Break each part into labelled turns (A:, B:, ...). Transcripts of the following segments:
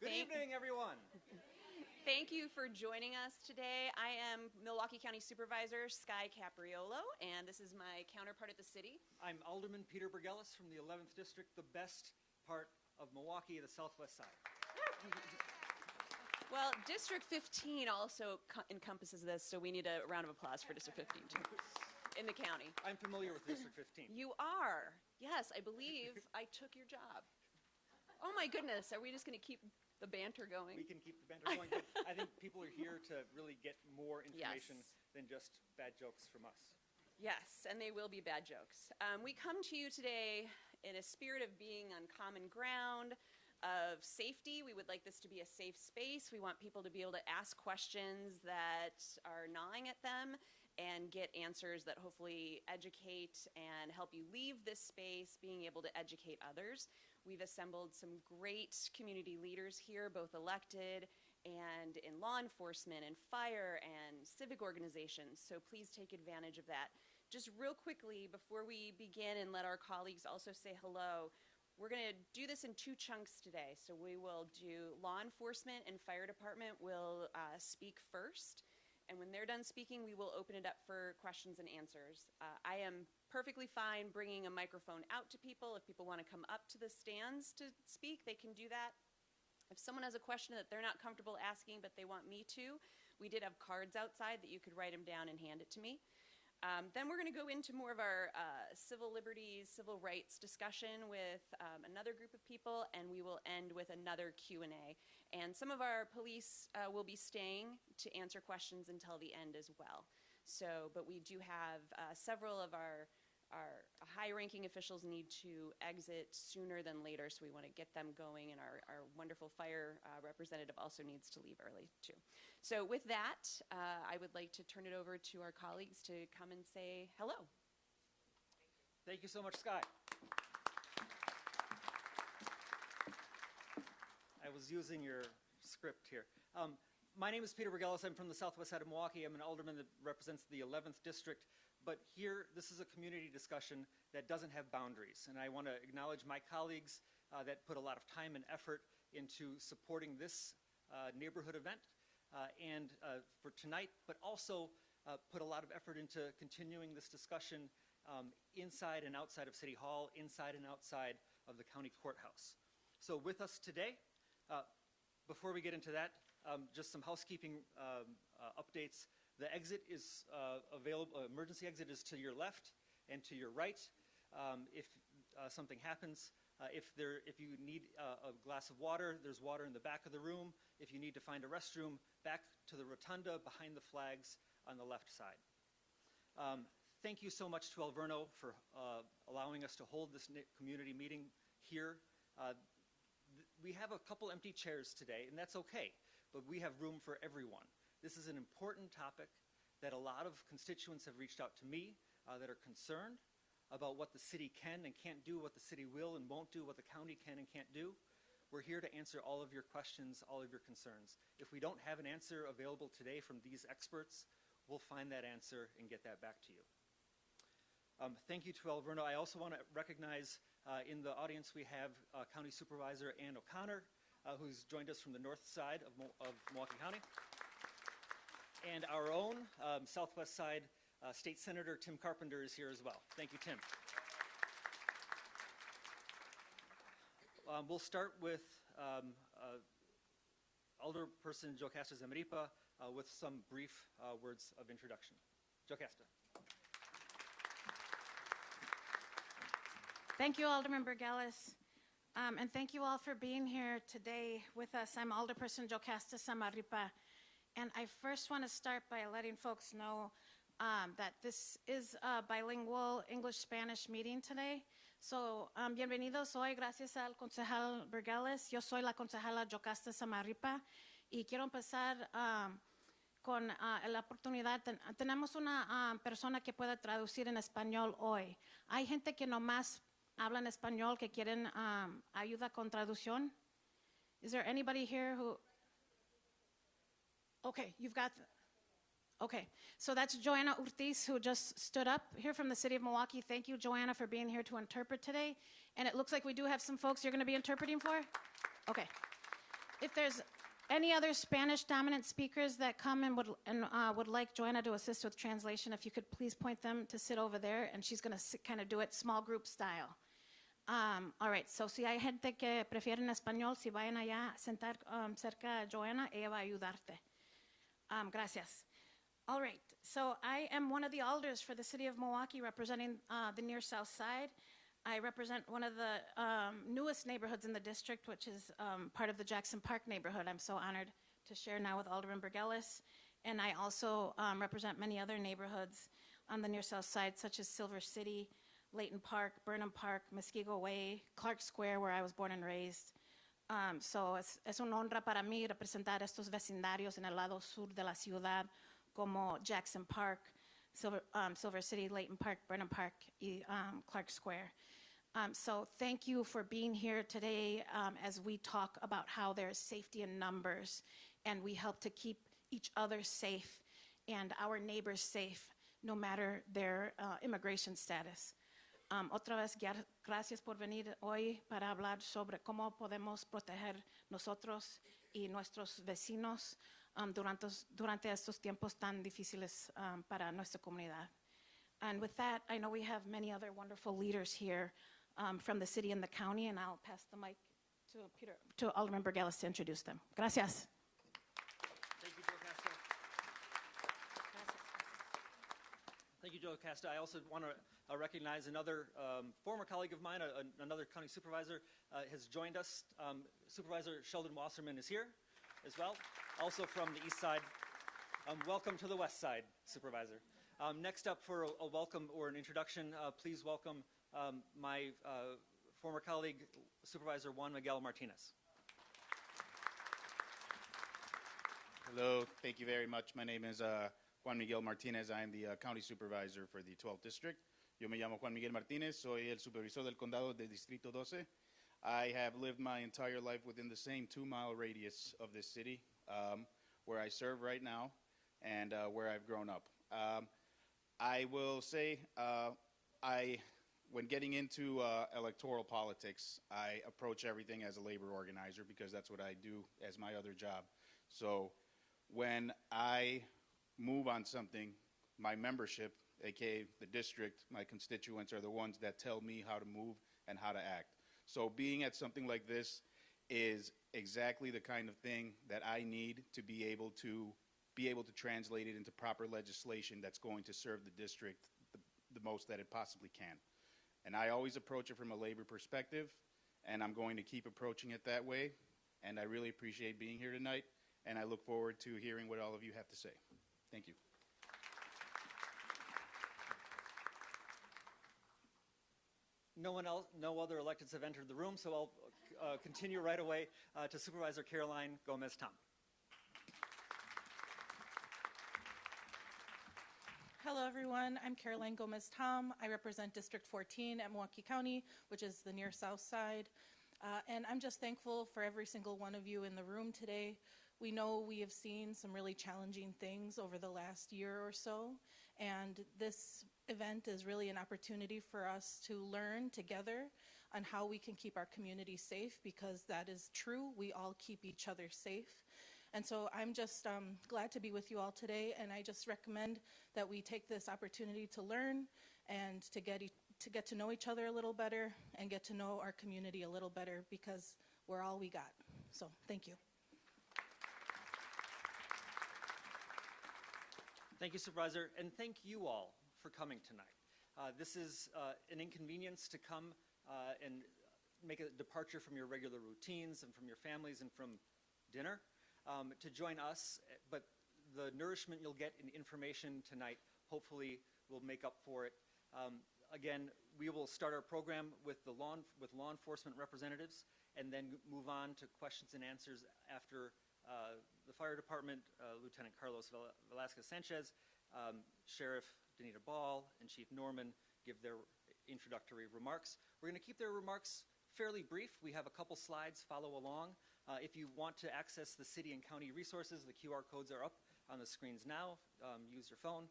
A: Good evening, everyone.
B: Thank you for joining us today. I am Milwaukee County Supervisor Sky Capriolo, and this is my counterpart at the city.
A: I'm Alderman Peter Bergelis from the 11th District, the best part of Milwaukee, the southwest side.
B: Well, District 15 also encompasses this, so we need a round of applause for District 15 too, in the county.
A: I'm familiar with District 15.
B: You are. Yes, I believe I took your job. Oh my goodness, are we just going to keep the banter going?
A: We can keep the banter going, but I think people are here to really get more information than just bad jokes from us.
B: Yes, and they will be bad jokes. We come to you today in a spirit of being on common ground, of safety. We would like this to be a safe space. We want people to be able to ask questions that are gnawing at them and get answers that hopefully educate and help you leave this space being able to educate others. We've assembled some great community leaders here, both elected and in law enforcement and fire and civic organizations, so please take advantage of that. Just real quickly, before we begin and let our colleagues also say hello, we're going to do this in two chunks today. So we will do law enforcement and fire department will speak first. And when they're done speaking, we will open it up for questions and answers. I am perfectly fine bringing a microphone out to people. If people want to come up to the stands to speak, they can do that. If someone has a question that they're not comfortable asking but they want me to, we did have cards outside that you could write them down and hand it to me. Then we're going to go into more of our civil liberties, civil rights discussion with another group of people, and we will end with another Q&A. And some of our police will be staying to answer questions until the end as well. So, but we do have several of our high-ranking officials need to exit sooner than later, so we want to get them going, and our wonderful fire representative also needs to leave early too. So with that, I would like to turn it over to our colleagues to come and say hello.
A: Thank you so much, Sky. I was using your script here. My name is Peter Bergelis. I'm from the southwest side of Milwaukee. I'm an alderman that represents the 11th District. But here, this is a community discussion that doesn't have boundaries. And I want to acknowledge my colleagues that put a lot of time and effort into supporting this neighborhood event and for tonight, but also put a lot of effort into continuing this discussion inside and outside of City Hall, inside and outside of the county courthouse. So with us today, before we get into that, just some housekeeping updates. The exit is available, emergency exit is to your left and to your right. If something happens, if you need a glass of water, there's water in the back of the room. If you need to find a restroom, back to the rotunda behind the flags on the left side. Thank you so much to Alverno for allowing us to hold this community meeting here. We have a couple empty chairs today, and that's okay, but we have room for everyone. This is an important topic that a lot of constituents have reached out to me that are concerned about what the city can and can't do, what the city will and won't do, what the county can and can't do. We're here to answer all of your questions, all of your concerns. If we don't have an answer available today from these experts, we'll find that answer and get that back to you. Thank you to Alverno. I also want to recognize in the audience we have County Supervisor Ann O'Connor, who's joined us from the north side of Milwaukee County. And our own Southwest Side State Senator Tim Carpenter is here as well. Thank you, Tim. We'll start with Alderperson Jocasta Zamaripa with some brief words of introduction. Jocasta.
C: Thank you, Alderman Bergelis. And thank you all for being here today with us. I'm Alderperson Jocasta Zamaripa. And I first want to start by letting folks know that this is a bilingual English-Spanish meeting today. So, bienvenidos hoy, gracias al concejal Bergelis. Yo soy la concejala Jocasta Zamaripa y quiero empezar con la oportunidad. Tenemos una persona que pueda traducir en español hoy. Hay gente que nomás habla en español que quieren ayuda con traducción. Is there anybody here who... Okay, you've got... Okay, so that's Joanna Ortiz, who just stood up here from the city of Milwaukee. Thank you, Joanna, for being here to interpret today. And it looks like we do have some folks you're going to be interpreting for? Okay. If there's any other Spanish dominant speakers that come and would like Joanna to assist with translation, if you could please point them to sit over there, and she's going to kind of do it small group style. All right, so si hay gente que prefieren español, si vayan allá a sentar cerca a Joanna, ella va a ayudarte. Gracias. All right, so I am one of the alders for the city of Milwaukee representing the near south side. I represent one of the newest neighborhoods in the district, which is part of the Jackson Park neighborhood. I'm so honored to share now with Alderman Burgelis. And I also represent many other neighborhoods on the near south side, such as Silver City, Layton Park, Burnham Park, Muskego Way, Clark Square, where I was born and raised. So es una honra para mí representar estos vecindarios en el lado sur de la ciudad, como Jackson Park, Silver City, Layton Park, Burnham Park, y Clark Square. So thank you for being here today as we talk about how there's safety in numbers and we help to keep each other safe and our neighbors safe, no matter their immigration status. Otra vez, gracias por venir hoy para hablar sobre cómo podemos proteger nosotros y nuestros vecinos durante estos tiempos tan difíciles para nuestra comunidad. And with that, I know we have many other wonderful leaders here from the city and the county, and I'll pass the mic to Alderman Burgelis to introduce them. Gracias.
A: Thank you, Joe Casta. Thank you, Joe Casta. I also want to recognize another former colleague of mine, another county supervisor, has joined us. Supervisor Sheldon Wasserman is here as well, also from the east side. Welcome to the west side, Supervisor. Next up for a welcome or an introduction, please welcome my former colleague, Supervisor Juan Miguel Martinez.
D: Hello, thank you very much. My name is Juan Miguel Martinez. I am the county supervisor for the 12th district. Yo me llamo Juan Miguel Martinez. Soy el supervisor del condado de Distrito 12. I have lived my entire life within the same 2-mile radius of this city, where I serve right now and where I've grown up. I will say, when getting into electoral politics, I approach everything as a labor organizer because that's what I do as my other job. So when I move on something, my membership, aka the district, my constituents are the ones that tell me how to move and how to act. So being at something like this is exactly the kind of thing that I need to be able to translate it into proper legislation that's going to serve the district the most that it possibly can. And I always approach it from a labor perspective, and I'm going to keep approaching it that way. And I really appreciate being here tonight, and I look forward to hearing what all of you have to say. Thank you.
A: No other electeds have entered the room, so I'll continue right away to Supervisor Caroline Gomez-Tom.
E: Hello, everyone. I'm Caroline Gomez-Tom. I represent District 14 at Milwaukee County, which is the near south side. And I'm just thankful for every single one of you in the room today. We know we have seen some really challenging things over the last year or so, and this event is really an opportunity for us to learn together on how we can keep our community safe, because that is true. We all keep each other safe. And so I'm just glad to be with you all today, and I just recommend that we take this opportunity to learn and to get to know each other a little better and get to know our community a little better, because we're all we got. So thank you.
A: Thank you, Supervisor, and thank you all for coming tonight. This is an inconvenience to come and make a departure from your regular routines and from your families and from dinner to join us, but the nourishment you'll get in information tonight hopefully will make up for it. Again, we will start our program with law enforcement representatives and then move on to questions and answers after the fire department, Lieutenant Carlos Velasquez Sanchez, Sheriff Danita Ball, and Chief Norman give their introductory remarks. We're going to keep their remarks fairly brief. We have a couple slides, follow along. If you want to access the city and county resources, the QR codes are up on the screens now. Use your phone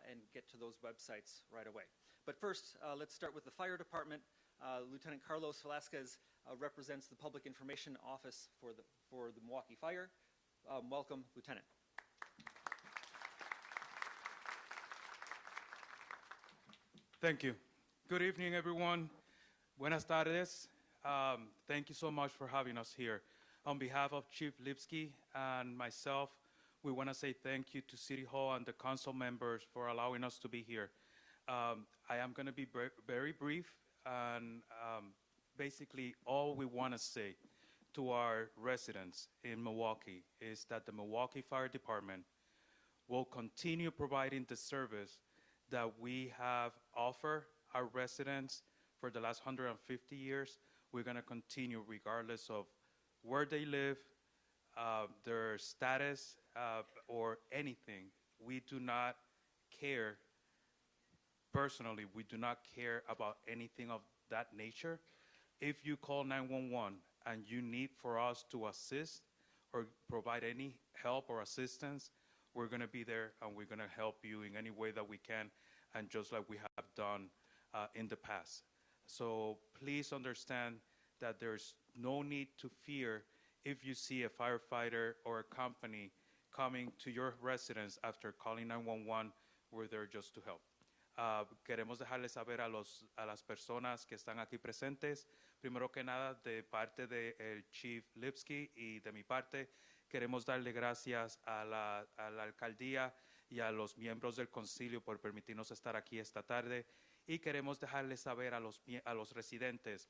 A: and get to those websites right away. But first, let's start with the fire department. Lieutenant Carlos Velasquez represents the Public Information Office for the Milwaukee Fire. Welcome, Lieutenant.
F: Thank you. Good evening, everyone. Buenas tardes. Thank you so much for having us here. On behalf of Chief Lipsky and myself, we want to say thank you to City Hall and the council members for allowing us to be here. I am going to be very brief, and basically all we want to say to our residents in Milwaukee is that the Milwaukee Fire Department will continue providing the service that we have offered our residents for the last 150 years. We're going to continue regardless of where they live, their status, or anything. We do not care. Personally, we do not care about anything of that nature. If you call 911 and you need for us to assist or provide any help or assistance, we're going to be there and we're going to help you in any way that we can, and just like we have done in the past. So please understand that there's no need to fear if you see a firefighter or a company coming to your residence after calling 911. We're there just to help. Queremos dejarles saber a las personas que están aquí presentes, primero que nada, de parte del Chief Lipsky y de mi parte, queremos darle gracias a la alcaldía y a los miembros del concilio por permitirnos estar aquí esta tarde, y queremos dejarles saber a los residentes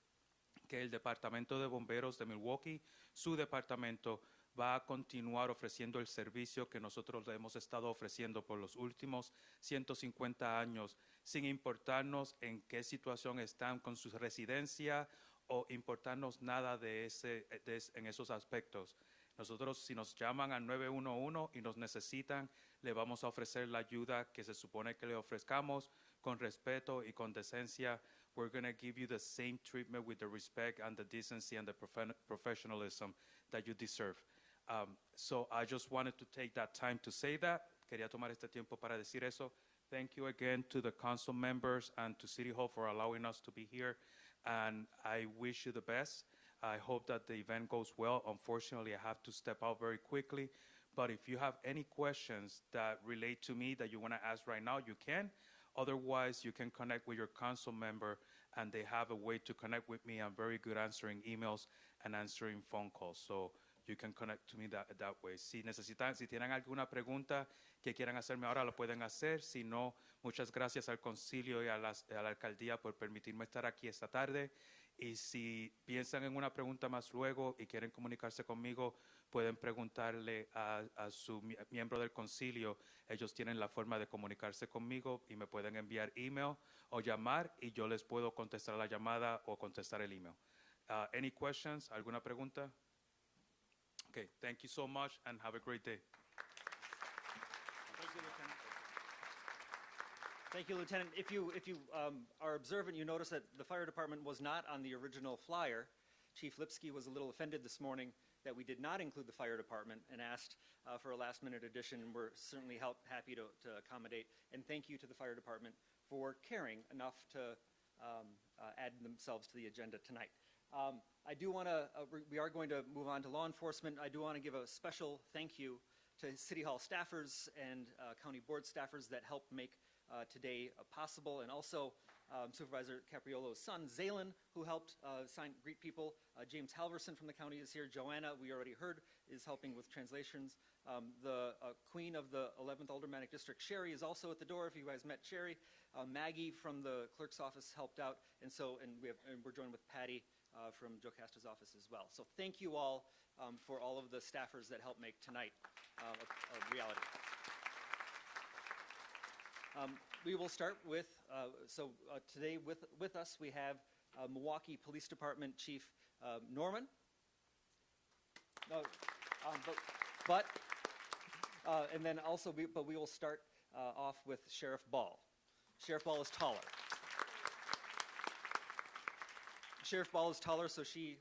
F: que el Departamento de Bomberos de Milwaukee, su departamento, va a continuar ofreciendo el servicio que nosotros le hemos estado ofreciendo por los últimos 150 años, sin importarnos en qué situación están con su residencia o importarnos nada en esos aspectos. Nosotros, si nos llaman al 911 y nos necesitan, le vamos a ofrecer la ayuda que se supone que le ofrezcamos con respeto y con decencia. We're going to give you the same treatment with the respect and the decency and the professionalism that you deserve. So I just wanted to take that time to say that. Quería tomar este tiempo para decir eso. Thank you again to the council members and to City Hall for allowing us to be here. And I wish you the best. I hope that the event goes well. Unfortunately, I have to step out very quickly. But if you have any questions that relate to me that you want to ask right now, you can. Otherwise, you can connect with your council member, and they have a way to connect with me. I'm very good answering emails and answering phone calls. So you can connect to me that way. Si tienen alguna pregunta que quieran hacerme ahora, lo pueden hacer. Si no, muchas gracias al concilio y a la alcaldía por permitirme estar aquí esta tarde. Y si piensan en una pregunta más luego y quieren comunicarse conmigo, pueden preguntarle a su miembro del concilio. Ellos tienen la forma de comunicarse conmigo y me pueden enviar email o llamar, y yo les puedo contestar la llamada o contestar el email. Any questions? ¿Alguna pregunta? Okay, thank you so much and have a great day.
A: Thank you, Lieutenant. Thank you, Lieutenant. If you are observant, you notice that the fire department was not on the original flyer. Chief Lipsky was a little offended this morning that we did not include the fire department and asked for a last-minute addition. We're certainly happy to accommodate. And thank you to the fire department for caring enough to add themselves to the agenda tonight. I do want to, we are going to move on to law enforcement. I do want to give a special thank you to City Hall staffers and county board staffers that helped make today possible, and also Supervisor Capriolo's son, Zalen, who helped greet people. James Halverson from the county is here. Joanna, we already heard, is helping with translations. The queen of the 11th Aldermanic District, Sherry, is also at the door if you guys met Sherry. Maggie from the clerk's office helped out, and we're joined with Patty from Joe Casta's office as well. So thank you all for all of the staffers that helped make tonight a reality. We will start with, today with us we have Milwaukee Police Department Chief Norman. And then also, we will start off with Sheriff Ball. Sheriff Ball is taller. Sheriff Ball is taller, so she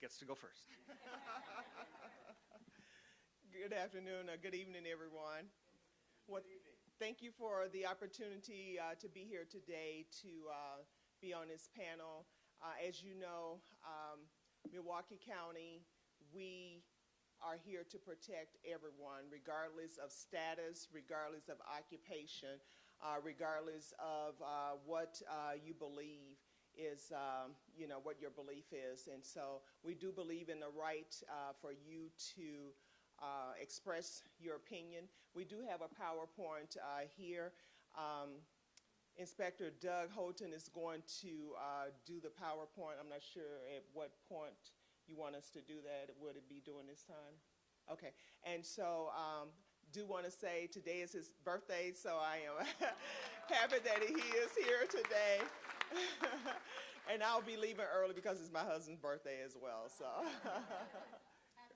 A: gets to go first.
G: Good afternoon, good evening, everyone. Thank you for the opportunity to be here today to be on this panel. As you know, Milwaukee County, we are here to protect everyone, regardless of status, regardless of occupation, regardless of what you believe is, what your belief is. And so we do believe in the right for you to express your opinion. We do have a PowerPoint here. Inspector Doug Houghton is going to do the PowerPoint. I'm not sure at what point you want us to do that. Would it be during this time? Okay. And so do want to say today is his birthday, so I am happy that he is here today. And I'll be leaving early because it's my husband's birthday as well. So
C: Happy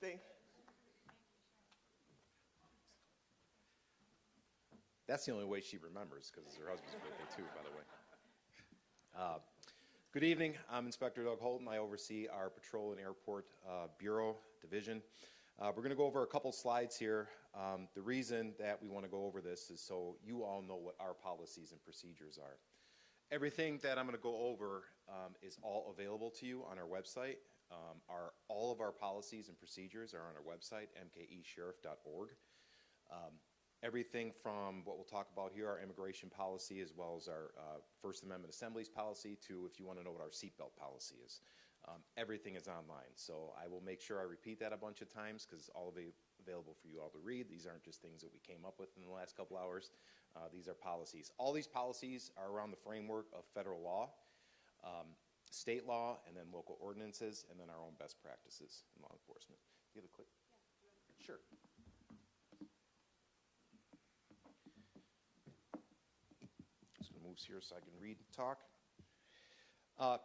C: birthday.
H: That's the only way she remembers, because it's her husband's birthday too, by the way. Good evening. I'm Inspector Doug Holton. I oversee our Patrol and Airport Bureau Division. We're going to go over a couple slides here. The reason that we want to go over this is so you all know what our policies and procedures are. Everything that I'm going to go over is all available to you on our website. All of our policies and procedures are on our website, mkesheriff.org. Everything from what we'll talk about here, our immigration policy, as well as our First Amendment Assemblies policy, to if you want to know what our seatbelt policy is. Everything is online, so I will make sure I repeat that a bunch of times because all of it available for you all to read. These aren't just things that we came up with in the last couple hours. These are policies. All these policies are around the framework of federal law, state law, and then local ordinances, and then our own best practices in law enforcement. Do you have a clip? Yeah. Sure. Just going to move here so I can read and talk.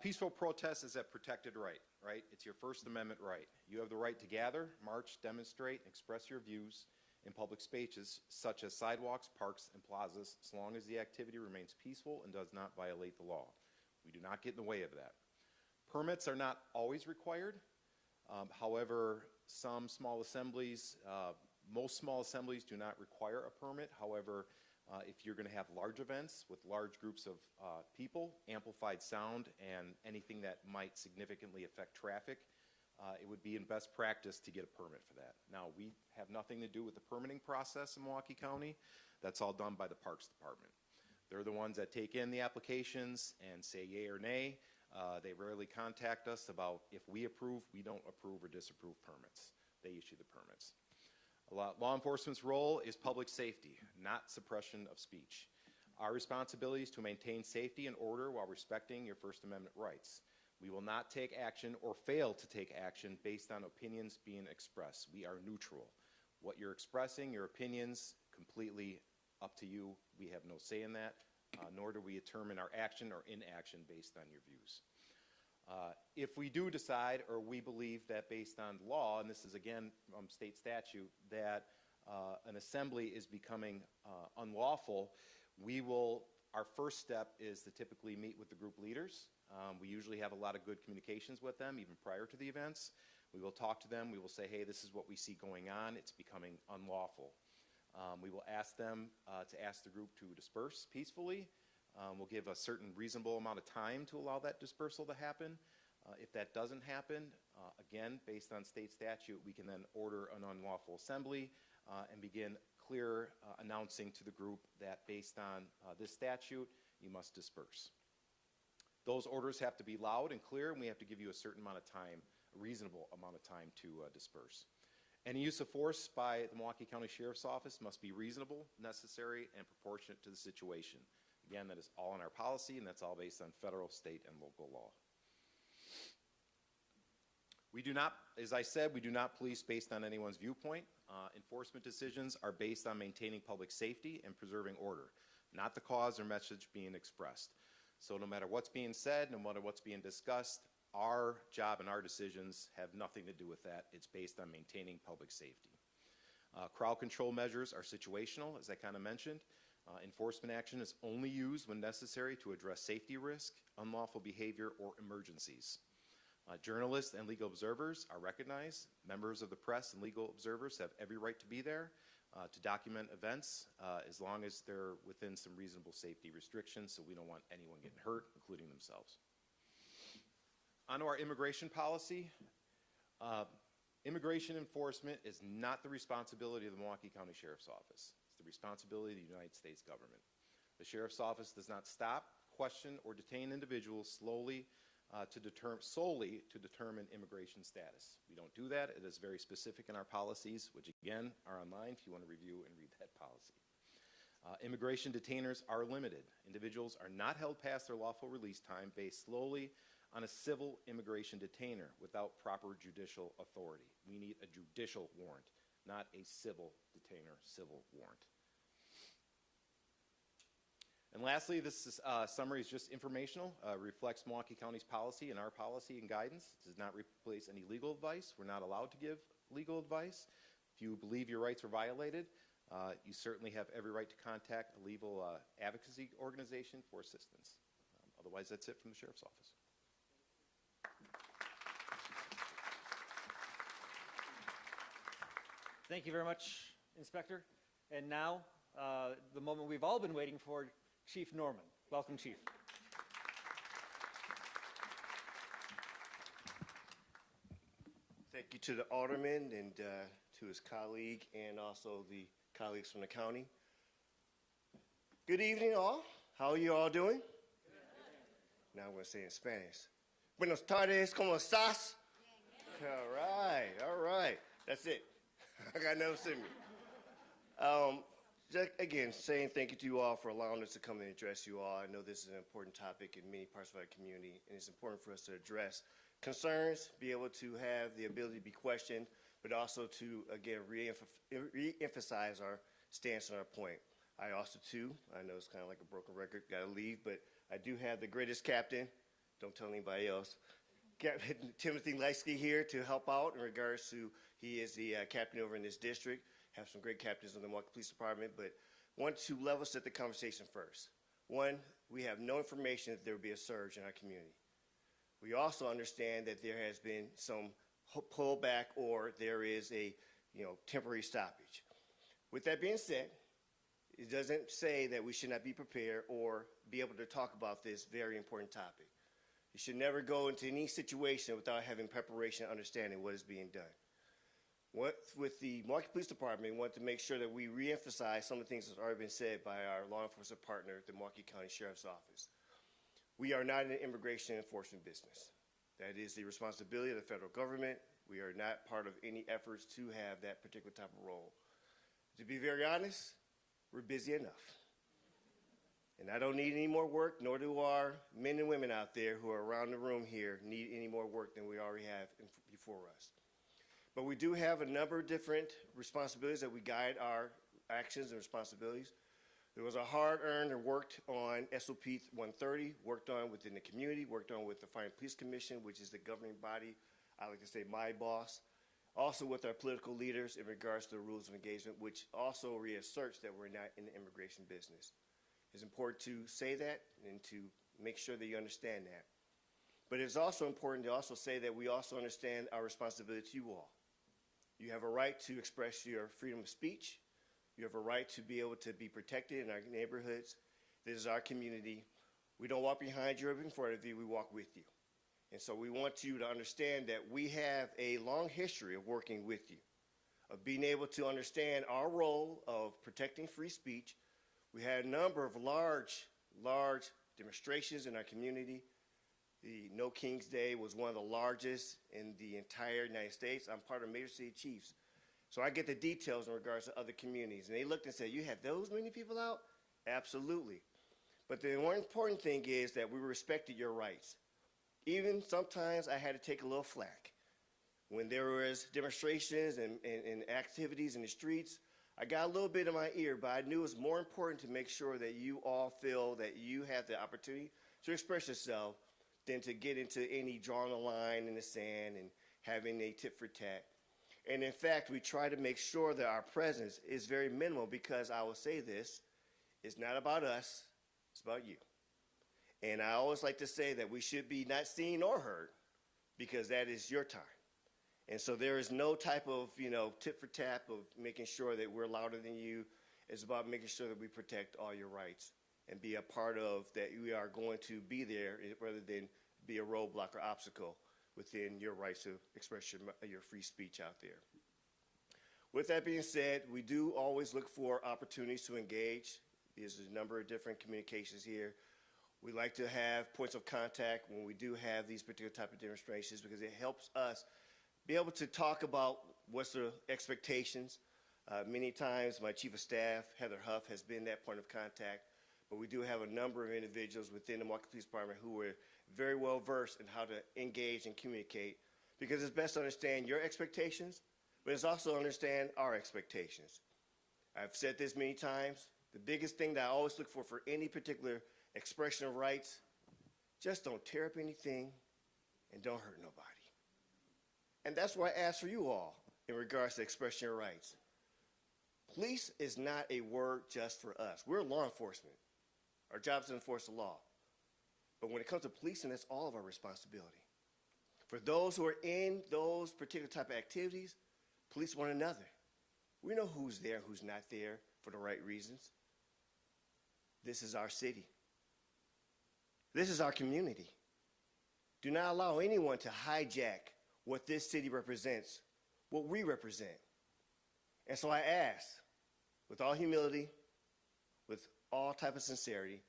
H: Peaceful protest is a protected right? It's your First Amendment right. You have the right to gather, march, demonstrate, and express your views in public spaces such as sidewalks, parks, and plazas, as long as the activity remains peaceful and does not violate the law. We do not get in the way of that. Permits are not always required. However, some small assemblies, most small assemblies do not require a permit. However, if you're going to have large events with large groups of people, amplified sound, and anything that might significantly affect traffic, it would be in best practice to get a permit for that. Now, we have nothing to do with the permitting process in Milwaukee County. That's all done by the Parks Department. They're the ones that take in the applications and say yay or nay. They rarely contact us about if we approve, we don't approve or disapprove permits. They issue the permits. Law enforcement's role is public safety, not suppression of speech. Our responsibility is to maintain safety and order while respecting your First Amendment rights. We will not take action or fail to take action based on opinions being expressed. We are neutral. What you're expressing, your opinions, completely up to you. We have no say in that, nor do we determine our action or inaction based on your views. If we do decide, or we believe that based on law, and this is again from state statute, that an assembly is becoming unlawful, our first step is to typically meet with the group leaders. We usually have a lot of good communications with them even prior to the events. We will talk to them. We will say, hey, this is what we see going on. It's becoming unlawful. We will ask them to ask the group to disperse peacefully. We'll give a certain reasonable amount of time to allow that dispersal to happen. If that doesn't happen, again, based on state statute, we can then order an unlawful assembly and begin clear announcing to the group that based on this statute, you must disperse. Those orders have to be loud and clear, and we have to give you a certain amount of time, a reasonable amount of time to disperse. Any use of force by the Milwaukee County Sheriff's Office must be reasonable, necessary, and proportionate to the situation. Again, that is all in our policy, and that's all based on federal, state, and local law. We do not, as I said, we do not police based on anyone's viewpoint. Enforcement decisions are based on maintaining public safety and preserving order, not the cause or message being expressed. So no matter what's being said, no matter what's being discussed, our job and our decisions have nothing to do with that. It's based on maintaining public safety. Crowd control measures are situational, as I kind of mentioned. Enforcement action is only used when necessary to address safety risk, unlawful behavior, or emergencies. Journalists and legal observers are recognized. Members of the press and legal observers have every right to be there to document events as long as they're within some reasonable safety restrictions, so we don't want anyone getting hurt, including themselves. On to our immigration policy. Immigration enforcement is not the responsibility of the Milwaukee County Sheriff's Office. It's the responsibility of the United States government. The Sheriff's Office does not stop, question, or detain individuals solely to determine immigration status. We don't do that. It is very specific in our policies, which again are online if you want to review and read that policy. Immigration detainers are limited. Individuals are not held past their lawful release time based solely on a civil immigration detainer without proper judicial authority. We need a judicial warrant, not a civil detainer, civil warrant. And lastly, this summary is just informational, reflects Milwaukee County's policy and our policy and guidance. It does not replace any legal advice. We're not allowed to give legal advice. If you believe your rights are violated, you certainly have every right to contact a legal advocacy organization for assistance. Otherwise, that's it from the Sheriff's Office.
A: Thank you very much, Inspector. And now, the moment we've all been waiting for, Chief Norman. Welcome, Chief.
I: Thank you to the Alderman and to his colleague and also the colleagues from the county. Good evening, all. How are you all doing? Now I'm going to say in Spanish. Buenos tardes, ¿cómo estás? All right. That's it. I got nothing to me. Just again, saying thank you to you all for allowing us to come and address you all. I know this is an important topic in many parts of our community, and it's important for us to address concerns, be able to have the ability to be questioned, but also to, again, re-emphasize our stance on our point. I also, too, I know it's kind of like a broken record, got to leave, but I do have the greatest captain, don't tell anybody else, Captain Timothy Leisky here to help out in regards to, he is the captain over in this district, have some great captains in the Milwaukee Police Department, but want to level set the conversation first. One, we have no information that there will be a surge in our community. We also understand that there has been some pullback or there is a temporary stoppage. With that being said, it doesn't say that we should not be prepared or be able to talk about this very important topic. You should never go into any situation without having preparation and understanding what is being done. With the Milwaukee Police Department, we want to make sure that we reemphasize some of the things that have already been said by our law enforcement partner, the Milwaukee County Sheriff's Office. We are not in the immigration enforcement business. That is the responsibility of the federal government. We are not part of any efforts to have that particular type of role. To be very honest, we're busy enough. And I don't need any more work, nor do our men and women out there who are around the room here need any more work than we already have before us. But we do have a number of different responsibilities that we guide our actions and responsibilities. There was a hard-earned and worked on SOP 130, worked on within the community, worked on with the Fire and Police Commission, which is the governing body, I like to say my boss. Also with our political leaders in regards to the rules of engagement, which also reasserts that we're not in the immigration business. It's important to say that and to make sure that you understand that. But it's also important to also say that we also understand our responsibility to you all. You have a right to express your freedom of speech. You have a right to be able to be protected in our neighborhoods. This is our community. We don't walk behind you or in front of you, we walk with you. And so we want you to understand that we have a long history of working with you, of being able to understand our role of protecting free speech. We had a number of large demonstrations in our community. The No King's Day was one of the largest in the entire United States. I'm part of Major City Chiefs. So I get the details in regards to other communities. And they looked and said, you had those many people out? Absolutely. But the more important thing is that we respected your rights. Even sometimes I had to take a little flack. When there was demonstrations and activities in the streets, I got a little bit in my ear, but I knew it was more important to make sure that you all feel that you have the opportunity to express yourself than to get into any drawing a line in the sand and having a tit for tat. And in fact, we try to make sure that our presence is very minimal because I will say this, it's not about us, it's about you. And I always like to say that we should be not seen or heard because that is your time. And so there is no type of, tit for tat of making sure that we're louder than you. It's about making sure that we protect all your rights and be a part of that we are going to be there rather than be a roadblock or obstacle within your rights to express your free speech out there. With that being said, we do always look for opportunities to engage. There's a number of different communications here. We like to have points of contact when we do have these particular type of demonstrations because it helps us be able to talk about what's the expectations. Many times my chief of staff, Heather Huff, has been that point of contact, but we do have a number of individuals within the Milwaukee Police Department who are very well versed in how to engage and communicate because it's best to understand your expectations, but it's also understand our expectations. I've said this many times. The biggest thing that I always look for any particular expression of rights, just don't tear up anything and don't hurt nobody. And that's why I ask for you all in regards to expressing your rights. Police is not a word just for us. We're law enforcement. Our job is to enforce the law. But when it comes to policing, that's all of our responsibility. For those who are in those particular type of activities, police one another. We know who's there and who's not there for the right reasons. This is our city. This is our community. Do not allow anyone to hijack what this city represents, what we represent. And so I ask, with all humility, with all type of sincerity,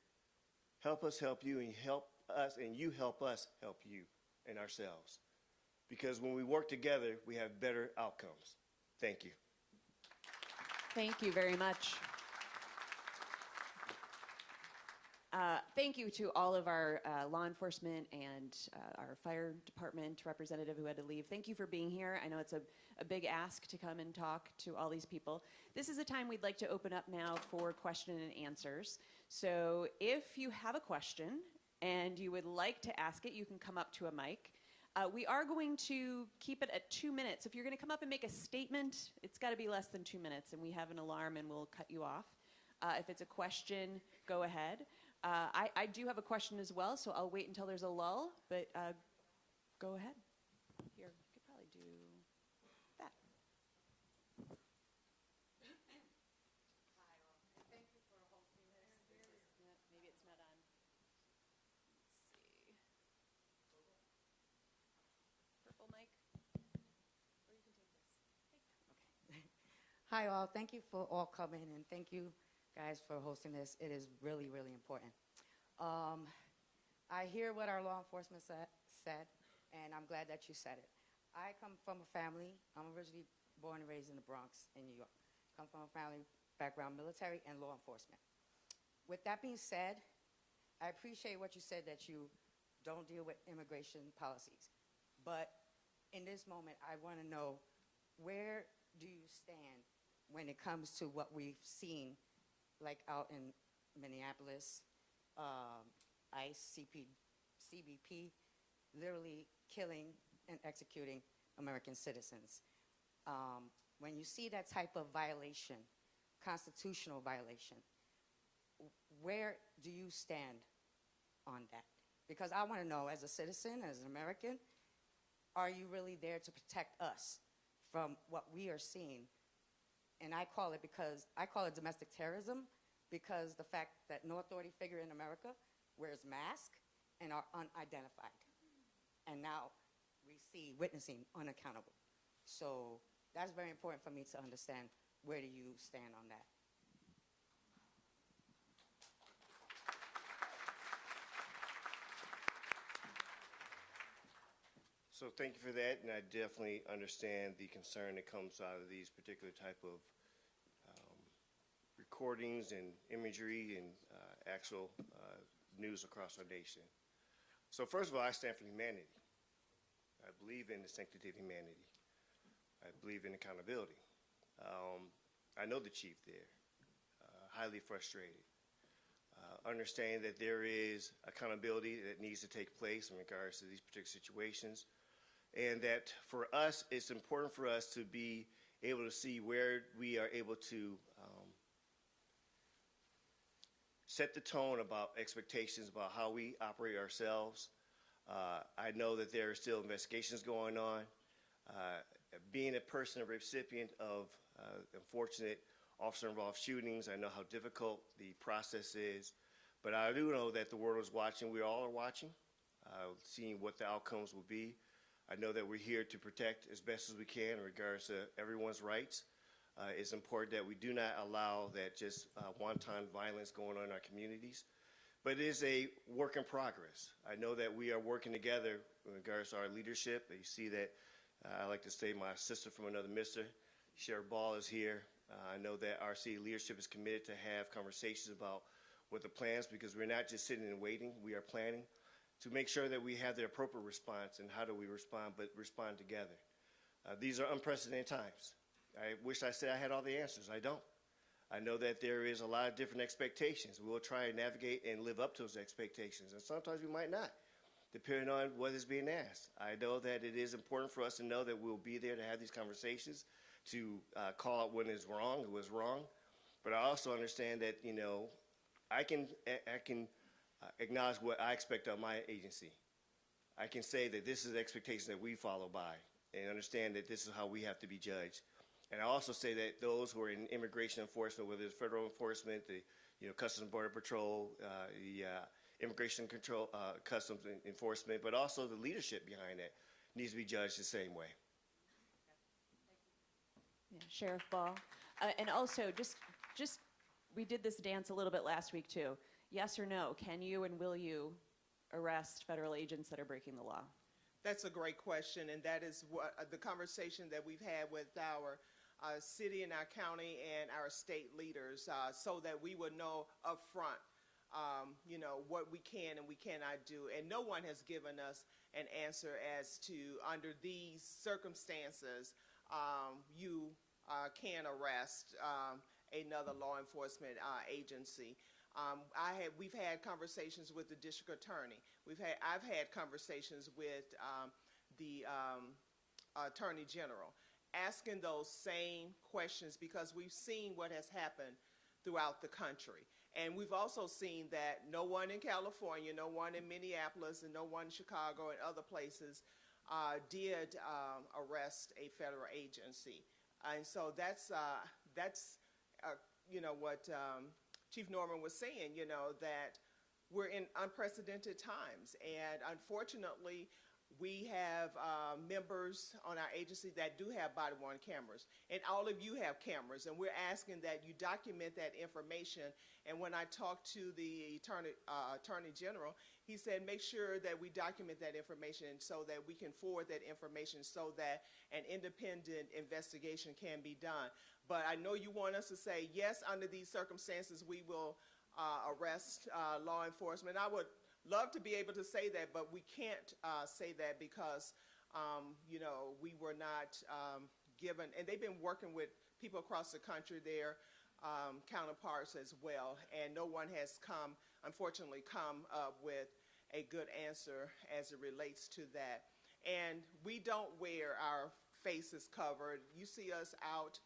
I: help us help you, and help us, and you help us help you and ourselves. Because when we work together, we have better outcomes. Thank you.
B: Thank you very much. Thank you to all of our law enforcement and our fire department representative who had to leave. Thank you for being here. I know it's a big ask to come and talk to all these people. This is a time we'd like to open up now for question and answers. So if you have a question and you would like to ask it, you can come up to a mic. We are going to keep it at 2 minutes. If you're going to come up and make a statement, it's got to be less than 2 minutes, and we have an alarm and we'll cut you off. If it's a question, go ahead. I do have a question as well, so I'll wait until there's a lull, but go ahead. Here, you could probably do that. Maybe it's not on. Let's see. Purple mic? Or you can take this.
J: Okay. Hi, all. Thank you for all coming, and thank you guys for hosting this. It is really, really important. I hear what our law enforcement said, and I'm glad that you said it. I come from a family, I'm originally born and raised in the Bronx in New York. Come from a family background, military and law enforcement. With that being said, I appreciate what you said that you don't deal with immigration policies. But in this moment, I want to know, where do you stand when it comes to what we've seen like out in Minneapolis, ICE, CBP, literally killing and executing American citizens. When you see that type of violation, constitutional violation, where do you stand on that? Because I want to know, as a citizen, as an American, are you really there to protect us from what we are seeing? And I call it domestic terrorism, because the fact that no authority figure in America wears masks and are unidentified. And now we see witnessing unaccountable. So that's very important for me to understand. Where do you stand on that?
I: So thank you for that, and I definitely understand the concern that comes out of these particular type of recordings and imagery and actual news across our nation. So first of all, I stand for humanity. I believe in the sanctity of humanity. I believe in accountability. I know the chief there, highly frustrated. Understand that there is accountability that needs to take place in regards to these particular situations, and that for us, it's important for us to be able to see where we are able to set the tone about expectations about how we operate ourselves. I know that there are still investigations going on. Being a person, a recipient of unfortunate officer-involved shootings, I know how difficult the process is. But I do know that the world is watching. We all are watching. seeing what the outcomes will be. I know that we're here to protect as best as we can in regards to everyone's rights. It's important that we do not allow that just wanton violence going on in our communities. But it is a work in progress. I know that we are working together in regards to our leadership. You see that I like to say my sister from another mister, Sheriff Ball, is here. I know that our city leadership is committed to have conversations about what the plans, because we're not just sitting and waiting, we are planning to make sure that we have the appropriate response. And how do we respond, but respond together. These are unprecedented times. I wish I said I had all the answers. I don't. I know that there is a lot of different expectations. We'll try and navigate and live up to those expectations. And sometimes we might not, depending on what is being asked. I know that it is important for us to know that we'll be there to have these conversations, to call out when it's wrong, it was wrong. But I also understand that, you know, I can acknowledge what I expect of my agency. I can say that this is the expectation that we follow by, and understand that this is how we have to be judged. And I also say that those who are in immigration enforcement, whether it's federal enforcement, the Customs and Border Patrol, the Immigration Control, Customs Enforcement, but also the leadership behind that needs to be judged the same way.
B: Yeah, Sheriff Ball. And also, just we did this dance a little bit last week too. Yes or no, can you and will you arrest federal agents that are breaking the law?
G: That's a great question, and that is what the conversation that we've had with our city and our county and our state leaders, so that we would know up front, what we can and we cannot do. And no one has given us an answer as to, under these circumstances, you can arrest another law enforcement agency. We've had conversations with the district attorney. I've had conversations with the attorney general, asking those same questions, because we've seen what has happened throughout the country. And we've also seen that no one in California, no one in Minneapolis, and no one in Chicago and other places did arrest a federal agency. And so that's what Chief Norman was saying, that we're in unprecedented times. And unfortunately, we have members on our agency that do have body-worn cameras. And all of you have cameras. And we're asking that you document that information. And when I talked to the Attorney General, he said, make sure that we document that information so that we can forward that information so that an independent investigation can be done. But I know you want us to say, yes, under these circumstances, we will arrest law enforcement. I would love to be able to say that, but we can't say that because, we were not given, and they've been working with people across the country, their counterparts as well, and no one has unfortunately come up with a good answer as it relates to that. And we don't wear our faces covered. You see us out.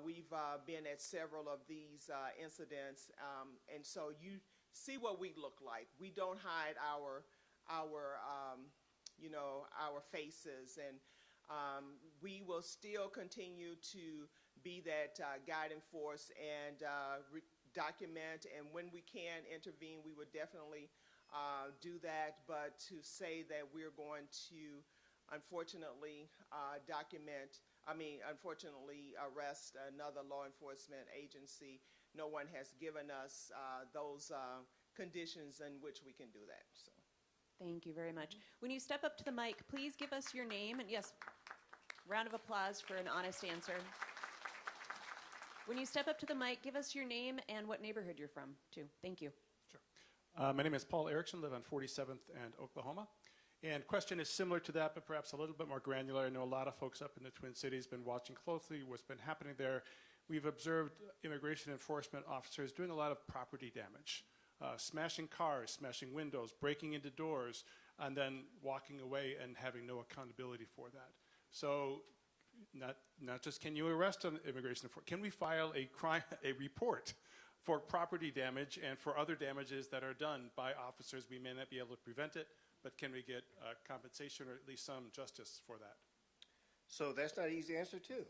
G: We've been at several of these incidents, and so you see what we look like. We don't hide our faces, and we will still continue to be that guiding force and document. And when we can intervene, we would definitely do that. But to say that we're going to, unfortunately, arrest another law enforcement agency, no one has given us those conditions in which we can do that. So,
B: thank you very much. When you step up to the mic, please give us your name, and yes, round of applause for an honest answer. When you step up to the mic, give us your name and what neighborhood you're from, too. Thank you.
K: Sure. My name is Paul Erickson, live on 47th and Oklahoma. And question is similar to that, but perhaps a little bit more granular. I know a lot of folks up in the Twin Cities been watching closely what's been happening there. We've observed immigration enforcement officers doing a lot of property damage, smashing cars, smashing windows, breaking into doors, and then walking away and having no accountability for that. So not just can you arrest an immigration enforcement, can we file a report for property damage and for other damages that are done by officers? We may not be able to prevent it, but can we get compensation or at least some justice for that?
I: So that's not an easy answer, too.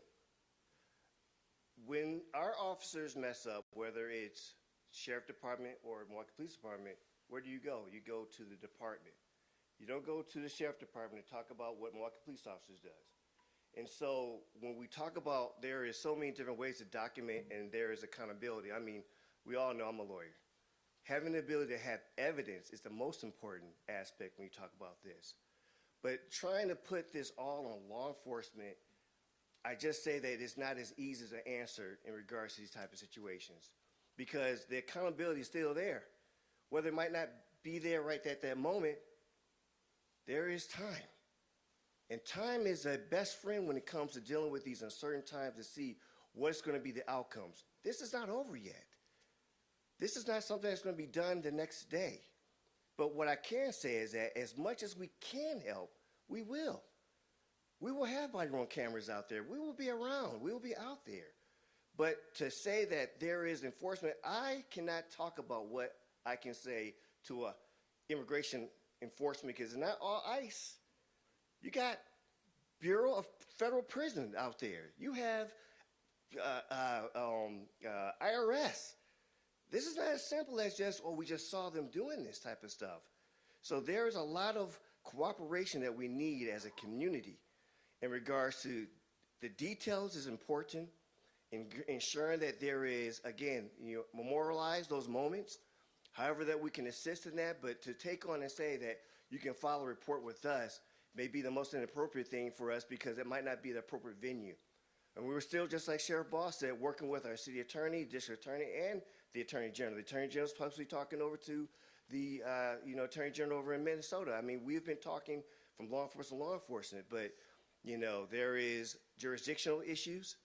I: When our officers mess up, whether it's Sheriff Department or Milwaukee Police Department, where do you go? You go to the department. You don't go to the sheriff department and talk about what Milwaukee Police Officers does. And so when we talk about there is so many different ways to document and there is accountability, I mean, we all know I'm a lawyer. Having the ability to have evidence is the most important aspect when you talk about this. But trying to put this all on law enforcement, I just say that it's not as easy as an answer in regards to these type of situations, because the accountability is still there. Whether it might not be there right at that moment, there is time. And time is a best friend when it comes to dealing with these uncertain times to see what's going to be the outcomes. This is not over yet. This is not something that's going to be done the next day. But what I can say is that as much as we can help, we will. We will have body-worn cameras out there. We will be around. We will be out there. But to say that there is enforcement, I cannot talk about what I can say to a immigration enforcement, because it's not all ICE. You got Bureau of Federal Prison out there. You have IRS. This is not as simple as just, oh, we just saw them doing this type of stuff. So there's a lot of cooperation that we need as a community in regards to the details is important, in ensuring that there is, again, memorialize those moments, however that we can assist in that. But to take on and say that you can file a report with us may be the most inappropriate thing for us, because it might not be the appropriate venue. And we were still, just like Sheriff Boss said, working with our city attorney, district attorney, and the attorney general. The attorney general is possibly talking over to the attorney general over in Minnesota. I mean, we've been talking from law enforcement to law enforcement, but there is jurisdictional issues.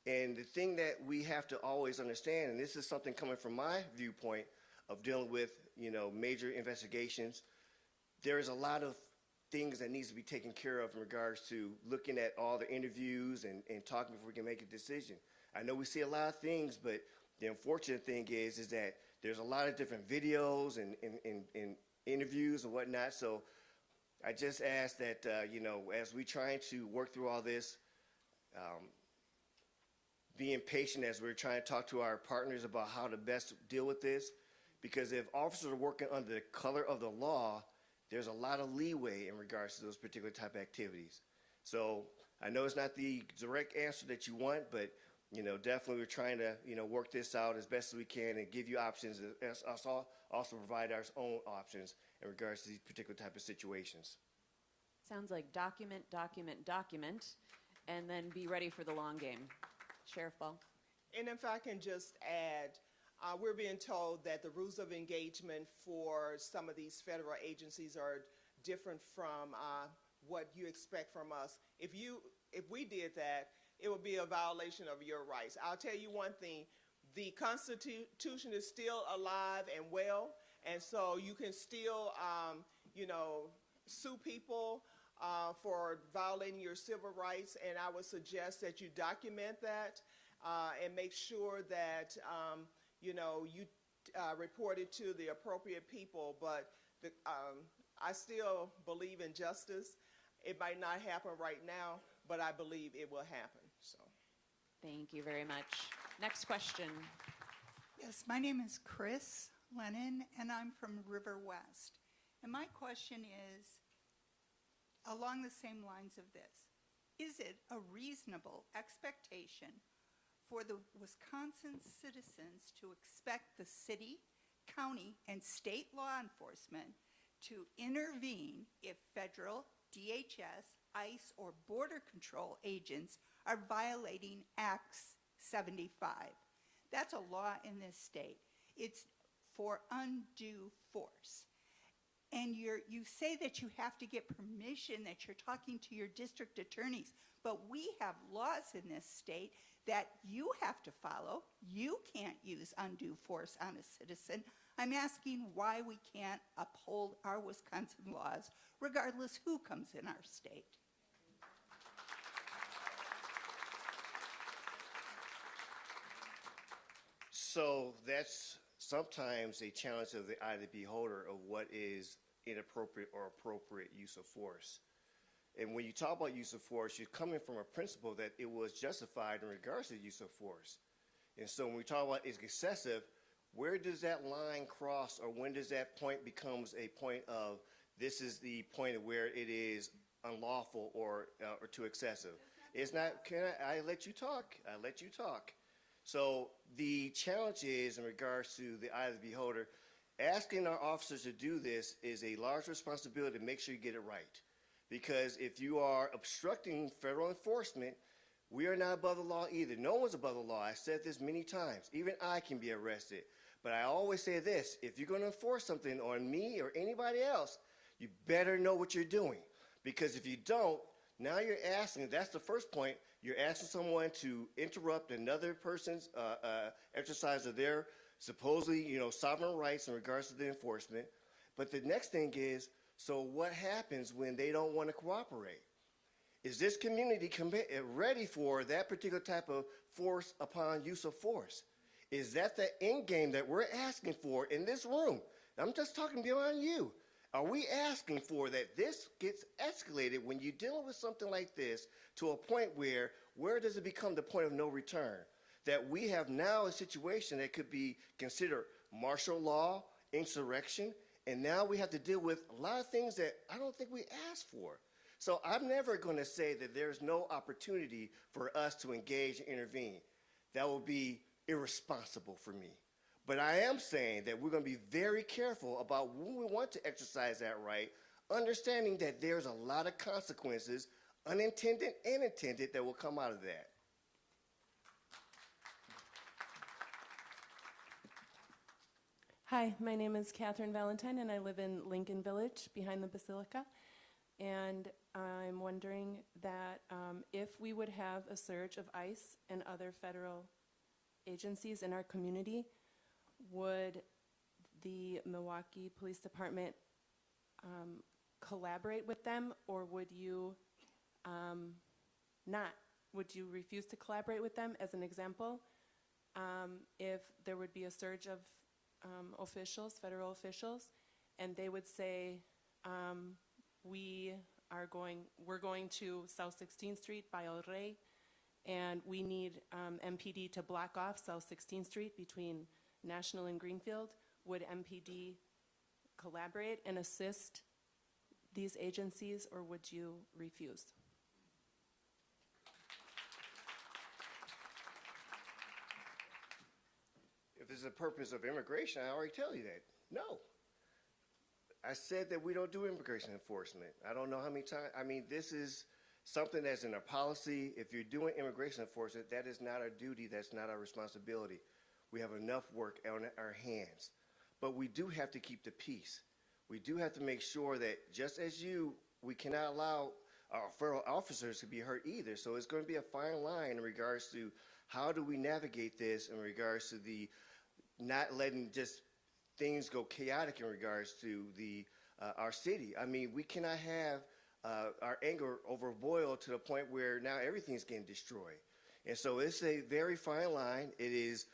I: And the thing that we have to always understand, and this is something coming from my viewpoint of dealing with major investigations, there is a lot of things that needs to be taken care of in regards to looking at all the interviews and talking before we can make a decision. I know we see a lot of things, but the unfortunate thing is that there's a lot of different videos and interviews and whatnot. So I just ask that, as we trying to work through all this, being patient as we're trying to talk to our partners about how to best deal with this, because if officers are working under the color of the law, there's a lot of leeway in regards to those particular type of activities. So I know it's not the direct answer that you want, but definitely we're trying to work this out as best as we can and give you options, as us also provide our own options in regards to these particular type of situations.
B: Sounds like document, document, document, and then be ready for the long game. Sheriff Ball.
G: And if I can just add, we're being told that the rules of engagement for some of these federal agencies are different from what you expect from us. If we did that, it would be a violation of your rights. I'll tell you one thing, the Constitution is still alive and well, and so you can still, sue people for violating your civil rights, and I would suggest that you document that and make sure that you report it to the appropriate people. But I still believe in justice. It might not happen right now, but I believe it will happen. So,
B: thank you very much. Next question.
L: Yes, my name is Chris Lennon, and I'm from River West. And my question is along the same lines of this. Is it a reasonable expectation for the Wisconsin citizens to expect the city, county, and state law enforcement to intervene if federal, DHS, ICE, or Border Control agents are violating Acts 75? That's a law in this state. It's for undue force. And you say that you have to get permission, that you're talking to your district attorneys, but we have laws in this state that you have to follow. You can't use undue force on a citizen. I'm asking why we can't uphold our Wisconsin laws, regardless who comes in our state.
I: So that's sometimes a challenge of the eye of the beholder of what is inappropriate or appropriate use of force. And when you talk about use of force, you're coming from a principle that it was justified in regards to the use of force. And so when we talk about it's excessive, where does that line cross, or when does that point becomes a point of this is the point of where it is unlawful or too excessive. It's not, I let you talk. I let you talk. So the challenge is, in regards to the eye of the beholder, asking our officers to do this is a large responsibility to make sure you get it right. Because if you are obstructing federal enforcement, we are not above the law either. No one's above the law. I've said this many times. Even I can be arrested. But I always say this, if you're going to enforce something on me or anybody else, you better know what you're doing. Because if you don't, now you're asking, that's the first point, you're asking someone to interrupt another person's exercise of their supposedly, sovereign rights in regards to the enforcement. But the next thing is, so what happens when they don't want to cooperate? Is this community ready for that particular type of force upon use of force? Is that the end game that we're asking for in this room? I'm just talking beyond you. Are we asking for that this gets escalated when you're dealing with something like this to a point where does it become the point of no return? That we have now a situation that could be considered martial law, insurrection, and now we have to deal with a lot of things that I don't think we asked for. So I'm never going to say that there's no opportunity for us to engage and intervene. That will be irresponsible for me. But I am saying that we're going to be very careful about when we want to exercise that right, understanding that there's a lot of consequences, unintended and intended, that will come out of that.
M: Hi, my name is Catherine Valentine, and I live in Lincoln Village behind the Basilica. And I'm wondering that if we would have a surge of ICE and other federal agencies in our community, would the Milwaukee Police Department collaborate with them, or would you not? Would you refuse to collaborate with them? As an example, if there would be a surge of officials, federal officials, and they would say, we're going to South 16th Street by El Rey, and we need MPD to block off South 16th Street between National and Greenfield. Would MPD collaborate and assist these agencies, or would you refuse?
I: If this is the purpose of immigration, I already tell you that. No. I said that we don't do immigration enforcement. I don't know how many times. I mean, this is something that's in our policy. If you're doing immigration enforcement, that is not our duty. That's not our responsibility. We have enough work on our hands. But we do have to keep the peace. We do have to make sure that just as we cannot allow our federal officers to be hurt either. So it's going to be a fine line in regards to how do we navigate this in regards to the not letting just things go chaotic in regards to our city. I mean, we cannot have our anger overboil to the point where now everything's getting destroyed. And so it's a very fine line. It is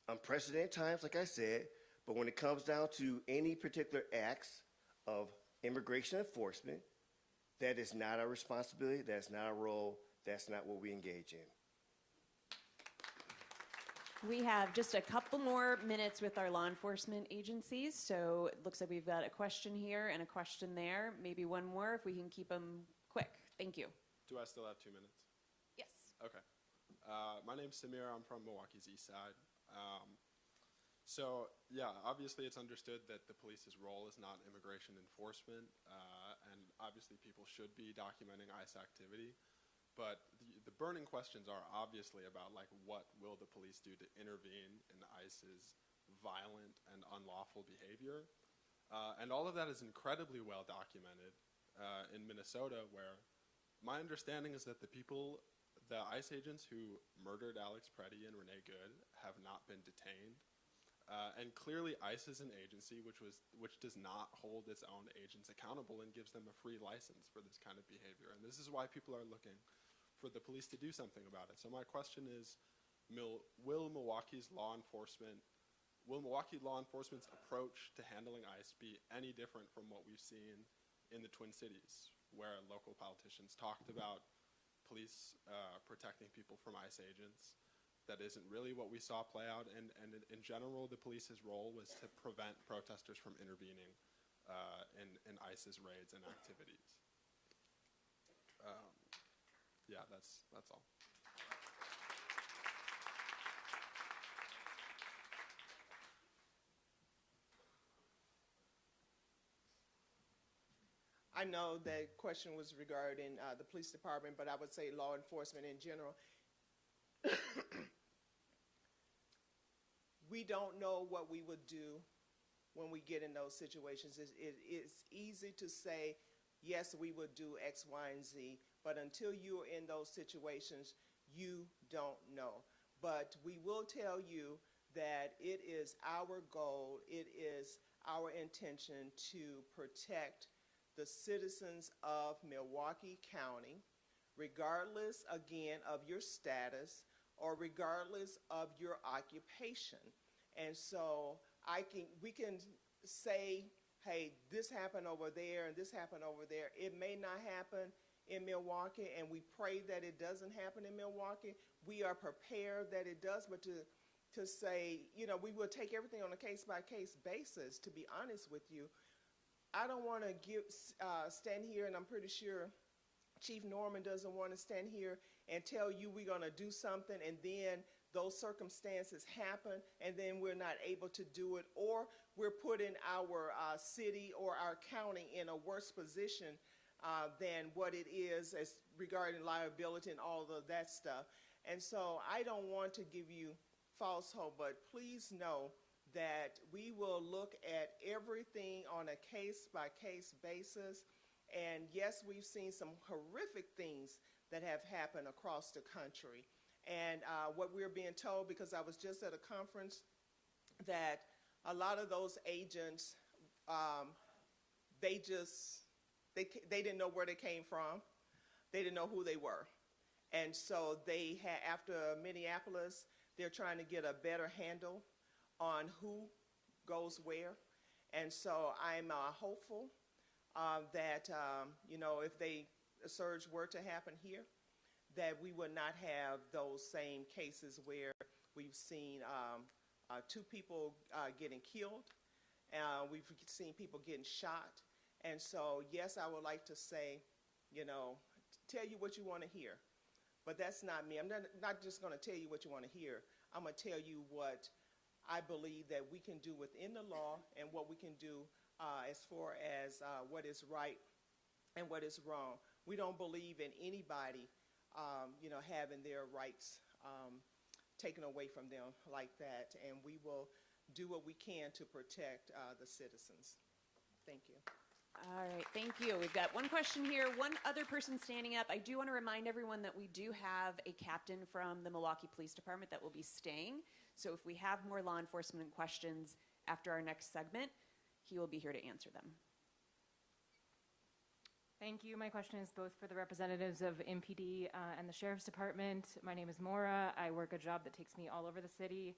I: unprecedented times, like I said, but when it comes down to any particular acts of immigration enforcement, that is not our responsibility, that's not our role, that's not what we engage in.
B: We have just a couple more minutes with our law enforcement agencies, so it looks like we've got a question here and a question there. Maybe one more if we can keep them quick. Thank you.
N: Do I still have 2 minutes?
B: Yes.
N: Okay. My name's Samir. I'm from Milwaukee's East Side. So, yeah, obviously it's understood that the police's role is not immigration enforcement, and obviously people should be documenting ICE activity. But the burning questions are obviously about, like, what will the police do to intervene in ICE's violent and unlawful behavior? And all of that is incredibly well documented in Minnesota, where my understanding is that the ICE agents who murdered Alex Preddy and Renee Good have not been detained. And clearly ICE is an agency which does not hold its own agents accountable and gives them a free license for this kind of behavior. And this is why people are looking for the police to do something about it. So my question is, will Milwaukee law enforcement's approach to handling ICE be any different from what we've seen in the Twin Cities, where local politicians talked about police protecting people from ICE agents? That isn't really what we saw play out, and in general, the police's role was to prevent protesters from intervening in ISIS raids and activities. Yeah, that's all.
G: I know that question was regarding the police department, but I would say law enforcement in general. We don't know what we would do when we get in those situations. It's easy to say, yes, we would do X, Y, and Z, but until you're in those situations, you don't know. But we will tell you that it is our goal, it is our intention to protect the citizens of Milwaukee County, regardless, again, of your status or regardless of your occupation. And so we can say, hey, this happened over there and this happened over there. It may not happen in Milwaukee, and we pray that it doesn't happen in Milwaukee. We are prepared that it does, but to say, we will take everything on a case-by-case basis, to be honest with you. I don't want to stand here, and I'm pretty sure Chief Norman doesn't want to stand here and tell you we're going to do something, and then those circumstances happen, and then we're not able to do it, or we're putting our city or our county in a worse position than what it is as regarding liability and all of that stuff. And so I don't want to give you false hope, but please know that we will look at everything on a case-by-case basis. And yes, we've seen some horrific things that have happened across the country. And what we're being told, because I was just at a conference, that a lot of those agents, they didn't know where they came from. They didn't know who they were. And so after Minneapolis, they're trying to get a better handle on who goes where. And so I'm hopeful that, if a surge were to happen here, that we would not have those same cases where we've seen 2 people getting killed. We've seen people getting shot. And so, yes, I would like to say, tell you what you want to hear. But that's not me. I'm not just going to tell you what you want to hear. I'm going to tell you what I believe that we can do within the law and what we can do as far as what is right and what is wrong. We don't believe in anybody, having their rights taken away from them like that. And we will do what we can to protect the citizens. Thank you.
B: All right, thank you. We've got one question here, one other person standing up. I do want to remind everyone that we do have a captain from the Milwaukee Police Department that will be staying. So if we have more law enforcement questions after our next segment, he will be here to answer them.
O: Thank you. My question is both for the representatives of MPD and the Sheriff's Department. My name is Maura. I work a job that takes me all over the city.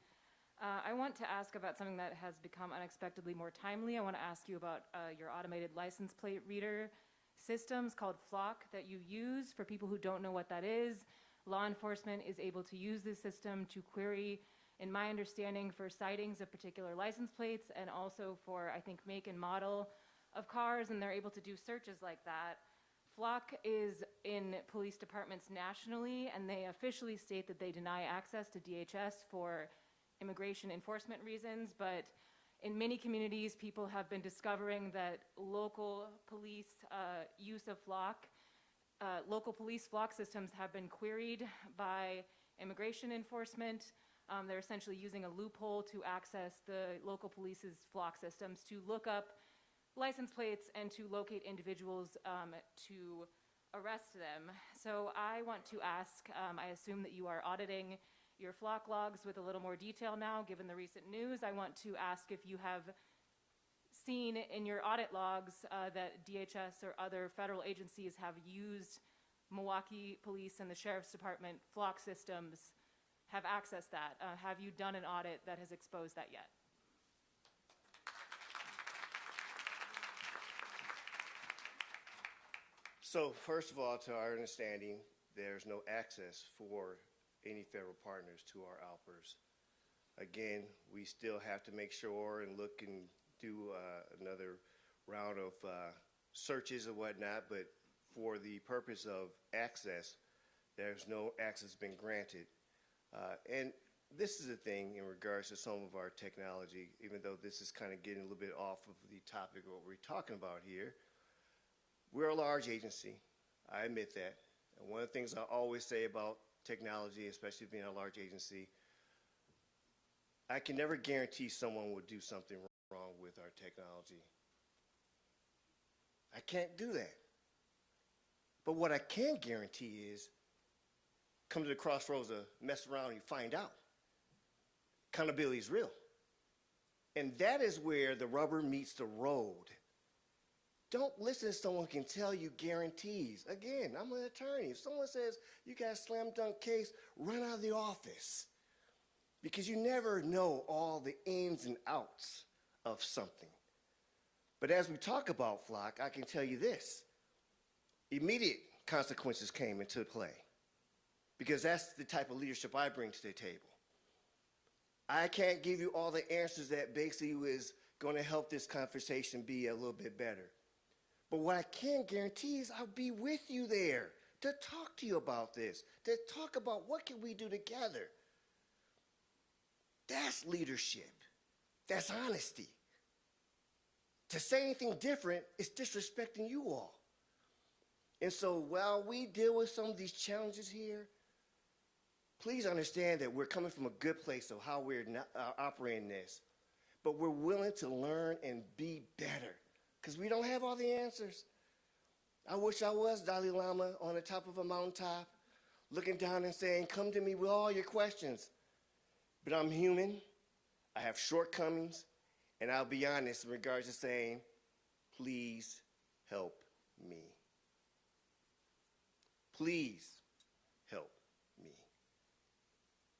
O: I want to ask about something that has become unexpectedly more timely. I want to ask you about your automated license plate reader systems called Flock that you use. For people who don't know what that is, law enforcement is able to use this system to query, in my understanding, for sightings of particular license plates and also for, I think, make and model of cars, and they're able to do searches like that. Flock is in police departments nationally, and they officially state that they deny access to DHS for immigration enforcement reasons, but in many communities, people have been discovering that local police use of Flock, local police Flock systems have been queried by immigration enforcement. They're essentially using a loophole to access the local police's Flock systems to look up license plates and to locate individuals to arrest them. So I want to ask, I assume that you are auditing your Flock logs with a little more detail now, given the recent news. I want to ask if you have seen in your audit logs that DHS or other federal agencies have used Milwaukee Police and the Sheriff's Department Flock systems, have accessed that. Have you done an audit that has exposed that yet?
I: So first of all, to our understanding, there's no access for any federal partners to our ALPers. Again, we still have to make sure and look and do another round of searches or whatnot, but for the purpose of access, there's no access been granted. And this is a thing in regards to some of our technology, even though this is kind of getting a little bit off of the topic of what we're talking about here. We're a large agency. I admit that. And one of the things I always say about technology, especially being a large agency, I can never guarantee someone will do something wrong with our technology. I can't do that. But what I can guarantee is come to the crossroads of mess around and you find out. Accountability is real. And that is where the rubber meets the road. Don't listen to someone who can tell you guarantees. Again, I'm an attorney. If someone says you got a slam dunk case, run out of the office. Because you never know all the ins and outs of something. But as we talk about Flock, I can tell you this. Immediate consequences came into play. Because that's the type of leadership I bring to the table. I can't give you all the answers that basically is going to help this conversation be a little bit better. But what I can guarantee is I'll be with you there to talk to you about this, to talk about what can we do together. That's leadership. That's honesty. To say anything different is disrespecting you all. And so while we deal with some of these challenges here, please understand that we're coming from a good place of how we're operating this. But we're willing to learn and be better because we don't have all the answers. I wish I was Dalai Lama on the top of a mountaintop, looking down and saying, come to me with all your questions. But I'm human, I have shortcomings, and I'll be honest in regards to saying, please help me. Please help me.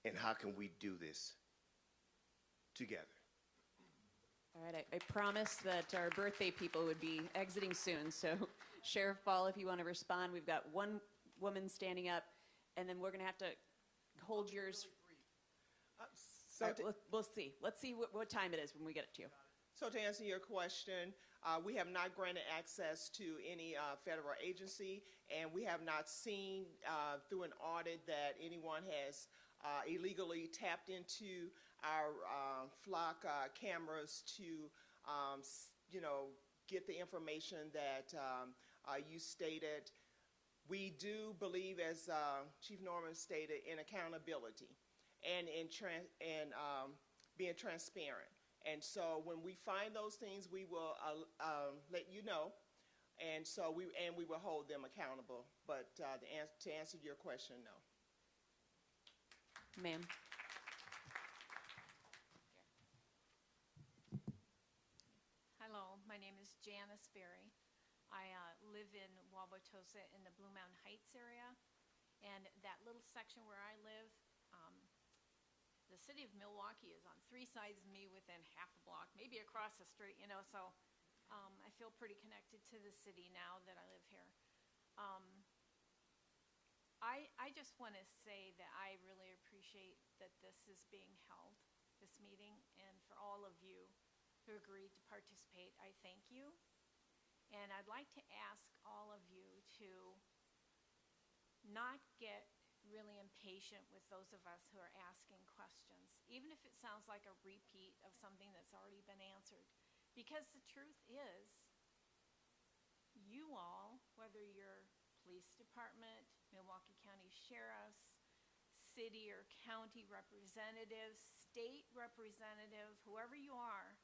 I: And how can we do this together?
B: All right, I promised that our birthday people would be exiting soon. So Sheriff Ball, if you want to respond, we've got one woman standing up, and then we're going to have to hold yours. We'll see. Let's see what time it is when we get it to you.
G: So to answer your question, we have not granted access to any federal agency, and we have not seen through an audit that anyone has illegally tapped into our flock cameras to, get the information that you stated. We do believe, as Chief Norman stated, in accountability and in being transparent. And so when we find those things, we will let you know. And so we will hold them accountable. But to answer your question, no.
B: Ma'am.
P: Hello, my name is Janice Berry. I live in Wauwatosa in the Blue Mountain Heights area. And that little section where I live, the city of Milwaukee is on 3 sides of me within half a block, maybe across the street, so I feel pretty connected to the city now that I live here. I just want to say that I really appreciate that this is being held, this meeting, and for all of you who agreed to participate, I thank you. And I'd like to ask all of you to not get really impatient with those of us who are asking questions, even if it sounds like a repeat of something that's already been answered. Because the truth is, you all, whether you're police department, Milwaukee County sheriffs, city or county representatives, state representative, whoever you are,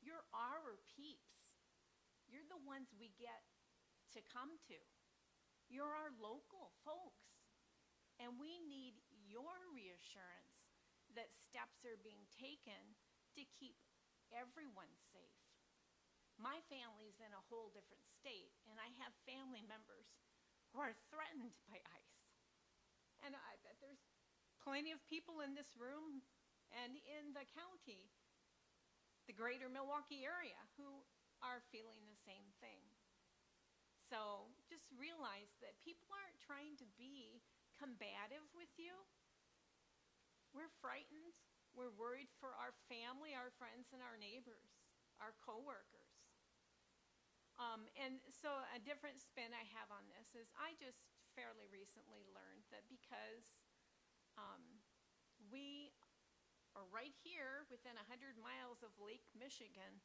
P: you're our peeps. You're the ones we get to come to. You're our local folks. And we need your reassurance that steps are being taken to keep everyone safe. My family's in a whole different state, and I have family members who are threatened by ICE. And I bet there's plenty of people in this room and in the county, the greater Milwaukee area, who are feeling the same thing. So just realize that people aren't trying to be combative with you. We're frightened. We're worried for our family, our friends, and our neighbors, our coworkers. And so a different spin I have on this is I just fairly recently learned that because we are right here within 100 miles of Lake Michigan,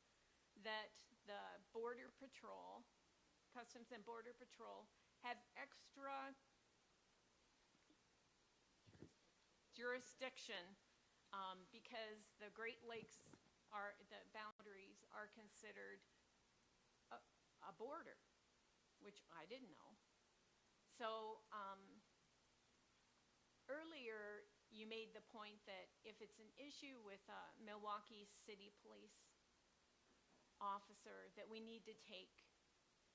P: that the Border Patrol, Customs and Border Patrol, have extra jurisdiction because the Great Lakes are, the boundaries are considered a border, which I didn't know. So earlier you made the point that if it's an issue with a Milwaukee City Police officer, that we need to take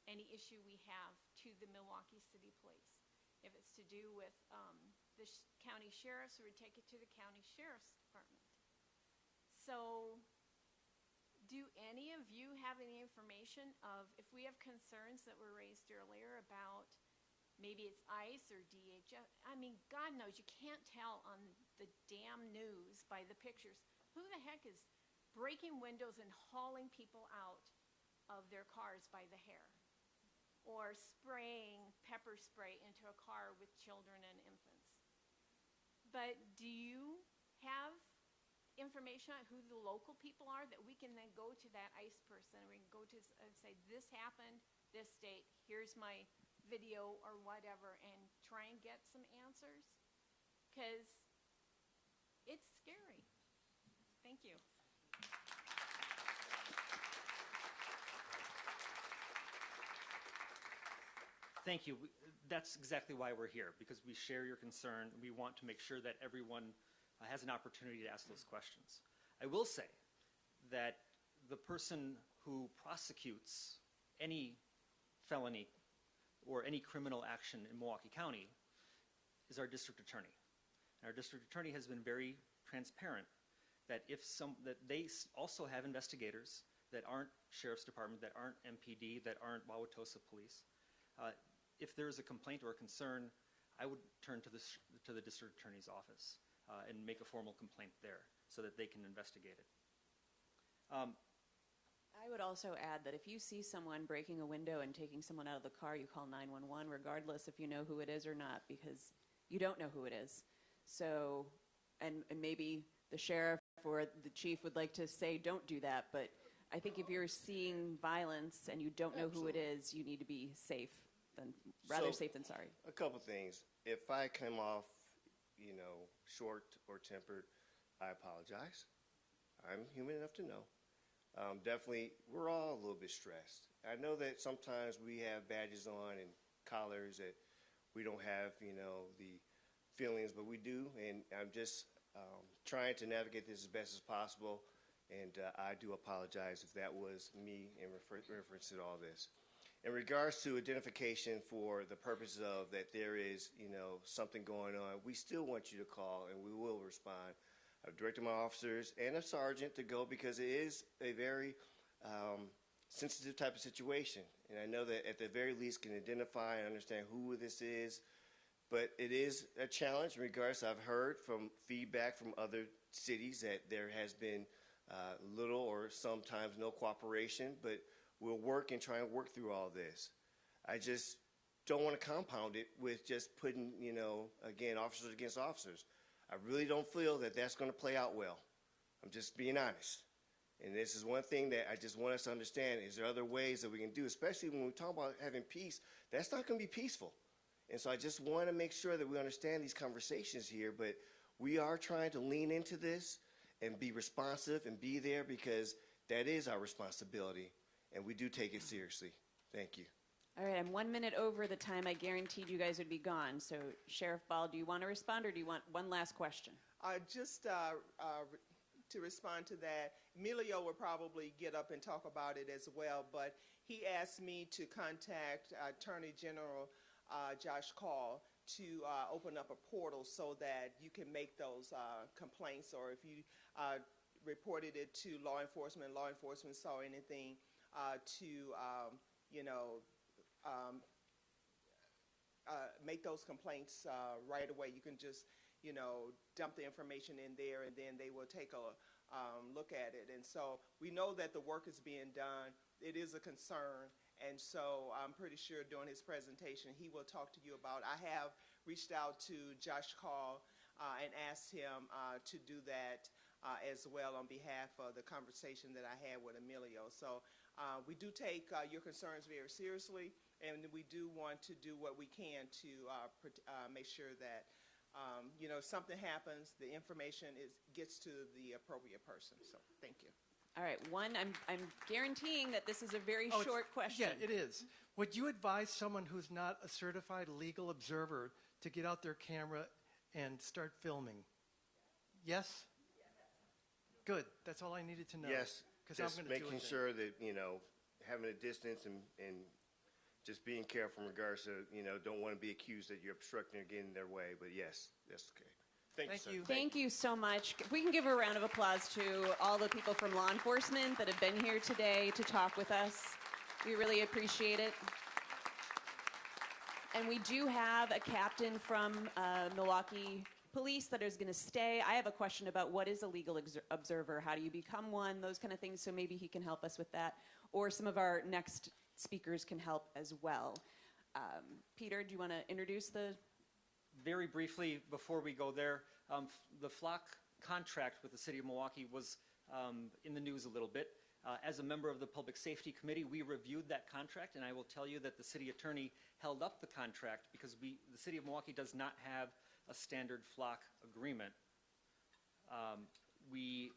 P: any issue we have to the Milwaukee City Police. If it's to do with the county sheriffs, we would take it to the county sheriff's department. So do any of you have any information of if we have concerns that were raised earlier about maybe it's ICE or DHS? I mean, God knows you can't tell on the damn news by the pictures. Who the heck is breaking windows and hauling people out of their cars by the hair? Or spraying pepper spray into a car with children and infants. But do you have information on who the local people are that we can then go to that ICE person and we can go to and say, this happened, this date, here's my video or whatever, and try and get some answers? Because it's scary. Thank you.
A: Thank you. That's exactly why we're here, because we share your concern. We want to make sure that everyone has an opportunity to ask those questions. I will say that the person who prosecutes any felony or any criminal action in Milwaukee County is our district attorney. And our district attorney has been very transparent that that they also have investigators that aren't Sheriff's Department, that aren't MPD, that aren't Wauwatosa Police. If there's a complaint or a concern, I would turn to the district attorney's office and make a formal complaint there so that they can investigate it.
B: I would also add that if you see someone breaking a window and taking someone out of the car, you call 911 regardless if you know who it is or not, because you don't know who it is. So, and maybe the sheriff or the chief would like to say don't do that, but I think if you're seeing violence and you don't know who it is, you need to be safe. Rather safe than sorry.
I: A couple things. If I come off, short or tempered, I apologize. I'm human enough to know. Definitely, we're all a little bit stressed. I know that sometimes we have badges on and collars that we don't have, the feelings, but we do. And I'm just trying to navigate this as best as possible. And I do apologize if that was me in reference to all this. In regards to identification for the purposes of that there is, something going on, we still want you to call and we will respond. I've directed my officers and a sergeant to go because it is a very sensitive type of situation. And I know that at the very least can identify and understand who this is. But it is a challenge in regards, I've heard from feedback from other cities that there has been little or sometimes no cooperation, but we'll work and try and work through all this. I just don't want to compound it with just putting, again, officers against officers. I really don't feel that that's going to play out well. I'm just being honest. And this is one thing that I just want us to understand. Is there other ways that we can do, especially when we talk about having peace, that's not going to be peaceful. And so I just want to make sure that we understand these conversations here, but we are trying to lean into this and be responsive and be there because that is our responsibility. And we do take it seriously. Thank you.
B: All right, I'm 1 minute over the time I guaranteed you guys would be gone. So, Sheriff Ball, do you want to respond or do you want one last question?
G: Just to respond to that, Emilio will probably get up and talk about it as well, but he asked me to contact Attorney General Josh Call to open up a portal so that you can make those complaints, or if you reported it to law enforcement saw anything make those complaints right away. You can just, dump the information in there and then they will take a look at it. And so we know that the work is being done. It is a concern. And so I'm pretty sure during his presentation, he will talk to you about. I have reached out to Josh Call and asked him to do that as well on behalf of the conversation that I had with Emilio. So we do take your concerns very seriously, and we do want to do what we can to make sure that if something happens, the information gets to the appropriate person. So thank you.
B: All right, I'm guaranteeing that this is a very
Q: Oh,
B: short question.
Q: Yeah, it is. Would you advise someone who's not a certified legal observer to get out their camera and start filming? Yes? Good. That's all I needed to know.
I: Yes,
Q: 'Cause I'm
I: just
Q: gonna do
I: making
Q: it then.
I: sure that, having a distance and just being careful in regards to, don't want to be accused that you're obstructing or getting in their way. But yes, that's okay. Thank you, sir.
B: Thank you so much. If we can give a round of applause to all the people from law enforcement that have been here today to talk with us. We really appreciate it. And we do have a captain from Milwaukee Police that is going to stay. I have a question about what is a legal observer, how do you become one, those kind of things, so maybe he can help us with that. Or some of our next speakers can help as well. Peter, do you want to introduce the...
A: Very briefly, before we go there, the flock contract with the City of Milwaukee was in the news a little bit. As a member of the Public Safety Committee, we reviewed that contract, and I will tell you that the city attorney held up the contract because the City of Milwaukee does not have a standard flock agreement. We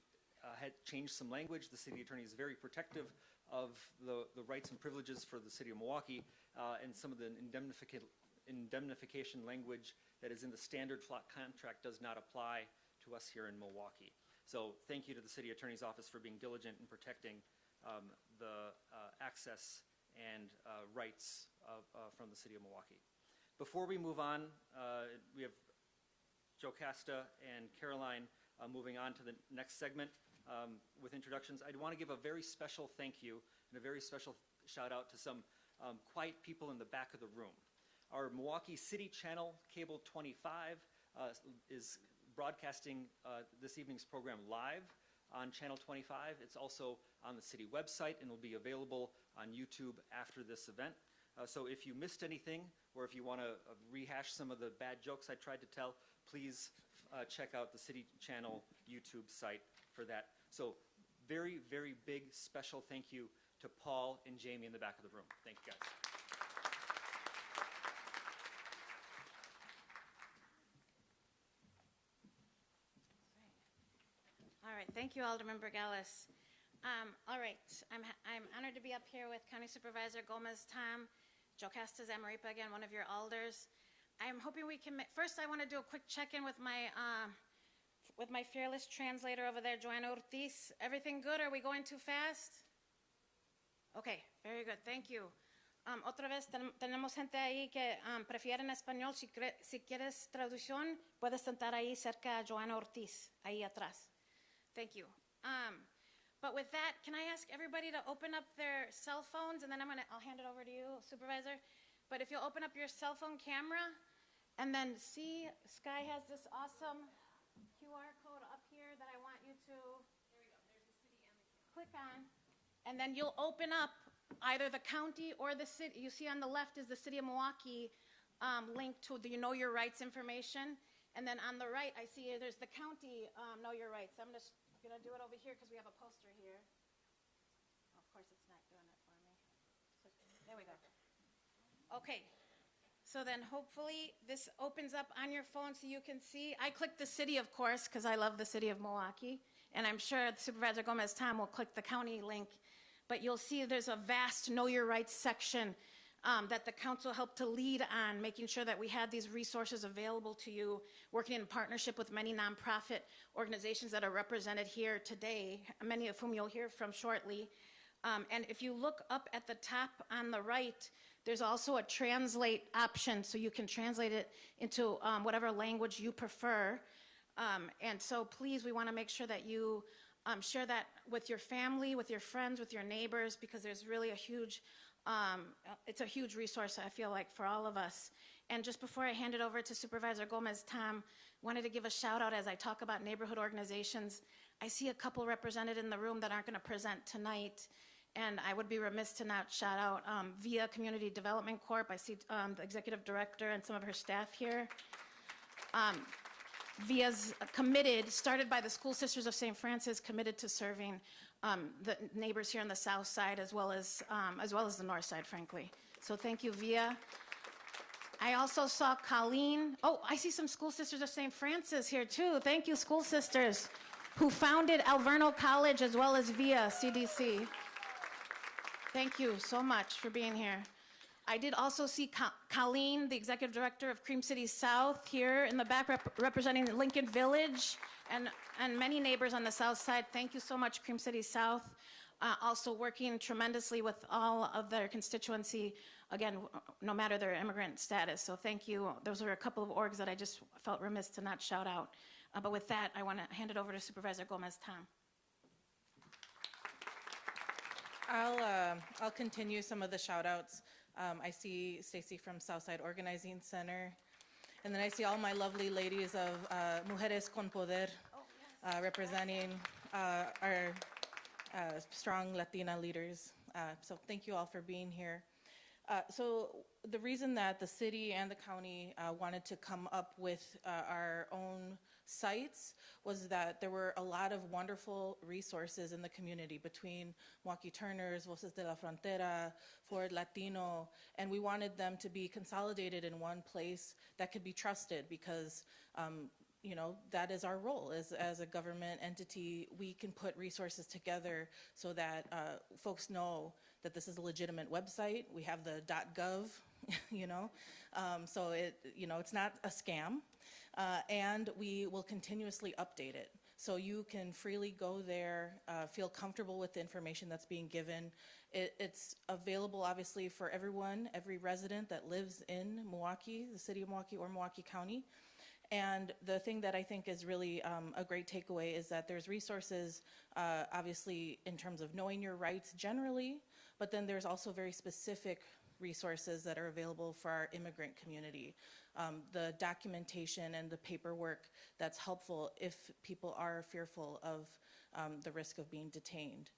A: had changed some language. The city attorney is very protective of the rights and privileges for the City of Milwaukee, and some of the indemnification language that is in the standard flock contract does not apply to us here in Milwaukee. So thank you to the City Attorney's Office for being diligent in protecting the access and rights from the City of Milwaukee. Before we move on, we have Joe Casta and Caroline moving on to the next segment with introductions. I'd want to give a very special thank you and a very special shout out to some quiet people in the back of the room. Our Milwaukee City Channel, Cable 25, is broadcasting this evening's program live on Channel 25. It's also on the city website and will be available on YouTube after this event. So if you missed anything, or if you want to rehash some of the bad jokes I tried to tell, please check out the City Channel YouTube site for that. So very, very big special thank you to Paul and Jamie in the back of the room. Thank you, guys.
C: All right, thank you, Alderman Burgalis. All right, I'm honored to be up here with County Supervisor Gomez Tom, Joe Castas Amaripa, again, one of your alders. I'm hoping we can, first I want to do a quick check-in with my fearless translator over there, Joanna Ortiz. Everything good? Are we going too fast? Okay, very good, thank you. Otra vez, tenemos gente ahí que prefieren español. Si quieres traducción, puedes sentar ahí cerca a Joanna Ortiz, ahí atrás. Thank you. But with that, can I ask everybody to open up their cell phones, and then I'll hand it over to you, Supervisor. But if you'll open up your cell phone camera, and then see, Sky has this awesome QR code up here that I want you to, there we go, there's the city and the camera. Click on, and then you'll open up either the county or the city. You see on the left is the City of Milwaukee link to the Know Your Rights information. And then on the right, I see there's the county Know Your Rights. I'm just going to do it over here because we have a poster here. Oh, of course, it's not doing it for me. So, there we go. Okay. So then hopefully this opens up on your phone so you can see. I clicked the city, of course, because I love the City of Milwaukee. And I'm sure Supervisor Gomez Tom will click the county link. But you'll see there's a vast Know Your Rights section that the council helped to lead on, making sure that we had these resources available to you, working in partnership with many nonprofit organizations that are represented here today, many of whom you'll hear from shortly. And if you look up at the top on the right, there's also a translate option, so you can translate it into whatever language you prefer. And so please, we want to make sure that you share that with your family, with your friends, with your neighbors, because there's really a huge, it's a huge resource, I feel like, for all of us. And just before I hand it over to Supervisor Gomez Tom, wanted to give a shout out as I talk about neighborhood organizations. I see a couple represented in the room that aren't going to present tonight. And I would be remiss to not shout out VIA Community Development Corp. I see the executive director and some of her staff here. VIA's committed, started by the School Sisters of St. Francis, committed to serving the neighbors here on the south side as well as the north side, frankly. So thank you, VIA. I also saw Colleen. Oh, I see some School Sisters of St. Francis here too. Thank you, School Sisters, who founded Alverno College as well as VIA CDC. Thank you so much for being here. I did also see Colleen, the executive director of Cream City South, here in the back representing Lincoln Village and many neighbors on the south side. Thank you so much, Cream City South. Also working tremendously with all of their constituency, again, no matter their immigrant status. So thank you. Those were a couple of orgs that I just felt remiss to not shout out. But with that, I want to hand it over to Supervisor Gomez-Tom.
E: I'll continue some of the shout outs. I see Stacy from Southside Organizing Center. And then I see all my lovely ladies of Mujeres con Poder representing our strong Latina leaders. So thank you all for being here. So the reason that the city and the county wanted to come up with our own sites was that there were a lot of wonderful resources in the community between Milwaukee Turners, Voces de la Frontera, Forward Latino, and we wanted them to be consolidated in one place that could be trusted because you know, that is our role as a government entity. We can put resources together so that folks know that this is a legitimate website. We have the .gov, you know, so it's not a scam, and we will continuously update it. So you can freely go there, feel comfortable with the information that's being given. It's available, obviously, for everyone, every resident that lives in Milwaukee, the city of Milwaukee or Milwaukee County. And the thing that I think is really a great takeaway is that there's resources, obviously, in terms of knowing your rights generally, but then there's also very specific resources that are available for our immigrant community. The documentation and the paperwork that's helpful if people are fearful of the risk of being detained.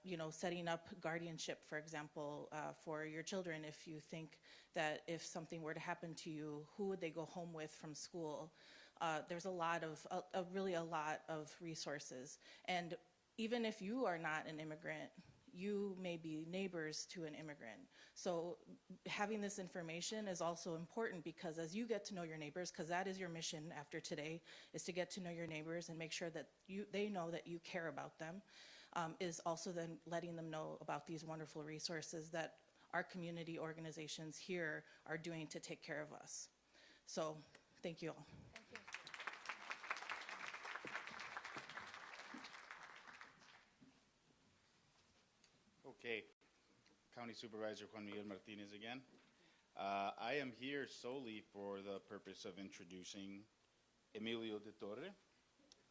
E: You know, setting up guardianship, for example, for your children if you think that if something were to happen to you, who would they go home with from school? There's really a lot of resources. And even if you are not an immigrant, you may be neighbors to an immigrant. So having this information is also important because as you get to know your neighbors, because that is your mission after today, is to get to know your neighbors and make sure that they know that you care about them, is also then letting them know about these wonderful resources that our community organizations here are doing to take care of us. So thank you all.
D: Okay, County Supervisor Juan Miguel Martinez again. I am here solely for the purpose of introducing Emilio de Torre,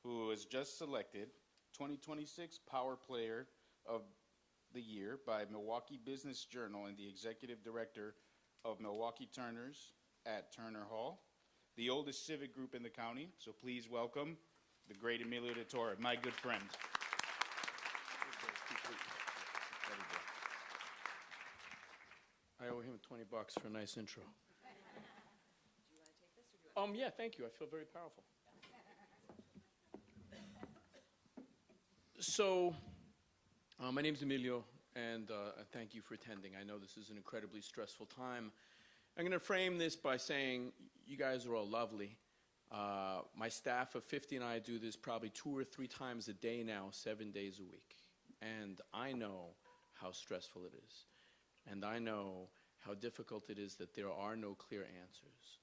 D: who was just selected 2026 Power Player of the Year by Milwaukee Business Journal and the Executive Director of Milwaukee Turners at Turner Hall, the oldest civic group in the county. So please welcome the great Emilio de Torre, my good friend.
R: I owe him $20 for a nice intro. Do you want to take this, or do you want yeah, thank you. I feel very powerful. So, my name's Emilio, and thank you for attending. I know this is an incredibly stressful time. I'm going to frame this by saying you guys are all lovely. My staff of 50 and I do this probably 2 or 3 times a day now, 7 days a week. And I know how stressful it is. And I know how difficult it is that there are no clear answers.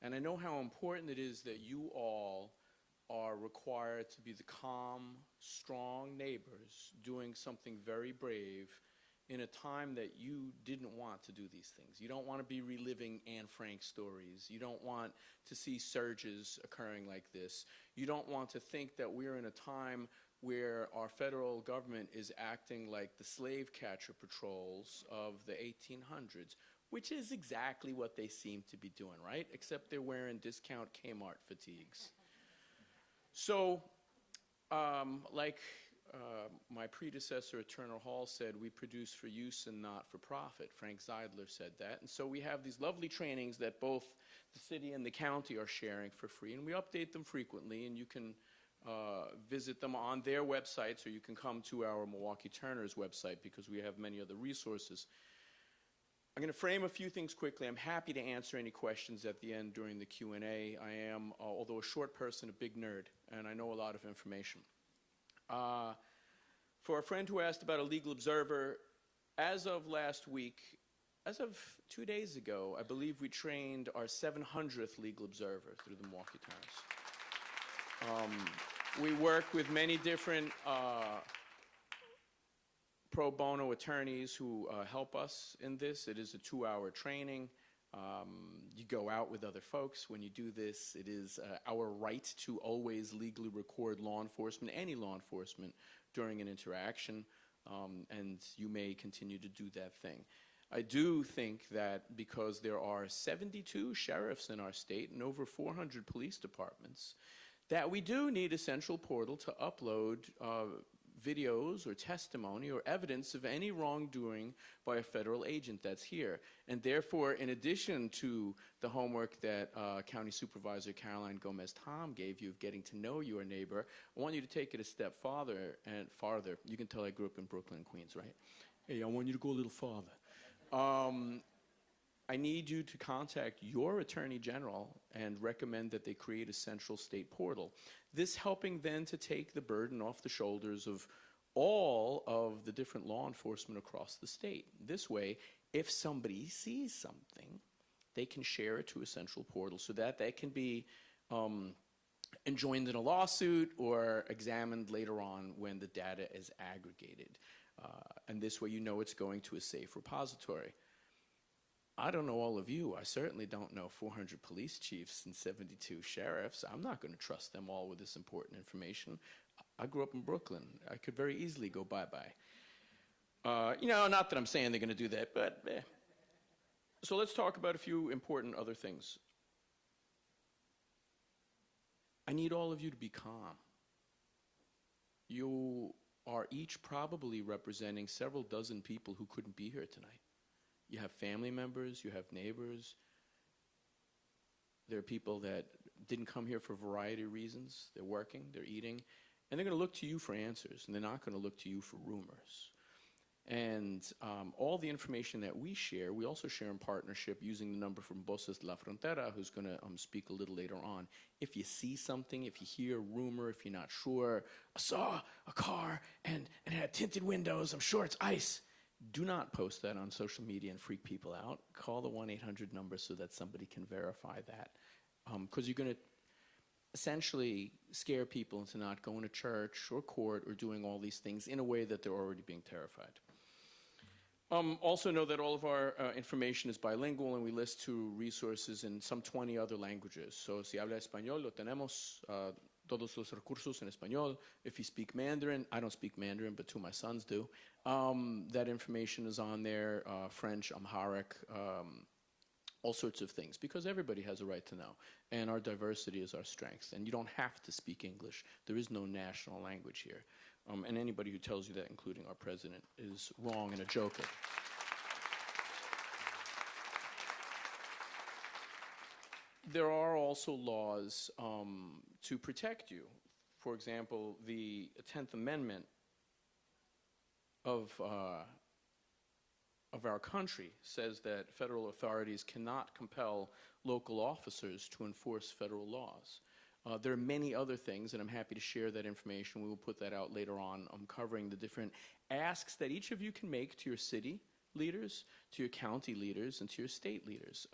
R: And I know how important it is that you all are required to be the calm, strong neighbors doing something very brave in a time that you didn't want to do these things. You don't want to be reliving Anne Frank stories. You don't want to see surges occurring like this. You don't want to think that we're in a time where our federal government is acting like the slave catcher patrols of the 1800s, which is exactly what they seem to be doing, right? Except they're wearing discount Kmart fatigues. So, like my predecessor, Turner Hall, said we produce for use and not for profit. Frank Zeidler said that. And so we have these lovely trainings that both the city and the county are sharing for free, and we update them frequently, and you can visit them on their websites, or you can come to our Milwaukee Turner's website because we have many other resources. I'm going to frame a few things quickly. I'm happy to answer any questions at the end during the Q&A. I am, although a short person, a big nerd, and I know a lot of information. For a friend who asked about a legal observer, as of last week, as of 2 days ago, I believe we trained our 700th legal observer through the Milwaukee Times. We work with many different pro bono attorneys who help us in this. It is a 2-hour training. You go out with other folks. When you do this, it is our right to always legally record law enforcement, any law enforcement, during an interaction, and you may continue to do that thing. I do think that because there are 72 sheriffs in our state and over 400 police departments, that we do need a central portal to upload videos or testimony or evidence of any wrongdoing by a federal agent that's here. And therefore, in addition to the homework that County Supervisor Caroline Gomez-Tom gave you of getting to know your neighbor, I want you to take it a step farther and farther. You can tell I grew up in Brooklyn, Queens, right? Hey, I want you to go a little farther. I need you to contact your Attorney General and recommend that they create a central state portal. This helping then to take the burden off the shoulders of all of the different law enforcement across the state. This way, if somebody sees something, they can share it to a central portal so that that can be enjoined in a lawsuit or examined later on when the data is aggregated. And this way you know it's going to a safe repository. I don't know all of you. I certainly don't know 400 police chiefs and 72 sheriffs. I'm not going to trust them all with this important information. I grew up in Brooklyn. I could very easily go bye-bye. You know, not that I'm saying they're going to do that, but So let's talk about a few important other things. I need all of you to be calm. You are each probably representing several dozen people who couldn't be here tonight. You have family members, you have neighbors. There are people that didn't come here for a variety of reasons. They're working, they're eating, and they're going to look to you for answers, and they're not going to look to you for rumors. And all the information that we share, we also share in partnership using the number from Voces de la Frontera, who's going to speak a little later on. If you see something, if you hear a rumor, if you're not sure, I saw a car and it had tinted windows, I'm sure it's ICE. Do not post that on social media and freak people out. Call the 1-800 number so that somebody can verify that. Because you're going to essentially scare people into not going to church or court or doing all these things in a way that they're already being terrified. Also know that all of our information is bilingual, and we list two resources in some 20 other languages. So si habla español, lo tenemos todos los recursos en español. If you speak Mandarin, I don't speak Mandarin, but two of my sons do. That information is on there, French, Amharic, all sorts of things, because everybody has a right to know. And our diversity is our strength. And you don't have to speak English. There is no national language here. And anybody who tells you that, including our president, is wrong and a joker. There are also laws to protect you. For example, the 10th Amendment of our country says that federal authorities cannot compel local officers to enforce federal laws. There are many other things, and I'm happy to share that information. We will put that out later on, covering the different asks that each of you can make to your city leaders, to your county leaders, and to your state leaders.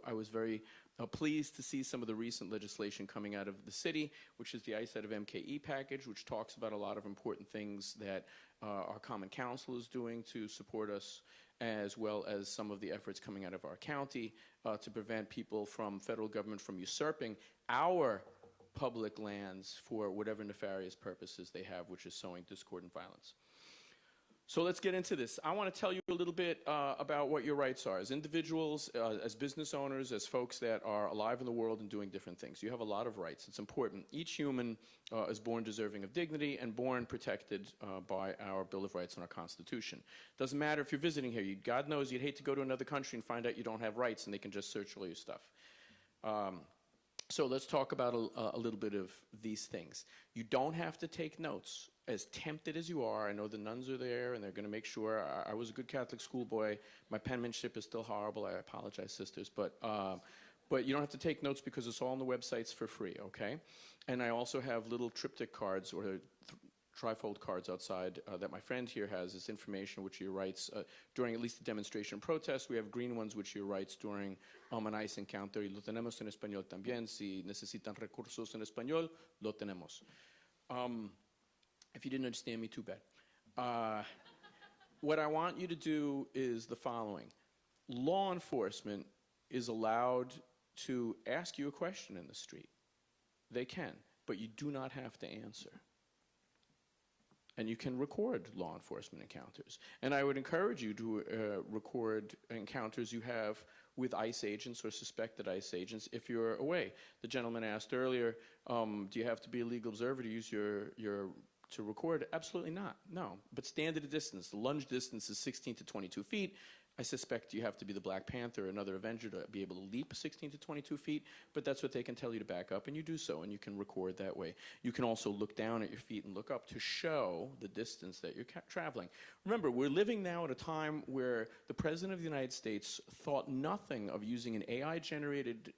R: I was very pleased to see some of the recent legislation coming out of the city, which is the ICE out of MKE package, which talks about a lot of important things that our Common Council is doing to support us, as well as some of the efforts coming out of our county to prevent people from federal government from usurping our public lands for whatever nefarious purposes they have, which is sowing discord and violence. So let's get into this. I want to tell you a little bit about what your rights are as individuals, as business owners, as folks that are alive in the world and doing different things. You have a lot of rights. It's important. Each human is born deserving of dignity and born protected by our Bill of Rights and our Constitution. Doesn't matter if you're visiting here. God knows you'd hate to go to another country and find out you don't have rights and they can just search all your stuff. So let's talk about a little bit of these things. You don't have to take notes. As tempted as you are, I know the nuns are there and they're going to make sure. I was a good Catholic schoolboy. My penmanship is still horrible. I apologize, sisters. But you don't have to take notes because it's all on the websites for free, okay? And I also have little triptych cards or trifold cards outside that my friend here has. This information which he writes during at least the demonstration protest. We have green ones which he writes during an ICE encounter. Y lo tenemos en español también. Si necesitan recursos en español, lo tenemos. If you didn't understand me, too bad. What I want you to do is the following. Law enforcement is allowed to ask you a question in the street. They can, but you do not have to answer. And you can record law enforcement encounters. And I would encourage you to record encounters you have with ICE agents or suspected ICE agents if you're away. The gentleman asked earlier, do you have to be a legal observer to use to record? Absolutely not, no. But standard distance, the lunge distance is 16 to 22 feet. I suspect you have to be the Black Panther or another Avenger to be able to leap 16 to 22 feet, but that's what they can tell you to back up, and you do so, and you can record that way. You can also look down at your feet and look up to show the distance that you're traveling. Remember, we're living now at a time where the President of the United States thought nothing of using an AI-generated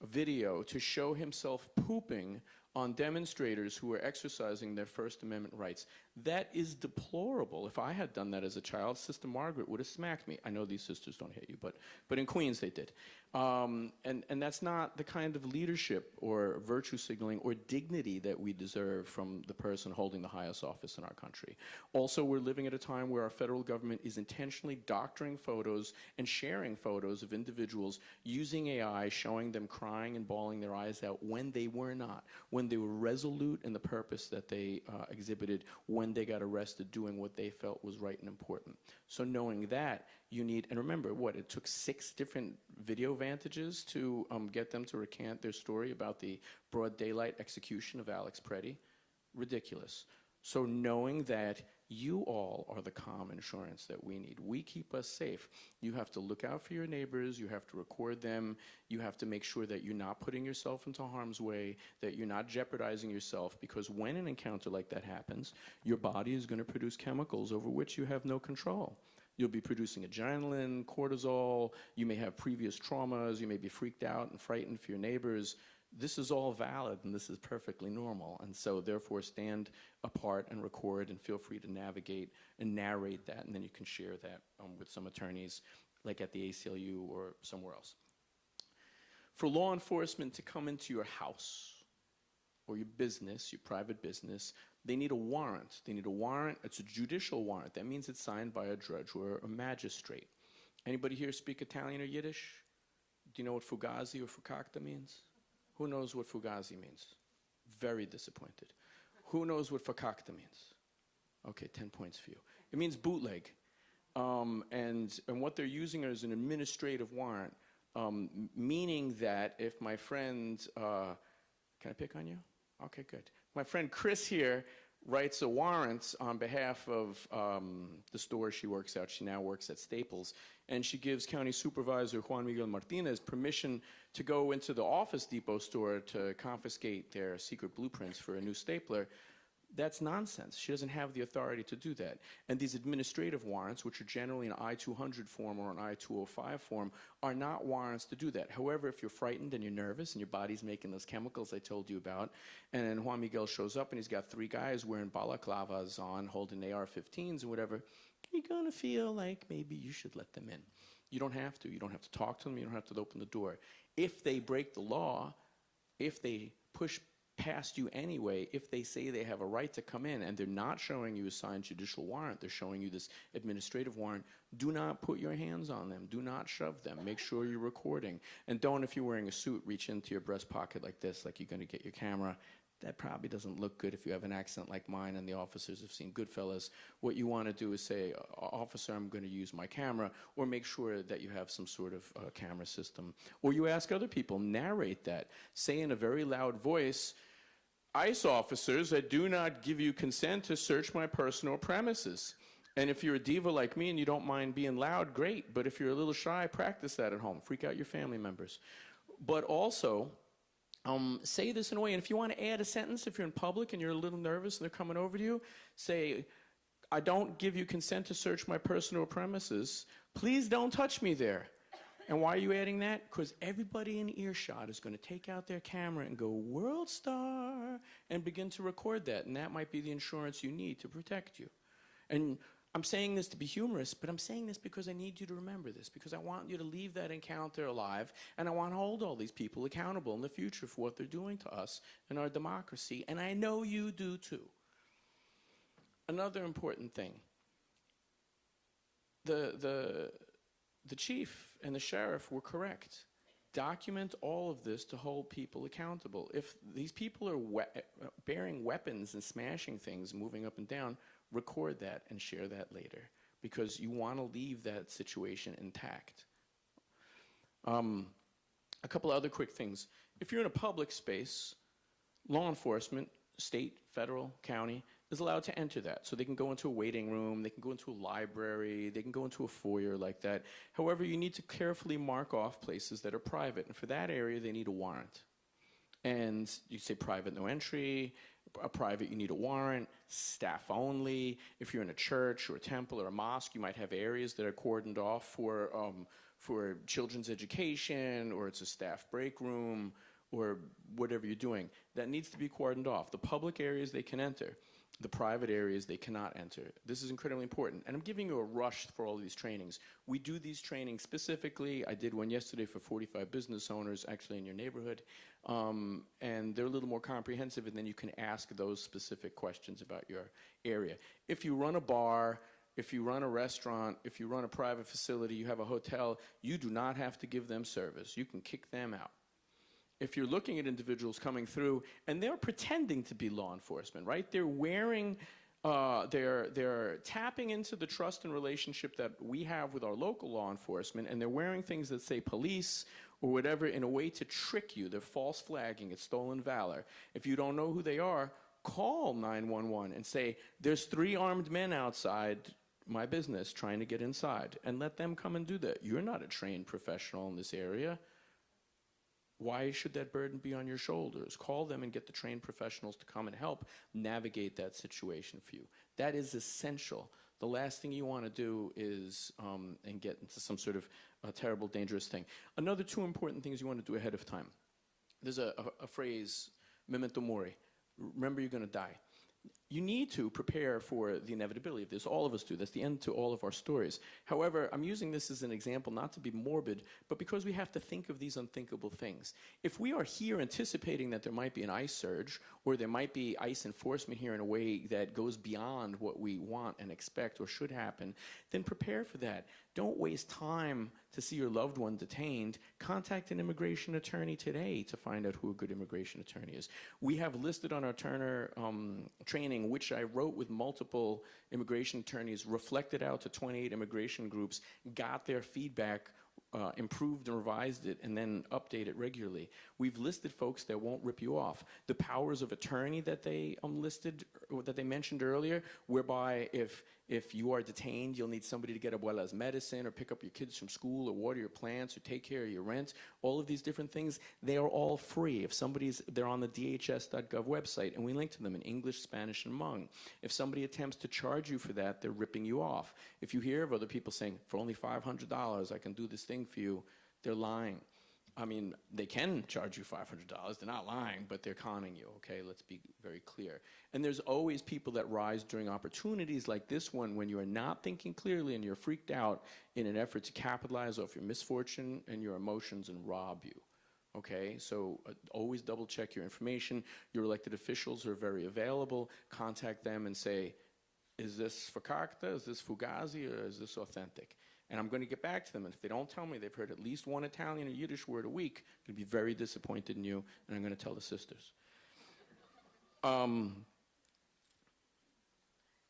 R: video to show himself pooping on demonstrators who were exercising their First Amendment rights. That is deplorable. If I had done that as a child, Sister Margaret would have smacked me. I know these sisters don't hit you, but in Queens they did. And that's not the kind of leadership or virtue signaling or dignity that we deserve from the person holding the highest office in our country. Also, we're living at a time where our federal government is intentionally doctoring photos and sharing photos of individuals using AI, showing them crying and bawling their eyes out when they were not, when they were resolute in the purpose that they exhibited, when they got arrested doing what they felt was right and important. So knowing that, you need, and remember, it took 6 different video vantages to get them to recant their story about the broad daylight execution of Alex Preddy? Ridiculous. So knowing that you all are the calm insurance that we need. We keep us safe. You have to look out for your neighbors. You have to record them. You have to make sure that you're not putting yourself into harm's way, that you're not jeopardizing yourself, because when an encounter like that happens, your body is going to produce chemicals over which you have no control. You'll be producing adrenaline, cortisol. You may have previous traumas. You may be freaked out and frightened for your neighbors. This is all valid, and this is perfectly normal. And so, therefore, stand apart and record, and feel free to navigate and narrate that, and then you can share that with some attorneys, like at the ACLU or somewhere else. For law enforcement to come into your house or your business, your private business, they need a warrant. They need a warrant. It's a judicial warrant. That means it's signed by a judge or a magistrate. Anybody here speak Italian or Yiddish? Do you know what fugazi or fukakta means? Who knows what fugazi means? Very disappointed. Who knows what fakakta means? Okay, 10 points for you. It means bootleg. And what they're using is an administrative warrant, meaning that if my friend, can I pick on you? Okay, good. My friend Chris here writes a warrant on behalf of the store she works at. She now works at Staples. And she gives County Supervisor Juan Miguel Martinez permission to go into the Office Depot store to confiscate their secret blueprints for a new stapler. That's nonsense. She doesn't have the authority to do that. And these administrative warrants, which are generally an I-200 form or an I-205 form, are not warrants to do that. However, if you're frightened and you're nervous and your body's making those chemicals I told you about, and then Juan Miguel shows up and he's got 3 guys wearing balaclavas on, holding AR-15s and whatever, you're going to feel like maybe you should let them in. You don't have to. You don't have to talk to them. You don't have to open the door. If they break the law, if they push past you anyway, if they say they have a right to come in and they're not showing you a signed judicial warrant, they're showing you this administrative warrant, do not put your hands on them. Do not shove them. Make sure you're recording. And don't, if you're wearing a suit, reach into your breast pocket like this, like you're going to get your camera. That probably doesn't look good if you have an accent like mine and the officers have seen Goodfellas. What you want to do is say, officer, I'm going to use my camera, or make sure that you have some sort of camera system. Or you ask other people, narrate that. Say in a very loud voice, ICE officers, I do not give you consent to search my personal premises. And if you're a diva like me and you don't mind being loud, great. But if you're a little shy, practice that at home. Freak out your family members. But also, say this in a way, and if you want to add a sentence, if you're in public and you're a little nervous and they're coming over to you, say, I don't give you consent to search my personal premises. Please don't touch me there. And why are you adding that? Because everybody in earshot is going to take out their camera and go, World Star, and begin to record that. And that might be the insurance you need to protect you. And I'm saying this to be humorous, but I'm saying this because I need you to remember this, because I want you to leave that encounter alive, and I want to hold all these people accountable in the future for what they're doing to us and our democracy, and I know you do too. Another important thing, the chief and the sheriff were correct. Document all of this to hold people accountable. If these people are bearing weapons and smashing things, moving up and down, record that and share that later, because you want to leave that situation intact. A couple of other quick things. If you're in a public space, law enforcement, state, federal, county, is allowed to enter that. So they can go into a waiting room, they can go into a library, they can go into a foyer like that. However, you need to carefully mark off places that are private, and for that area, they need a warrant. And you say private, no entry. A private, you need a warrant. Staff only. If you're in a church or a temple or a mosque, you might have areas that are cordoned off for children's education, or it's a staff break room, or whatever you're doing. That needs to be cordoned off. The public areas they can enter. The private areas they cannot enter. This is incredibly important. And I'm giving you a rush for all of these trainings. We do these trainings specifically. I did one yesterday for 45 business owners, actually in your neighborhood. And they're a little more comprehensive, and then you can ask those specific questions about your area. If you run a bar, if you run a restaurant, if you run a private facility, you have a hotel, you do not have to give them service. You can kick them out. If you're looking at individuals coming through and they're pretending to be law enforcement, right? They're wearing, they're tapping into the trust and relationship that we have with our local law enforcement, and they're wearing things that say police or whatever in a way to trick you. They're false flagging. It's stolen valor. If you don't know who they are, call 911 and say, there's 3 armed men outside my business trying to get inside, and let them come and do that. You're not a trained professional in this area. Why should that burden be on your shoulders? Call them and get the trained professionals to come and help navigate that situation for you. That is essential. The last thing you want to do is and get into some sort of terrible, dangerous thing. Another 2 important things you want to do ahead of time. There's a phrase, memento mori. Remember, you're going to die. You need to prepare for the inevitability of this. All of us do. That's the end to all of our stories. However, I'm using this as an example not to be morbid, but because we have to think of these unthinkable things. If we are here anticipating that there might be an ICE surge, or there might be ICE enforcement here in a way that goes beyond what we want and expect or should happen, then prepare for that. Don't waste time to see your loved one detained. Contact an immigration attorney today to find out who a good immigration attorney is. We have listed on our Turner training, which I wrote with multiple immigration attorneys, reflected out to 28 immigration groups, got their feedback, improved and revised it, and then update it regularly. We've listed folks that won't rip you off. The powers of attorney that they listed, that they mentioned earlier, whereby if you are detained, you'll need somebody to get abuela's medicine, or pick up your kids from school, or water your plants, or take care of your rent. All of these different things, they are all free. If they're on the dhs.gov website, and we link to them in English, Spanish, and Hmong. If somebody attempts to charge you for that, they're ripping you off. If you hear of other people saying, for only $500, I can do this thing for you, they're lying. I mean, they can charge you $500. They're not lying, but they're conning you, okay? Let's be very clear. And there's always people that rise during opportunities like this one when you are not thinking clearly and you're freaked out in an effort to capitalize off your misfortune and your emotions and rob you, okay? So always double check your information. Your elected officials are very available. Contact them and say, Is this fakakta? Is this fugazi? Or is this authentic? And I'm going to get back to them. And if they don't tell me they've heard at least one Italian or Yiddish word a week, I'm going to be very disappointed in you, and I'm going to tell the sisters. A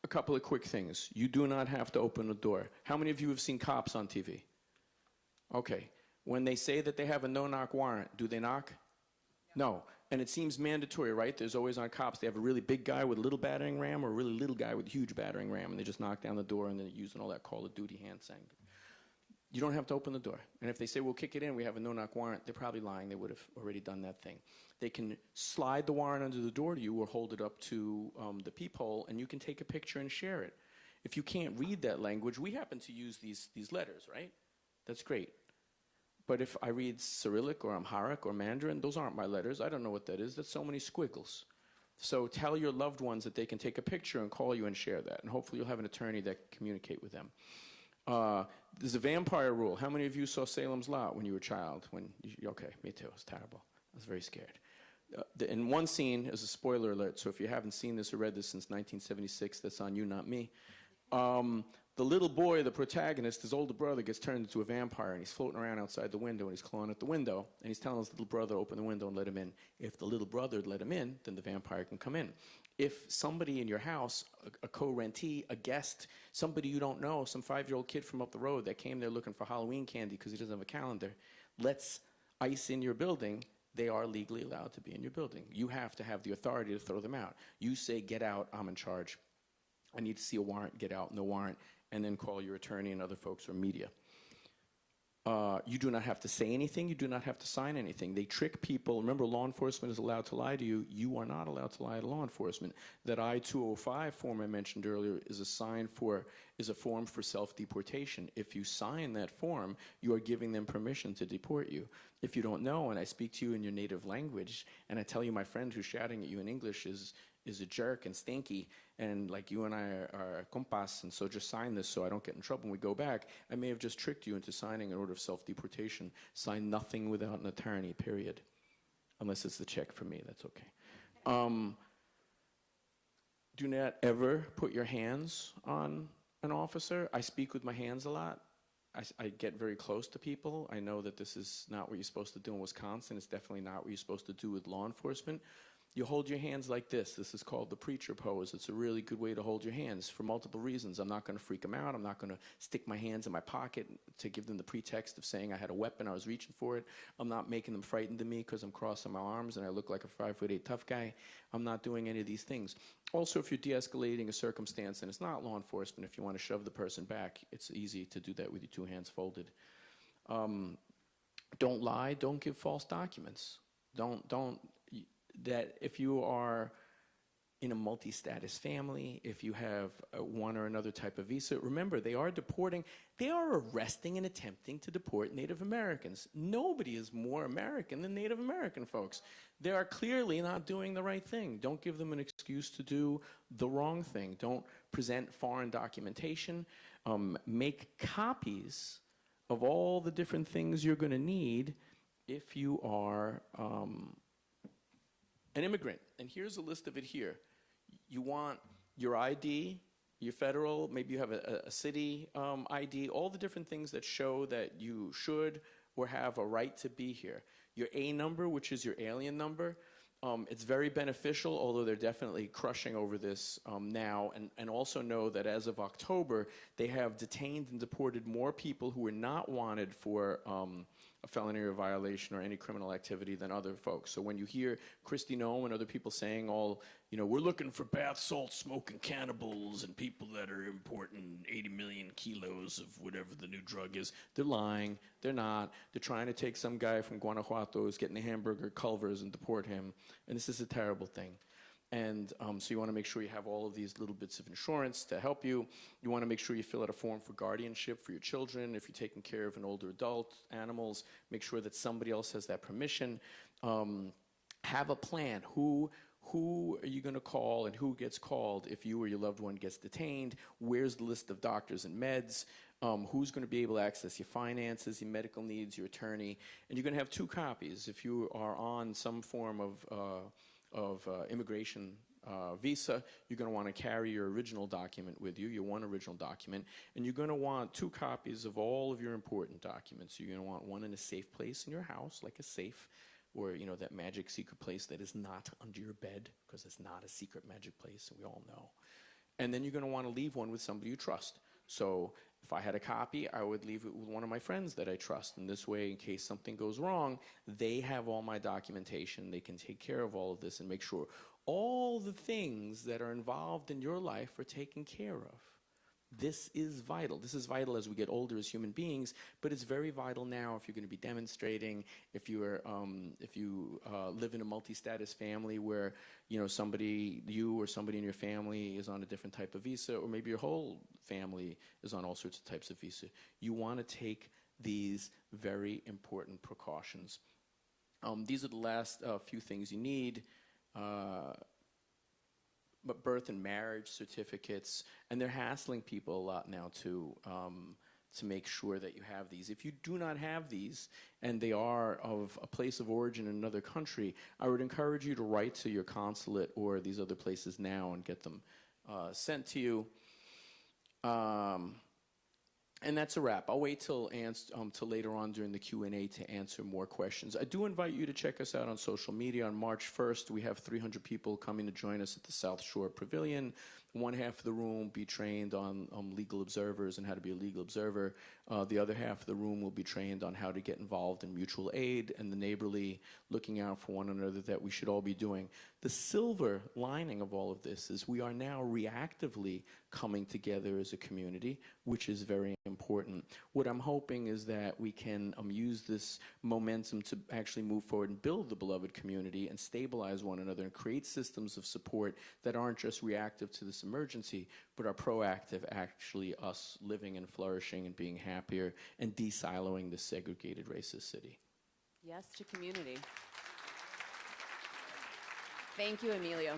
R: couple of quick things. You do not have to open the door. How many of you have seen cops on TV? Okay. When they say that they have a no-knock warrant, do they knock? No. And it seems mandatory, right? There's always on cops, they have a really big guy with a little battering ram or a really little guy with a huge battering ram, and they just knock down the door and they're using all that Call of Duty hand saying. You don't have to open the door. And if they say, we'll kick it in, we have a no-knock warrant, they're probably lying. They would have already done that thing. They can slide the warrant under the door to you or hold it up to the peephole, and you can take a picture and share it. If you can't read that language, we happen to use these letters, right? That's great. But if I read Cyrillic or Amharic or Mandarin, those aren't my letters. I don't know what that is. That's so many squiggles. So tell your loved ones that they can take a picture and call you and share that. And hopefully you'll have an attorney that can communicate with them. There's a vampire rule. How many of you saw Salem's Lot when you were a child? Okay, me too. It was terrible. I was very scared. In one scene, as a spoiler alert, so if you haven't seen this or read this since 1976, that's on you, not me. The little boy, the protagonist, his older brother, gets turned into a vampire, and he's floating around outside the window, and he's clawing at the window, and he's telling his little brother to open the window and let him in. If the little brother let him in, then the vampire can come in. If somebody in your house, a co-rentee, a guest, somebody you don't know, some 5-year-old kid from up the road that came there looking for Halloween candy because he doesn't have a calendar, lets ice in your building, they are legally allowed to be in your building. You have to have the authority to throw them out. You say, get out, I'm in charge. I need to see a warrant, get out, no warrant, and then call your attorney and other folks or media. You do not have to say anything. You do not have to sign anything. They trick people. Remember, law enforcement is allowed to lie to you. You are not allowed to lie to law enforcement. That I-205 form I mentioned earlier is a form for self-deportation. If you sign that form, you are giving them permission to deport you. If you don't know, and I speak to you in your native language, and I tell you my friend who's shouting at you in English is a jerk and stinky, and like you and I are compas, and so just sign this so I don't get in trouble when we go back, I may have just tricked you into signing an order of self-deportation. Sign nothing without an attorney, period. Unless it's the check for me, that's okay. Do not ever put your hands on an officer. I speak with my hands a lot. I get very close to people. I know that this is not what you're supposed to do in Wisconsin. It's definitely not what you're supposed to do with law enforcement. You hold your hands like this. This is called the preacher pose. It's a really good way to hold your hands for multiple reasons. I'm not going to freak them out. I'm not going to stick my hands in my pocket to give them the pretext of saying I had a weapon, I was reaching for it. I'm not making them frightened of me because I'm crossing my arms and I look like a 5'8" tough guy. I'm not doing any of these things. Also, if you're de-escalating a circumstance and it's not law enforcement, if you want to shove the person back, it's easy to do that with your 2 hands folded. Don't lie. Don't give false documents. That if you are in a multi-status family, if you have one or another type of visa, remember, they are arresting and attempting to deport Native Americans. Nobody is more American than Native American folks. They are clearly not doing the right thing. Don't give them an excuse to do the wrong thing. Don't present foreign documentation. Make copies of all the different things you're going to need if you are an immigrant. And here's a list of it here. You want your ID, your federal, maybe you have a city ID, all the different things that show that you should or have a right to be here. Your A number, which is your alien number, it's very beneficial, although they're definitely crushing over this now. And also know that as of October, they have detained and deported more people who were not wanted for a felony or violation or any criminal activity than other folks. So when you hear Kristi Noem and other people saying we're looking for bath salt smoking cannibals and people that are importing 80 million kilos of whatever the new drug is, they're lying. They're not. They're trying to take some guy from Guanajuato who's getting a hamburger Culver's and deport him. And this is a terrible thing. And so you want to make sure you have all of these little bits of insurance to help you. You want to make sure you fill out a form for guardianship for your children. If you're taking care of an older adult, animals, make sure that somebody else has that permission. Have a plan. Who are you going to call and who gets called if you or your loved one gets detained? Where's the list of doctors and meds? Who's going to be able to access your finances, your medical needs, your attorney? And you're going to have 2 copies if you are on some form of immigration visa, you're going to want to carry your original document with you, your one original document, and you're going to want 2 copies of all of your important documents. You're going to want one in a safe place in your house, like a safe, or that magic secret place that is not under your bed, because it's not a secret magic place, and we all know. And then you're going to want to leave one with somebody you trust. So if I had a copy, I would leave it with one of my friends that I trust. And this way, in case something goes wrong, they have all my documentation. They can take care of all of this and make sure all the things that are involved in your life are taken care of. This is vital. This is vital as we get older as human beings, but it's very vital now if you're going to be demonstrating, if you live in a multi-status family where you or somebody in your family is on a different type of visa, or maybe your whole family is on all sorts of types of visa. You want to take these very important precautions. These are the last few things you need. But birth and marriage certificates, and they're hassling people a lot now to make sure that you have these. If you do not have these, and they are of a place of origin in another country, I would encourage you to write to your consulate or these other places now and get them sent to you. And that's a wrap. I'll wait till later on during the Q&A to answer more questions. I do invite you to check us out on social media. On March 1st, we have 300 people coming to join us at the South Shore Pavilion. One half of the room will be trained on legal observers and how to be a legal observer. The other half of the room will be trained on how to get involved in mutual aid and the neighborly looking out for one another that we should all be doing. The silver lining of all of this is we are now reactively coming together as a community, which is very important. What I'm hoping is that we can use this momentum to actually move forward and build the beloved community and stabilize one another and create systems of support that aren't just reactive to this emergency, but are proactive, actually us living and flourishing and being happier and de-siloing this segregated racist city.
B: Yes to community. Thank you, Emilio.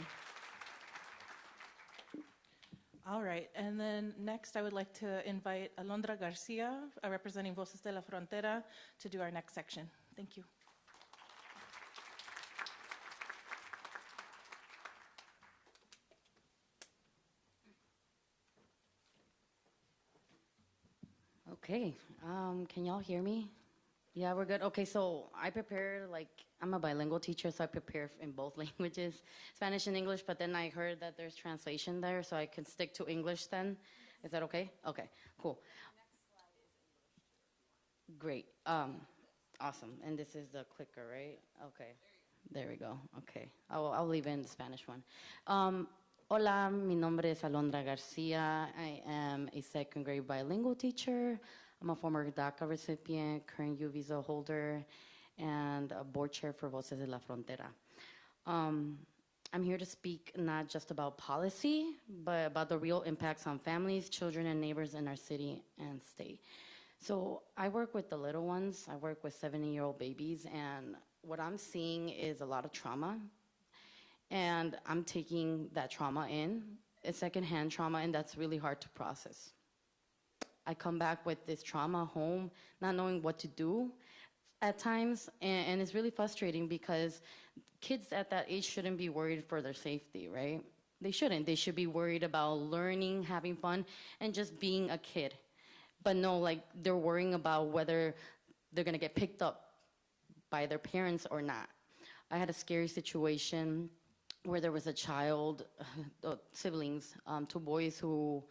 E: All right, and then next I would like to invite Alondra Garcia, representing Voces de la Frontera, to do our next section. Thank you.
J: Okay, can y'all hear me? Yeah, we're good. Okay, so I prepared, I'm a bilingual teacher, so I prepare in both languages, Spanish and English, but then I heard that there's translation there, so I can stick to English then. Is that okay? Okay, cool. Great. Awesome. And this is the clicker, right? Okay. There we go. Okay. I'll leave in the Spanish one. Hola, mi nombre es Alondra Garcia. I am a second grade bilingual teacher. I'm a former DACA recipient, current U visa holder, and a board chair for Voces de la Frontera. I'm here to speak not just about policy, but about the real impacts on families, children, and neighbors in our city and state. So I work with the little ones. I work with 70-year-old babies, and what I'm seeing is a lot of trauma. And I'm taking that trauma in, a secondhand trauma, and that's really hard to process. I come back with this trauma home, not knowing what to do at times, and it's really frustrating because kids at that age shouldn't be worried for their safety, right? They shouldn't. They should be worried about learning, having fun, and just being a kid. But no, they're worrying about whether they're gonna get picked up by their parents or not. I had a scary situation where there was a child, siblings, 2 boys who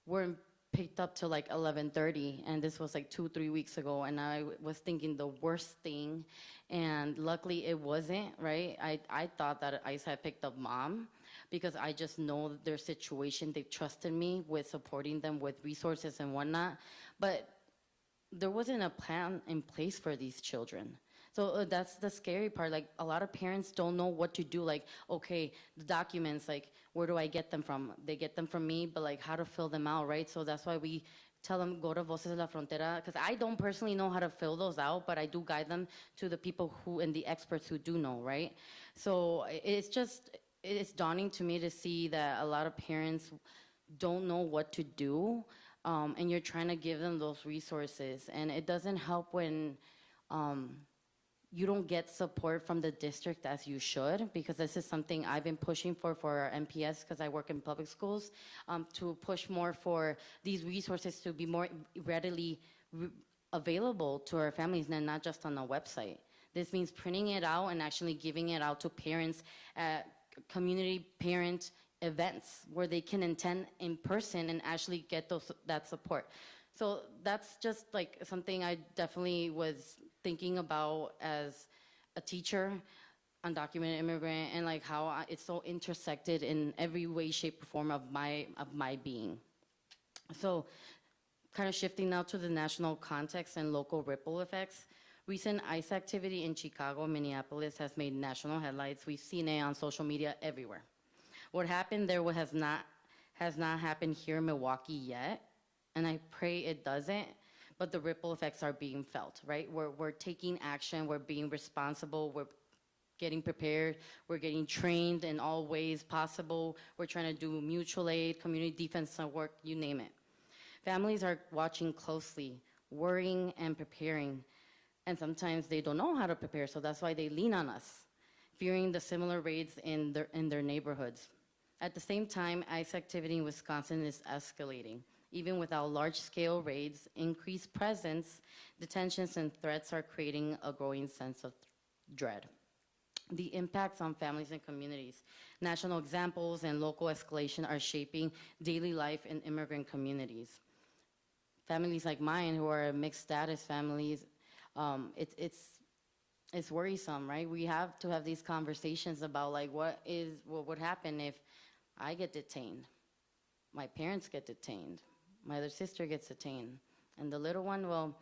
J: weren't picked up till 11:30, and this was 2-3 weeks ago, and I was thinking the worst thing, and luckily it wasn't, right? I thought that ICE had picked up mom because I just know their situation. They trusted me with supporting them with resources and whatnot, but there wasn't a plan in place for these children. So that's the scary part. A lot of parents don't know what to do. Okay, the documents, where do I get them from? They get them from me, but how to fill them out, right? So that's why we tell them go to Voces de la Frontera, because I don't personally know how to fill those out, but I do guide them to the people who and the experts who do know, right? So it's daunting to me to see that a lot of parents don't know what to do, and you're trying to give them those resources, and it doesn't help when
S: you don't get support from the district as you should, because this is something I've been pushing for our MPS, because I work in public schools, to push more for these resources to be more readily available to our families and not just on a website. This means printing it out and actually giving it out to parents at community parent events where they can attend in person and actually get that support. So that's just like something I definitely was thinking about as a teacher, undocumented immigrant, and like how it's so intersected in every way, shape, or form of my being. So kind of shifting now to the national context and local ripple effects. Recent ICE activity in Chicago, Minneapolis has made national headlines. We've seen it on social media everywhere. What happened there has not happened here in Milwaukee yet, and I pray it doesn't, but the ripple effects are being felt, right? We're taking action, we're being responsible, we're getting prepared, we're getting trained in all ways possible, we're trying to do mutual aid, community defense work, you name it. Families are watching closely, worrying and preparing, and sometimes they don't know how to prepare, so that's why they lean on us, fearing the similar raids in their neighborhoods. At the same time, ICE activity in Wisconsin is escalating. Even without large-scale raids, increased presence, detentions, and threats are creating a growing sense of dread. The impacts on families and communities. National examples and local escalation are shaping daily life in immigrant communities. Families like mine, who are mixed status families, it's worrisome, right? We have to have these conversations about like what would happen if I get detained, my parents get detained, my other sister gets detained, and the little one, well,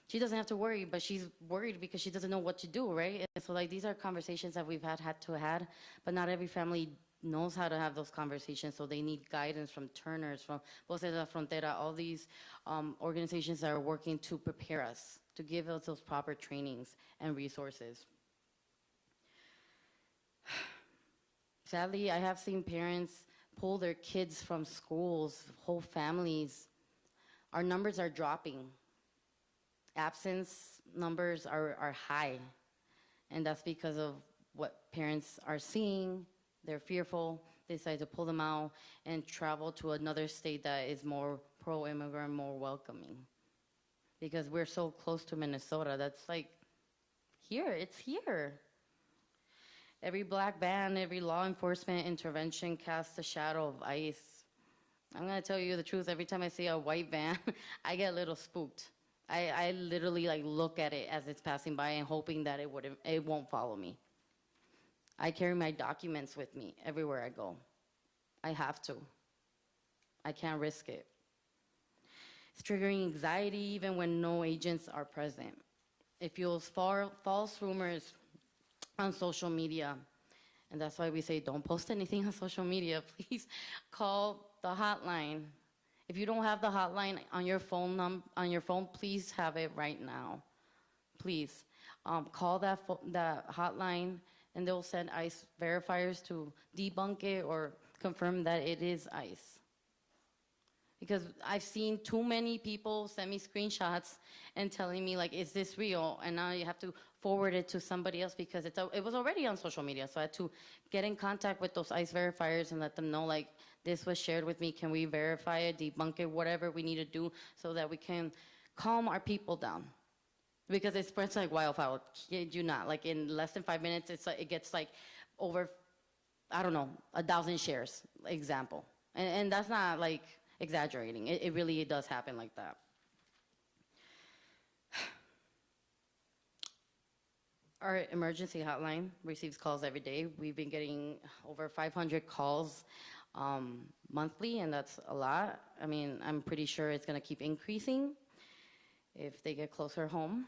S: she doesn't have to worry, but she's worried because she doesn't know what to do, right? And so like these are conversations that we've had to have, but not every family knows how to have those conversations, so they need guidance from Turners, from Voces de la Frontera, all these organizations that are working to prepare us, to give us those proper trainings and resources. Sadly, I have seen parents pull their kids from schools, whole families. Our numbers are dropping. Absence numbers are high, and that's because of what parents are seeing. They're fearful. They decide to pull them out and travel to another state that is more pro-immigrant, more welcoming. Because we're so close to Minnesota, that's like here, it's here. Every black ban, every law enforcement intervention casts a shadow of ICE. I'm gonna tell you the truth, every time I see a white van, I get a little spooked. I literally like look at it as it's passing by and hoping that it won't follow me. I carry my documents with me everywhere I go. I have to. I can't risk it. It's triggering anxiety even when no agents are present. It fuels false rumors on social media. And that's why we say don't post anything on social media. Please call the hotline. If you don't have the hotline on your phone, please have it right now. Please call that hotline, and they'll send ICE verifiers to debunk it or confirm that it is ICE. Because I've seen too many people send me screenshots and telling me, like, is this real? And now you have to forward it to somebody else because it was already on social media. So I had to get in contact with those ICE verifiers and let them know, like, this was shared with me. Can we verify it, debunk it, whatever we need to do so that we can calm our people down? Because it spreads like wildfire. Kid you not. Like, in less than 5 minutes, it gets, like, over, I don't know, 1,000 shares, example. And that's not, like, exaggerating. It really does happen like that. Our emergency hotline receives calls every day. We've been getting over 500 calls monthly, and that's a lot. I mean, I'm pretty sure it's going to keep increasing if they get closer home.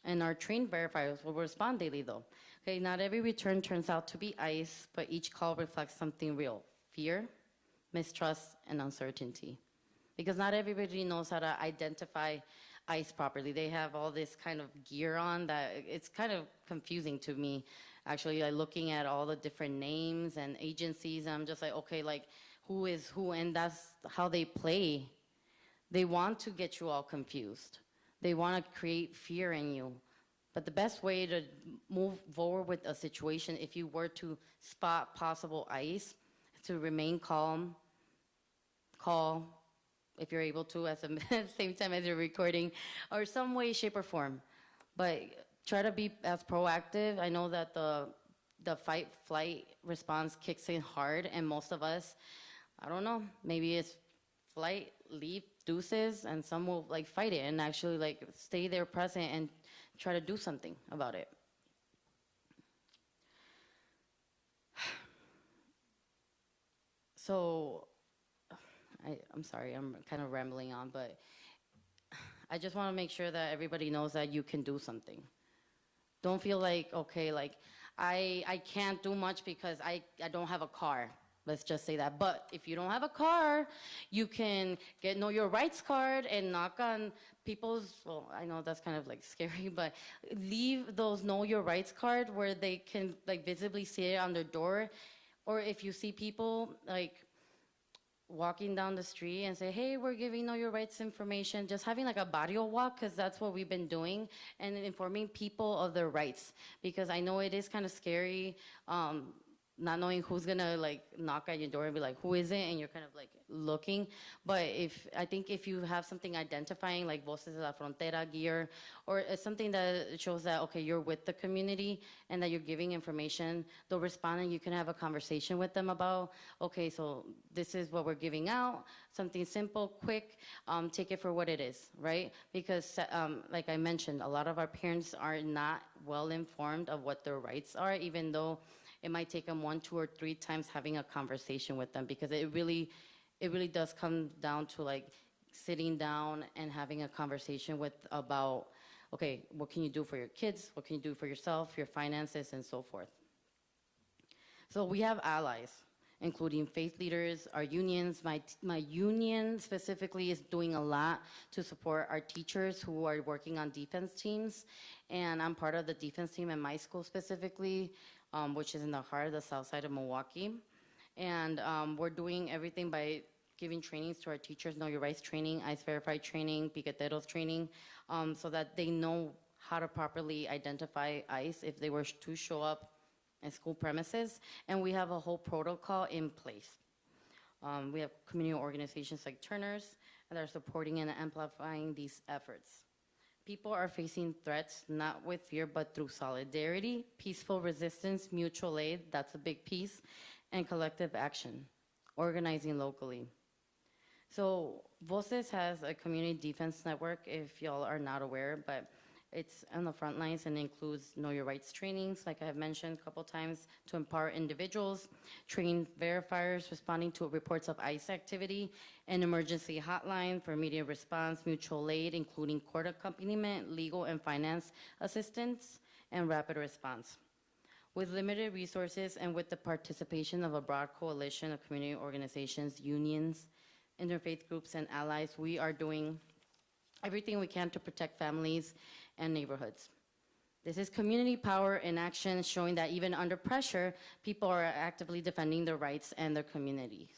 S: And our trained verifiers will respond daily, though. Okay, not every return turns out to be ICE, but each call reflects something real: fear, mistrust, and uncertainty. Because not everybody knows how to identify ICE properly. They have all this kind of gear on that it's kind of confusing to me. Actually, like looking at all the different names and agencies, I'm just like, okay, like who is who? And that's how they play. They want to get you all confused. They want to create fear in you. But the best way to move forward with a situation, if you were to spot possible ICE, is to remain calm, call, if you're able to, at the same time as you're recording, or some way, shape, or form. But try to be as proactive. I know that the fight-flight response kicks in hard, and most of us, I don't know, maybe it's flight, leave, deuces, and some will like fight it and actually like stay there present and try to do something about it. So, I'm sorry, I'm kind of rambling on, but I just want to make sure that everybody knows that you can do something. Don't feel like, okay, like I can't do much because I don't have a car. Let's just say that. But if you don't have a car, you can get Know Your Rights card and knock on people's, well, I know that's kind of like scary, but leave those Know Your Rights card where they can like visibly see it on their door. Or if you see people like walking down the street and say, hey, we're giving Know Your Rights information, just having like a barrio walk, because that's what we've been doing, and informing people of their rights. Because I know it is kind of scary, not knowing who's gonna like knock at your door and be like, who is it? And you're kind of like looking. But I think if you have something identifying like Voces de la Frontera gear, or something that shows that, okay, you're with the community and that you're giving information, they'll respond and you can have a conversation with them about, okay, so this is what we're giving out, something simple, quick, take it for what it is, right? Because like I mentioned, a lot of our parents are not well informed of what their rights are, even though it might take them 1, 2, or 3 times having a conversation with them, because it really does come down to like sitting down and having a conversation about, okay, what can you do for your kids? What can you do for yourself, your finances, and so forth. So we have allies, including faith leaders, our unions. My union specifically is doing a lot to support our teachers who are working on defense teams. And I'm part of the defense team in my school specifically, which is in the heart of the south side of Milwaukee. And we're doing everything by giving trainings to our teachers, Know Your Rights training, ICE Verified training, Piqueteros training, so that they know how to properly identify ICE if they were to show up in school premises. And we have a whole protocol in place. We have community organizations like Turner's that are supporting and amplifying these efforts. People are facing threats not with fear, but through solidarity, peaceful resistance, mutual aid, that's a big piece, and collective action, organizing locally. So Voces has a community defense network, if y'all are not aware, but it's on the front lines and includes Know Your Rights trainings, like I have mentioned a couple times, to empower individuals, train verifiers responding to reports of ICE activity, an emergency hotline for immediate response, mutual aid, including court accompaniment, legal and finance assistance, and rapid response. With limited resources and with the participation of a broad coalition of community organizations, unions, interfaith groups, and allies, we are doing everything we can to protect families and neighborhoods. This is community power in action, showing that even under pressure, people are actively defending their rights and their communities.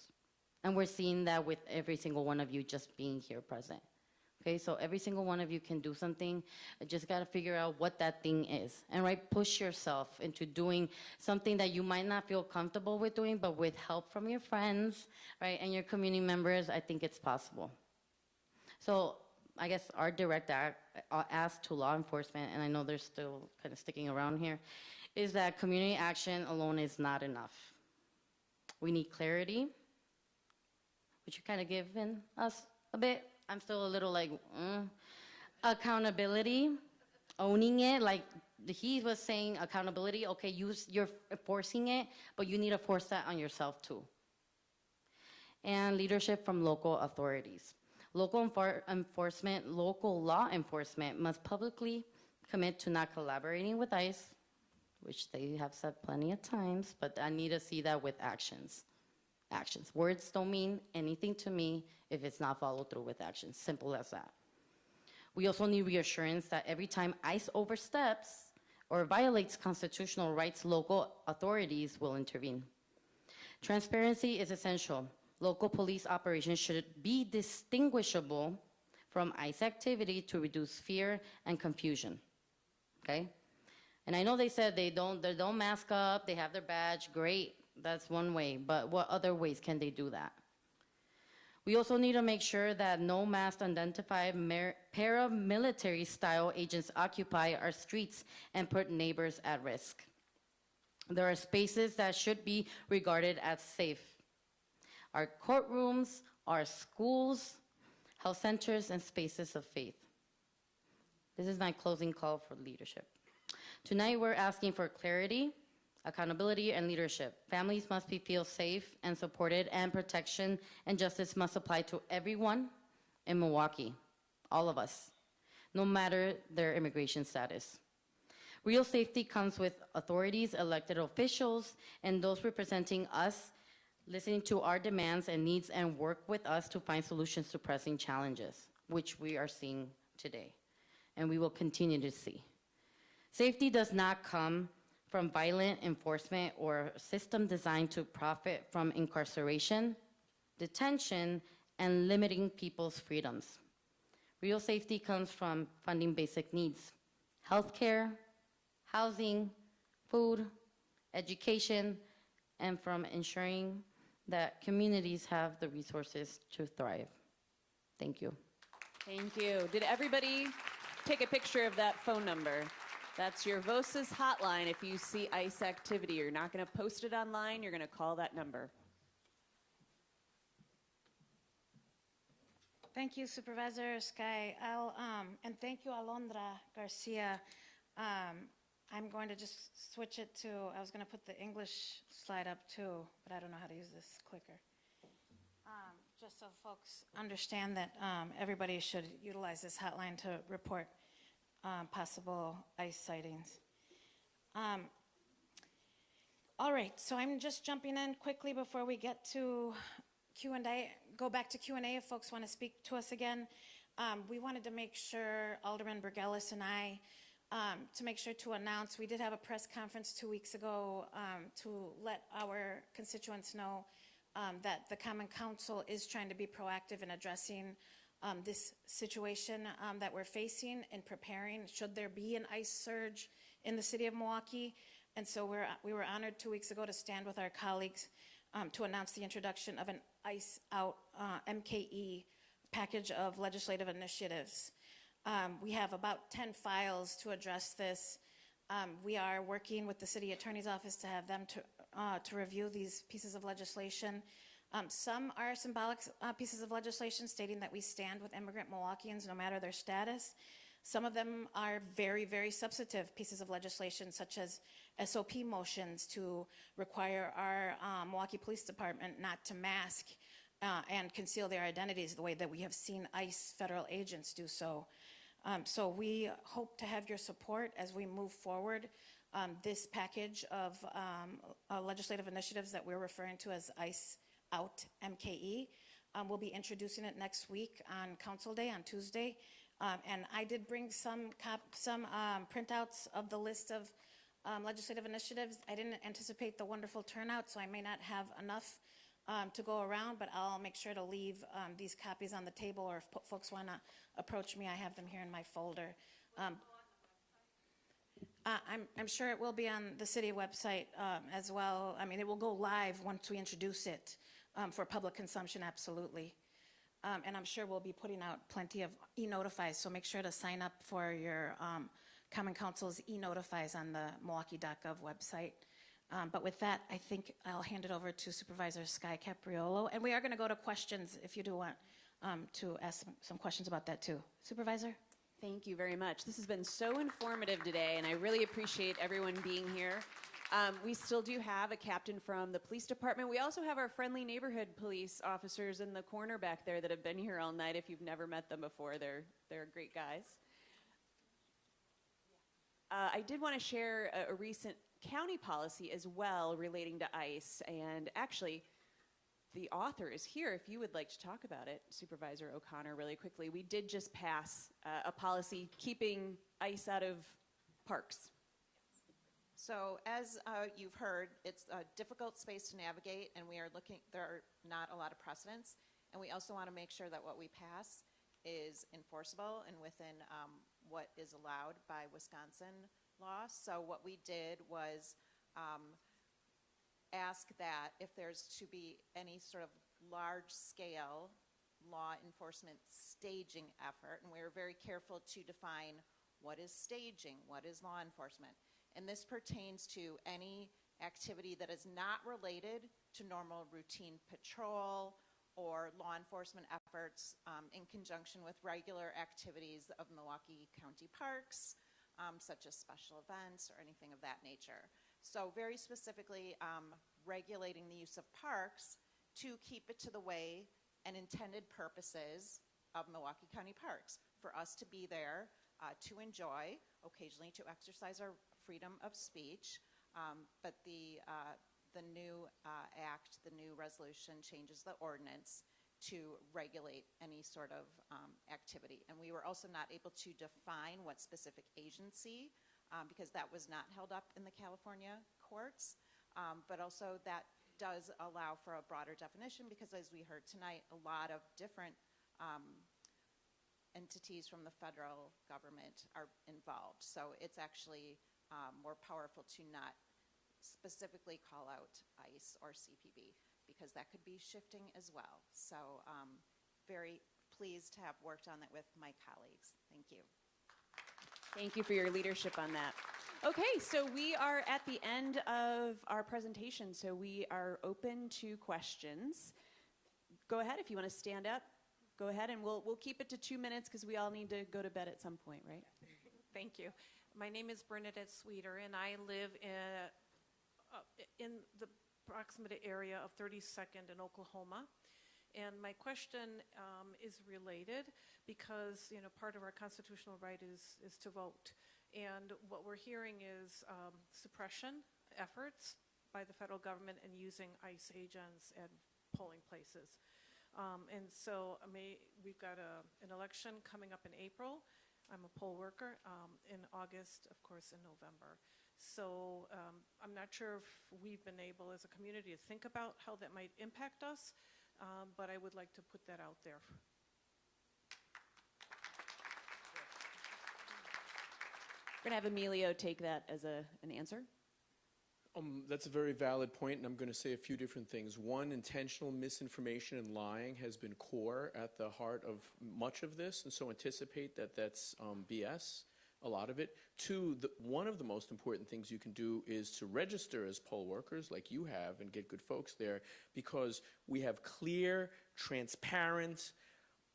S: And we're seeing that with every single one of you just being here present. Okay, so every single one of you can do something. I just gotta figure out what that thing is. And right, push yourself into doing something that you might not feel comfortable with doing, but with help from your friends, right, and your community members, I think it's possible. So I guess our direct ask to law enforcement, and I know they're still kind of sticking around here, is that community action alone is not enough. We need clarity, which you kind of given us a bit. I'm still a little like, accountability, owning it, like he was saying accountability, okay, you're forcing it, but you need to force that on yourself too. And leadership from local authorities. Local law enforcement must publicly commit to not collaborating with ICE, which they have said plenty of times, but I need to see that with actions. Actions. Words don't mean anything to me if it's not followed through with actions. Simple as that. We also need reassurance that every time ICE oversteps or violates constitutional rights, local authorities will intervene. Transparency is essential. Local police operations should be distinguishable from ICE activity to reduce fear and confusion. okay? And I know they said they don't mask up, they have their badge, great, that's one way, but what other ways can they do that? We also need to make sure that no masked unidentified paramilitary style agents occupy our streets and put neighbors at risk. There are spaces that should be regarded as safe. Our courtrooms, our schools, health centers, and spaces of faith. This is my closing call for leadership. Tonight, we're asking for clarity, accountability, and leadership. Families must feel safe and supported, and protection and justice must apply to everyone in Milwaukee, all of us, no matter their immigration status. Real safety comes with authorities, elected officials, and those representing us listening to our demands and needs and work with us to find solutions to pressing challenges, which we are seeing today, and we will continue to see. Safety does not come from violent enforcement or a system designed to profit from incarceration, detention, and limiting people's freedoms. Real safety comes from funding basic needs: healthcare, housing, food, education, and from ensuring that communities have the resources to thrive. Thank you.
B: Thank you. Did everybody take a picture of that phone number? That's your VOSIS hotline if you see ICE activity. You're not going to post it online, you're going to call that number.
C: Thank you, Supervisor Sky. And thank you, Alondra Garcia. I'm going to just switch it to, I was going to put the English slide up too, but I don't know how to use this clicker. Just so folks understand that everybody should utilize this hotline to report possible ICE sightings. All right, so I'm just jumping in quickly before we get to Q&A. Go back to Q&A if folks want to speak to us again. We wanted to make sure, Alderman Burgelis and I, to make sure to announce, we did have a press conference 2 weeks ago to let our constituents know that the Common Council is trying to be proactive in addressing this situation that we're facing and preparing should there be an ICE surge in the city of Milwaukee. And so we were honored 2 weeks ago to stand with our colleagues to announce the introduction of an ICE out MKE package of legislative initiatives. We have about 10 files to address this. We are working with the city attorney's office to have them to review these pieces of legislation. Some are symbolic pieces of legislation stating that we stand with immigrant Milwaukeeans no matter their status. Some of them are very, very substantive pieces of legislation, such as SOP motions to require our Milwaukee Police Department not to mask and conceal their identities the way that we have seen ICE federal agents do so. So we hope to have your support as we move forward this package of legislative initiatives that we're referring to as ICE out MKE. We'll be introducing it next week on Council Day on Tuesday. And I did bring some printouts of the list of legislative initiatives. I didn't anticipate the wonderful turnout, so I may not have enough to go around, but I'll make sure to leave these copies on the table, or if folks want to approach me, I have them here in my folder. I'm sure it will be on the city website as well. I mean, it will go live once we introduce it for public consumption, absolutely. And I'm sure we'll be putting out plenty of e-notifies, so make sure to sign up for your Common Council's e-notifies on the Milwaukee.gov website. But with that, I think I'll hand it over to Supervisor Sky Capriolo. And we are going to go to questions if you do want to ask some questions about that too. Supervisor?
B: Thank you very much. This has been so informative today, and I really appreciate everyone being here. We still do have a captain from the police department. We also have our friendly neighborhood police officers in the corner back there that have been here all night. If you've never met them before, they're great guys. I did want to share a recent county policy as well relating to ICE, and actually the author is here if you would like to talk about it, Supervisor O'Connor, really quickly. We did just pass a policy keeping ICE out of parks.
T: So as you've heard, it's a difficult space to navigate, and there are not a lot of precedents, and we also want to make sure that what we pass is enforceable and within what is allowed by Wisconsin law. So what we did was ask that if there's to be any sort of large-scale law enforcement staging effort, and we were very careful to define what is staging, what is law enforcement. And this pertains to any activity that is not related to normal routine patrol or law enforcement efforts in conjunction with regular activities of Milwaukee County parks, such as special events or anything of that nature. So very specifically regulating the use of parks to keep it to the way and intended purposes of Milwaukee County parks, for us to be there, to enjoy, occasionally to exercise our freedom of speech, but the new act, the new resolution changes the ordinance to regulate any sort of activity. And we were also not able to define what specific agency, because that was not held up in the California courts, but also that does allow for a broader definition, because as we heard tonight, a lot of different entities from the federal government are involved. So it's actually more powerful to not specifically call out ICE or CPB, because that could be shifting as well. So very pleased to have worked on that with my colleagues. Thank you.
B: Thank you for your leadership on that. Okay, so we are at the end of our presentation, so we are open to questions. Go ahead if you want to stand up. Go ahead, and we'll keep it to 2 minutes because we all need to go to bed at some point, right?
U: Thank you. My name is Bernadette Sweeter, and I live in the proximate area of 32nd in Oklahoma. And my question is related because, you know, part of our constitutional right is to vote. And what we're hearing is suppression efforts by the federal government and using ICE agents at polling places. And so we've got an election coming up in April. I'm a poll worker in August, of course, in November. So I'm not sure if we've been able as a community to think about how that might impact us, but I would like to put that out there.
B: We're going to have Emilio take that as an answer.
R: That's a very valid point, and I'm going to say a few different things. One, intentional misinformation and lying has been core at the heart of much of this, and so anticipate that that's BS, a lot of it. Two, one of the most important things you can do is to register as poll workers like you have and get good folks there, because we have clear, transparent,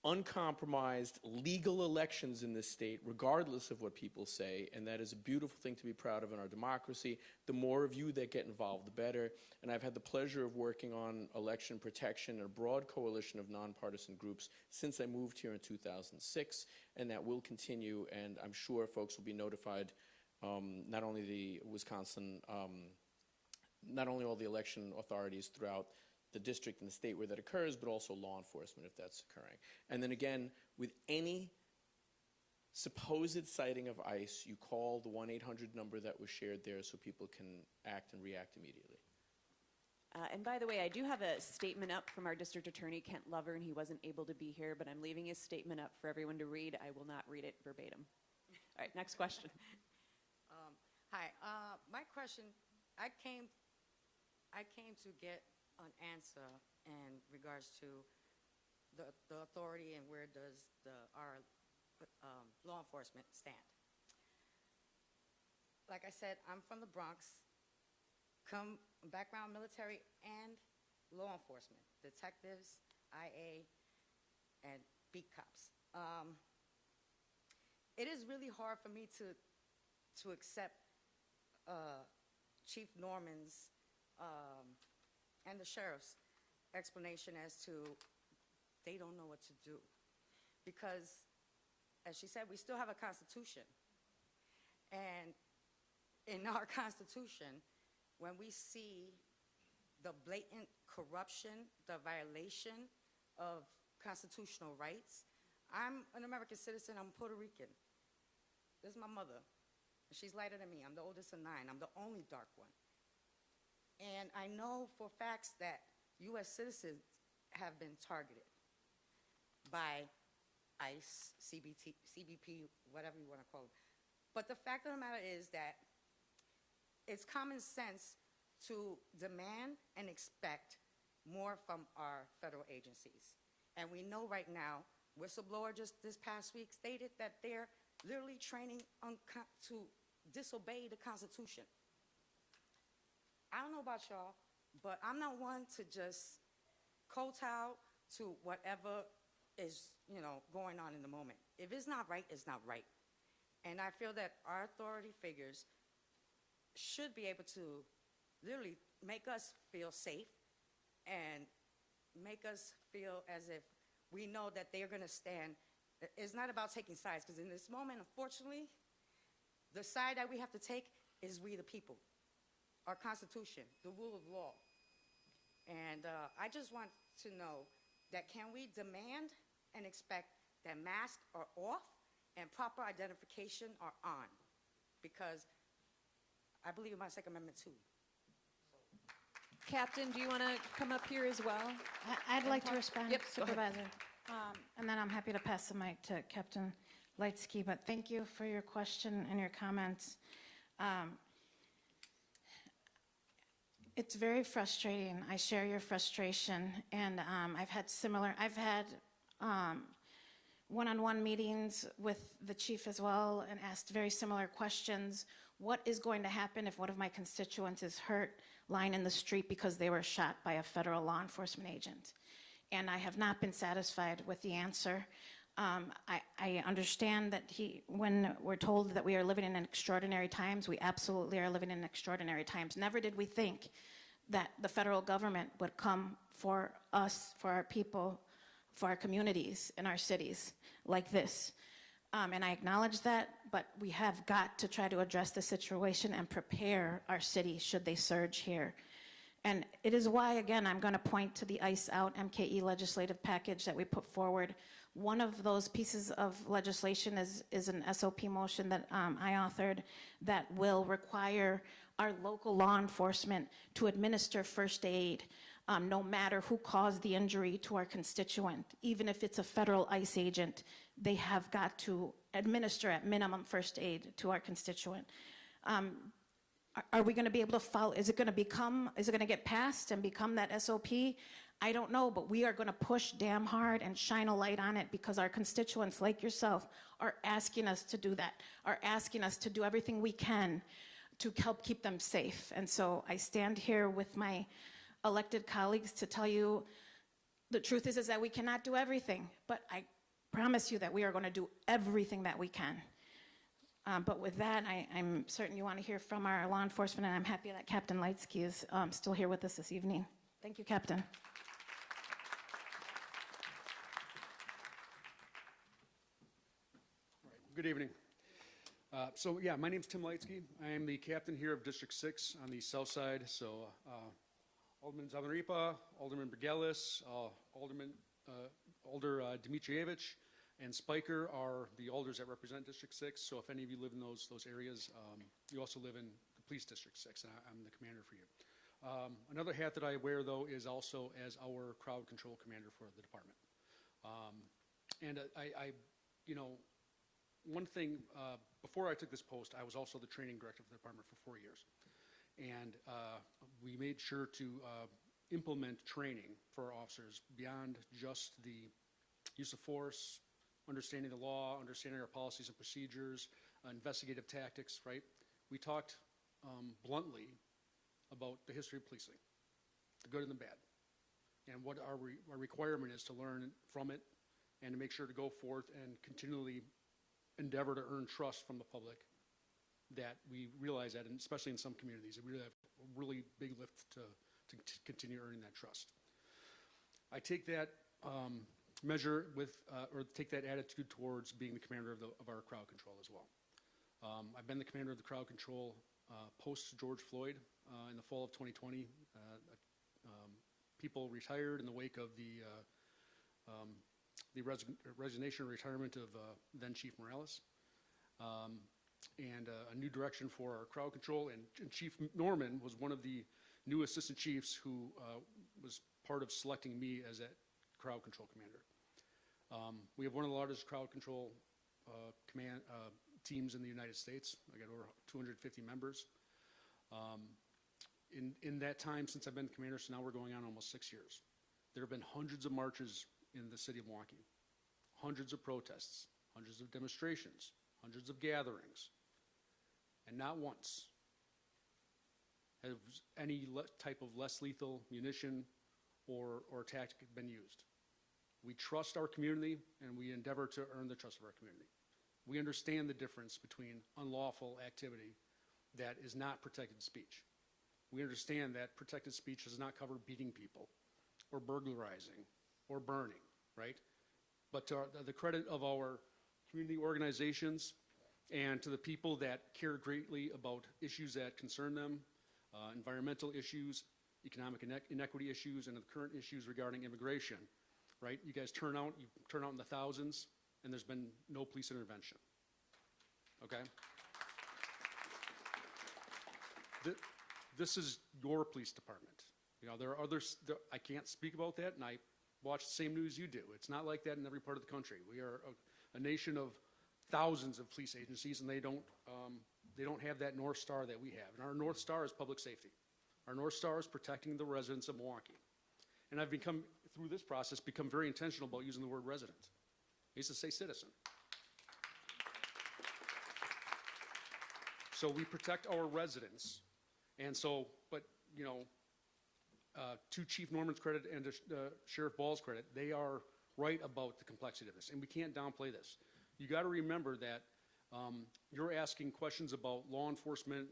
R: uncompromised, legal elections in this state, regardless of what people say, and that is a beautiful thing to be proud of in our democracy. The more of you that get involved, the better. And I've had the pleasure of working on election protection and a broad coalition of nonpartisan groups since I moved here in 2006, and that will continue, and I'm sure folks will be notified, not only the Wisconsin, not only all the election authorities throughout the district and the state where that occurs, but also law enforcement if that's occurring. And then again, with any supposed sighting of ICE, you call the 1-800 number that was shared there so people can act and react immediately.
B: And by the way, I do have a statement up from our district attorney, Kent Lover, and he wasn't able to be here, but I'm leaving his statement up for everyone to read. I will not read it verbatim. All right, next question.
J: Hi, my question, I came to get an answer in regards to the authority and where does our law enforcement stand. Like I said, I'm from the Bronx, background military and law enforcement, detectives, IA, and beat cops. It is really hard for me to accept Chief Norman's and the sheriff's explanation as to they don't know what to do. Because, as she said, we still have a constitution. And in our constitution, when we see the blatant corruption, the violation of constitutional rights, I'm an American citizen, I'm Puerto Rican. This is my mother. She's lighter than me. I'm the oldest of 9. I'm the only dark one. And I know for facts that U.S. citizens have been targeted by ICE, CBP, whatever you want to call them. But the fact of the matter is that it's common sense to demand and expect more from our federal agencies. And we know right now, whistleblower just this past week stated that they're literally training to disobey the Constitution. I don't know about y'all, but I'm not one to just kowtow to whatever is, going on in the moment. If it's not right, it's not right. And I feel that our authority figures should be able to literally make us feel safe and make us feel as if we know that they're going to stand. It's not about taking sides, because in this moment, unfortunately, the side that we have to take is we the people, our Constitution, the rule of law. And I just want to know that can we demand and expect that masks are off and proper identification are on? Because I believe in my Second Amendment too.
B: Captain, do you want to come up here as well?
C: I'd like to respond,
B: Yep, go ahead.
C: Supervisor. And then I'm happy to pass the mic to Captain Lightsky, but thank you for your question and your comments. It's very frustrating. I share your frustration, and I've had one-on-one meetings with the chief as well and asked very similar questions. What is going to happen if one of my constituents is hurt lying in the street because they were shot by a federal law enforcement agent? And I have not been satisfied with the answer. I understand that when we're told that we are living in extraordinary times, we absolutely are living in extraordinary times. Never did we think that the federal government would come for us, for our people, for our communities in our cities like this. And I acknowledge that, but we have got to try to address the situation and prepare our city should they surge here. And it is why, again, I'm going to point to the ICE Out MKE legislative package that we put forward. One of those pieces of legislation is an SOP motion that I authored that will require our local law enforcement to administer first aid no matter who caused the injury to our constituent. Even if it's a federal ICE agent, they have got to administer at minimum first aid to our constituent. Are we going to be able to follow? Is it going to get passed and become that SOP? I don't know, but we are going to push damn hard and shine a light on it because our constituents, like yourself, are asking us to do that, are asking us to do everything we can to help keep them safe. And so I stand here with my elected colleagues to tell you the truth is that we cannot do everything, but I promise you that we are going to do everything that we can. But with that, I'm certain you want to hear from our law enforcement, and I'm happy that Captain Lightsky is still here with us this evening. Thank you, Captain.
F: Good evening. My name's Tim Lightsky. I am the captain here of District 6 on the south side. So Alderman Zavanripa, Alderman Bergelis, Alder Dimitrievich, and Spiker are the alders that represent District 6. So if any of you live in those areas, you also live in the Police District 6, and I'm the commander for you. Another hat that I wear, though, is also as our crowd control commander for the department. One thing, before I took this post, I was also the training director for the department for 4 years. And we made sure to implement training for our officers beyond just the use of force, understanding the law, understanding our policies and procedures, investigative tactics, right? We talked bluntly about the history of policing, the good and the bad, and what our requirement is to learn from it and to make sure to go forth and continually endeavor to earn trust from the public, that we realize that, and especially in some communities, we really have a really big lift to continue earning that trust. I take that measure with, or take that attitude towards being the commander of our crowd control as well. I've been the commander of the crowd control post George Floyd in the fall of 2020. People retired in the wake of the resignation or retirement of then Chief Morales, and a new direction for our crowd control. And Chief Norman was one of the new assistant chiefs who was part of selecting me as that crowd control commander. We have one of the largest crowd control command teams in the United States. I got over 250 members. In that time since I've been commander, so now we're going on almost 6 years. There have been hundreds of marches in the city of Milwaukee, hundreds of protests, hundreds of demonstrations, hundreds of gatherings, and not once has any type of less lethal munition or tactic been used. We trust our community, and we endeavor to earn the trust of our community. We understand the difference between unlawful activity that is not protected speech. We understand that protected speech does not cover beating people or burglarizing or burning, right? But to the credit of our community organizations and to the people that care greatly about issues that concern them, environmental issues, economic inequity issues, and the current issues regarding immigration, right? You guys turn out in the thousands, and there's been no police intervention, okay? This is your police department. You know, there are others, I can't speak about that, and I watch the same news you do. It's not like that in every part of the country. We are a nation of thousands of police agencies, and they don't have that North Star that we have. And our North Star is public safety. Our North Star is protecting the residents of Milwaukee. And I've become, through this process, become very intentional about using the word resident. I used to say citizen. So we protect our residents. And so, but, you know, to Chief Norman's credit and to Sheriff Ball's credit, they are right about the complexity of this. And we can't downplay this. You got to remember that you're asking questions about law enforcement,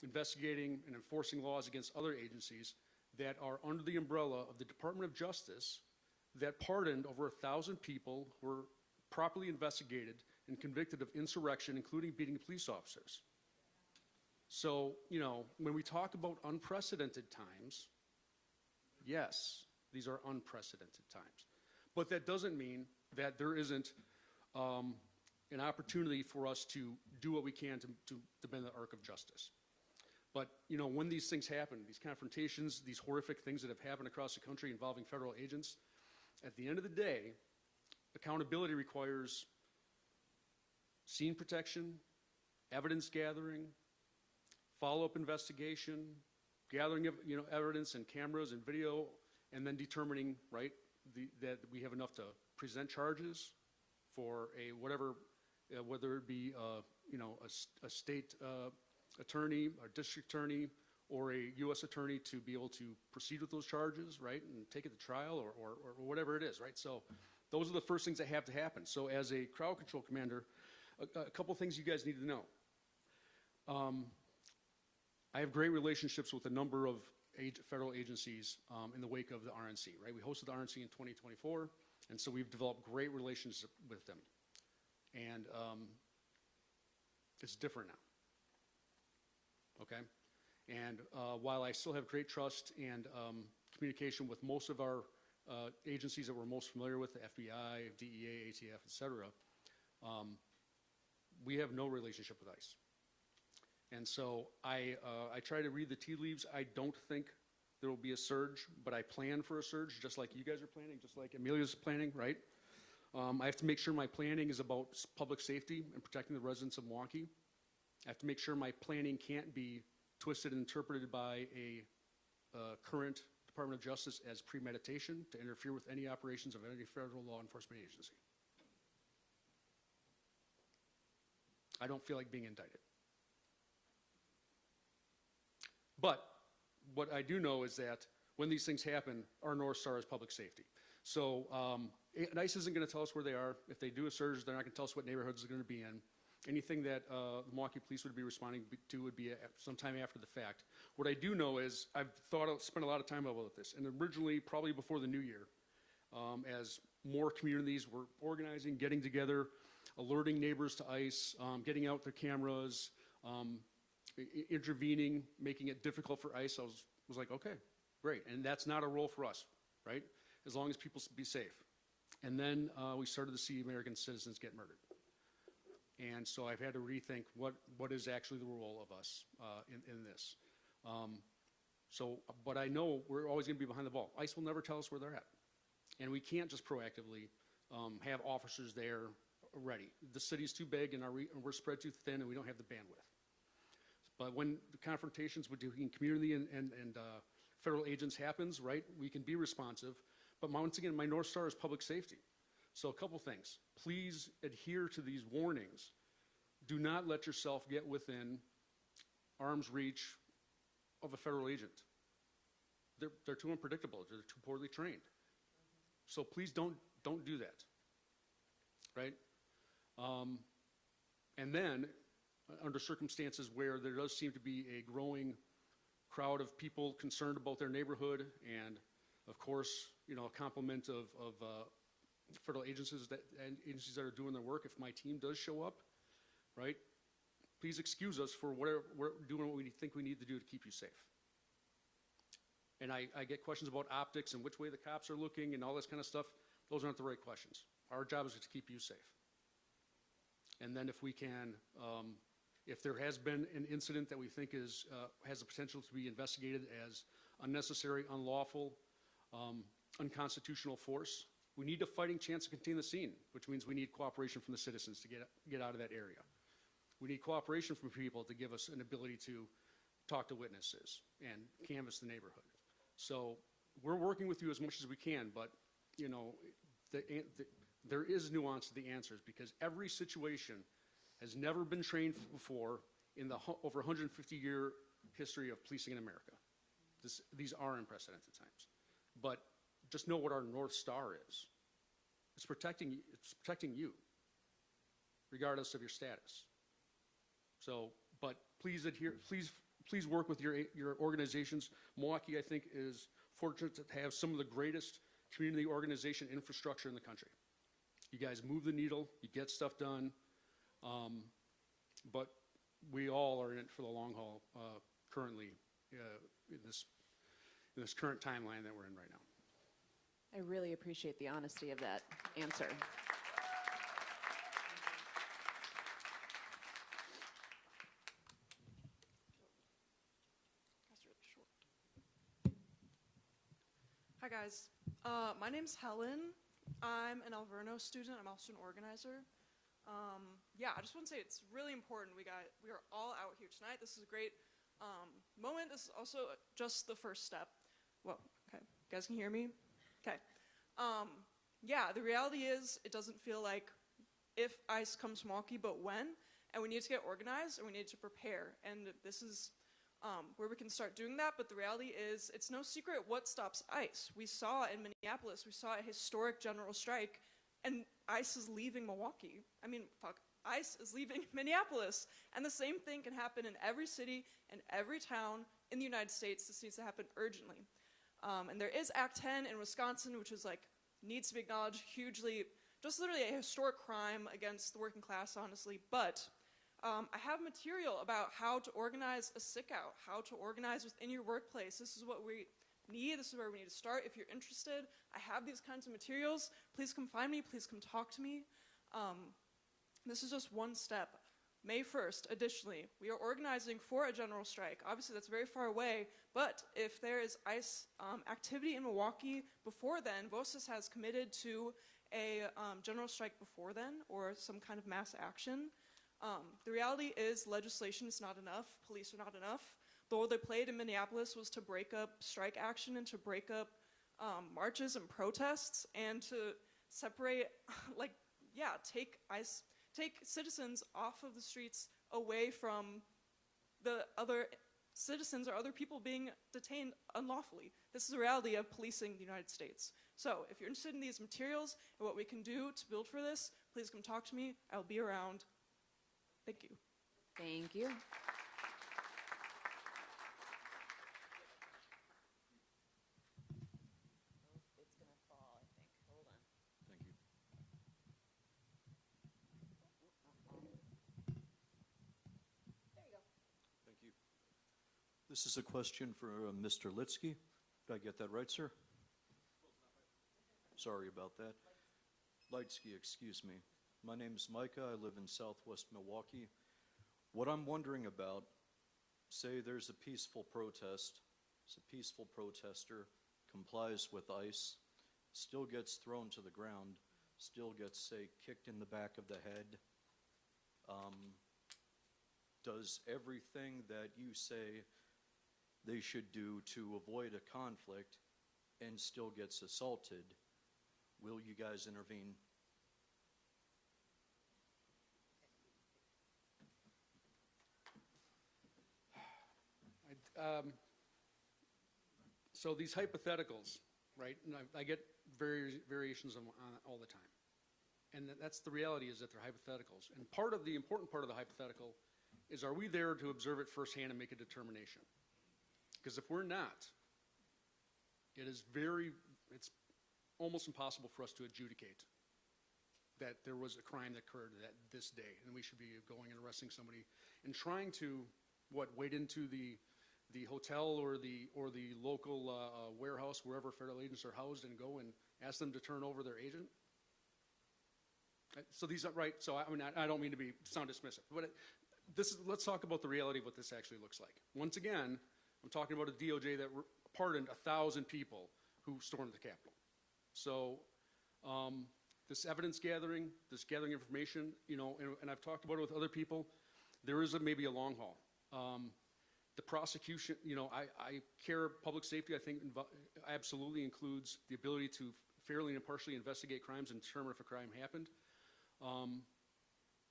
F: investigating and enforcing laws against other agencies that are under the umbrella of the Department of Justice that pardoned over 1,000 people who were properly investigated and convicted of insurrection, including beating police officers. So, you know, when we talk about unprecedented times, yes, these are unprecedented times. But that doesn't mean that there isn't an opportunity for us to do what we can to bend the arc of justice. But, you know, when these things happen, these confrontations, these horrific things that have happened across the country involving federal agents, at the end of the day, accountability requires scene protection, evidence gathering, follow-up investigation, gathering of, you know, evidence and cameras and video, and then determining, right, that we have enough to present charges for a whatever, whether it be, you know, a state attorney, or district attorney, or a U.S. attorney to be able to proceed with those charges, right, and take it to trial or whatever it is, right? So those are the first things that have to happen. So as a crowd control commander, a couple things you guys need to know. I have great relationships with a number of federal agencies in the wake of the RNC, right? We hosted the RNC in 2024, and so we've developed great relationships with them. And it's different now, okay? And while I still have great trust and communication with most of our agencies that we're most familiar with, the FBI, DEA, ATF, et cetera, we have no relationship with ICE. And so I try to read the tea leaves. I don't think there will be a surge, but I plan for a surge, just like you guys are planning, just like Amelia's planning, right? I have to make sure my planning is about public safety and protecting the residents of Milwaukee. I have to make sure my planning can't be twisted and interpreted by a current Department of Justice as premeditation to interfere with any operations of any federal law enforcement agency. I don't feel like being indicted. But what I do know is that when these things happen, our North Star is public safety. So ICE isn't going to tell us where they are. If they do a surge, they're not going to tell us what neighborhoods they're going to be in. Anything that the Milwaukee police would be responding to would be sometime after the fact. What I do know is I've spent a lot of time about this, and originally, probably before the new year, as more communities were organizing, getting together, alerting neighbors to ICE, getting out their cameras, intervening, making it difficult for ICE, I was like, okay, great. And that's not a role for us, right? As long as people be safe. And then we started to see American citizens get murdered. And so I've had to rethink what is actually the role of us in this. But I know we're always going to be behind the ball. ICE will never tell us where they're at. And we can't just proactively have officers there ready. The city's too big and we're spread too thin and we don't have the bandwidth. But when the confrontations between community and federal agents happens, right, we can be responsive. But once again, my North Star is public safety. So a couple things. Please adhere to these warnings. Do not let yourself get within arm's reach of a federal agent. They're too unpredictable. They're too poorly trained. So please don't do that, right? And then, under circumstances where there does seem to be a growing crowd of people concerned about their neighborhood, and of course, you know, a complement of federal agencies that are doing their work. If my team does show up, right, please excuse us for whatever we're doing what we think we need to do to keep you safe. And I get questions about optics and which way the cops are looking and all this kind of stuff. Those aren't the right questions. Our job is to keep you safe. And then if we can, if there has been an incident that we think has the potential to be investigated as unnecessary, unlawful, unconstitutional force, we need a fighting chance to contain the scene, which means we need cooperation from the citizens to get out of that area. We need cooperation from people to give us an ability to talk to witnesses and canvass the neighborhood. So we're working with you as much as we can, but you know, there is nuance to the answers because every situation has never been trained before in the over 150-year history of policing in America. These are unprecedented times. But just know what our North Star is. It's protecting you, regardless of your status. So, but please adhere, please work with your organizations. Milwaukee, I think, is fortunate to have some of the greatest community organization infrastructure in the country. You guys move the needle, you get stuff done, but we all are in it for the long haul currently in this current timeline that we're in right now.
B: I really appreciate the honesty of that answer.
H: Hi guys, my name's Helen. I'm an Alverno student. I'm also an organizer. Yeah, I just want to say it's really important. We are all out here tonight. This is a great moment. This is also just the first step. Whoa, okay, you guys can hear me? Okay. Yeah, the reality is it doesn't feel like if ICE comes to Milwaukee, but when, and we need to get organized and we need to prepare. And this is where we can start doing that, but the reality is it's no secret what stops ICE. We saw in Minneapolis, we saw a historic general strike, and ICE is leaving Milwaukee. I mean, fuck, ICE is leaving Minneapolis. And the same thing can happen in every city and every town in the United States. This needs to happen urgently. And there is Act 10 in Wisconsin, which is like, needs to be acknowledged hugely, just literally a historic crime against the working class, honestly, but I have material about how to organize a sick out, how to organize within your workplace. This is what we need. This is where we need to start. If you're interested, I have these kinds of materials. Please come find me. Please come talk to me. This is just one step. May 1st, additionally, we are organizing for a general strike. Obviously, that's very far away, but if there is ICE activity in Milwaukee before then, VOSIS has committed to a general strike before then, or some kind of mass action. The reality is legislation is not enough, police are not enough. The role they played in Minneapolis was to break up strike action and to break up marches and protests and to separate, like, yeah, take citizens off of the streets away from the other citizens or other people being detained unlawfully. This is the reality of policing the United States. So if you're interested in these materials and what we can do to build for this, please come talk to me. I'll be around. Thank you.
B: Thank you. It's going to fall, I think. Hold on.
V: Thank you.
B: There you go.
V: Thank you. This is a question for Mr. Litsky. Did I get that right, sir? Sorry about that. Lightsky, excuse me. My name is Micah. I live in southwest Milwaukee. What I'm wondering about, say there's a peaceful protest, a peaceful protester complies with ICE, still gets thrown to the ground, still gets, say, kicked in the back of the head, does everything that you say they should do to avoid a conflict and still gets assaulted, will you guys intervene?
F: So these hypotheticals, right? And I get variations on all the time, and that's the reality, is that they're hypotheticals. And the important part of the hypothetical is, are we there to observe it firsthand and make a determination? Because if we're not, it's almost impossible for us to adjudicate that there was a crime that occurred this day, and we should be going and arresting somebody and trying to wade into the hotel or the local warehouse, wherever federal agents are housed, and go and ask them to turn over their agent. So these are right. So I don't mean to sound dismissive, but let's talk about the reality of what this actually looks like. Once again, I'm talking about a DOJ that pardoned 1,000 people who stormed the Capitol. So this evidence gathering, this gathering information, and I've talked about it with other people. There is maybe a long haul. The prosecution, I care public safety, I think absolutely includes the ability to fairly and impartially investigate crimes and determine if a crime happened.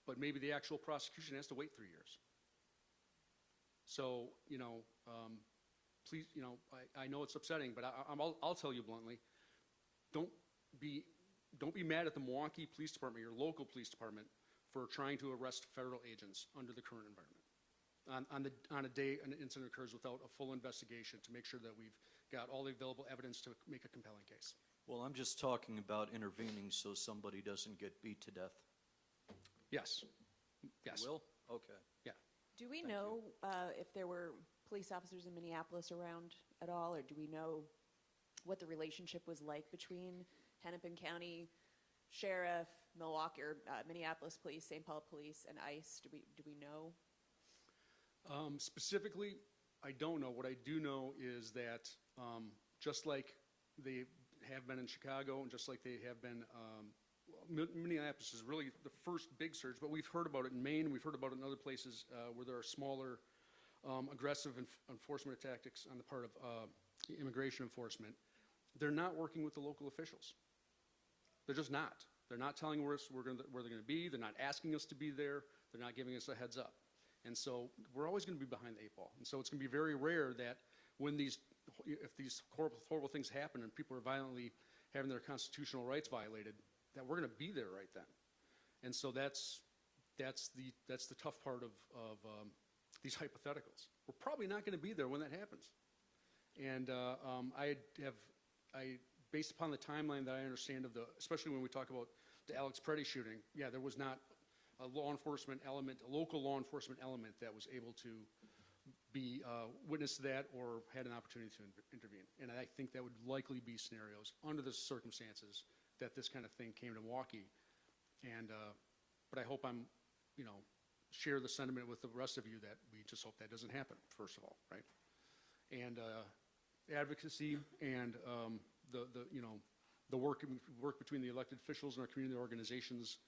F: But maybe the actual prosecution has to wait 3 years. So, please, I know it's upsetting, but I'll tell you bluntly, don't be mad at the Milwaukee Police Department, your local police department, for trying to arrest federal agents under the current environment. On a day an incident occurs without a full investigation to make sure that we've got all the available evidence to make a compelling case.
V: Well, I'm just talking about intervening so somebody doesn't get beat to death.
F: Yes. Yes.
V: You will? Okay.
F: Yeah.
B: Do we know if there were police officers in Minneapolis around at all, or do we know what the relationship was like between Hennepin County Sheriff, Milwaukee, or Minneapolis Police, St. Paul Police, and ICE? Do we know?
F: Specifically, I don't know. What I do know is that just like they have been in Chicago, and just like they have been, Minneapolis is really the first big surge, but we've heard about it in Maine, we've heard about it in other places where there are smaller, aggressive enforcement tactics on the part of immigration enforcement. They're not working with the local officials. They're just not. They're not telling us where they're going to be. They're not asking us to be there. They're not giving us a heads up. And so we're always going to be behind the 8 ball. And so it's going to be very rare that if these horrible things happen and people are violently having their constitutional rights violated, that we're going to be there right then. And so that's the tough part of these hypotheticals. We're probably not going to be there when that happens. And based upon the timeline that I understand especially when we talk about the Alex Preddy shooting, there was not a local law enforcement element that was able to be witness to that or had an opportunity to intervene. And I think that would likely be scenarios under the circumstances that this kind of thing came to Milwaukee. And but I hope I'm, share the sentiment with the rest of you that we just hope that doesn't happen, first of all, right? And advocacy and the work between the elected officials and our community organizations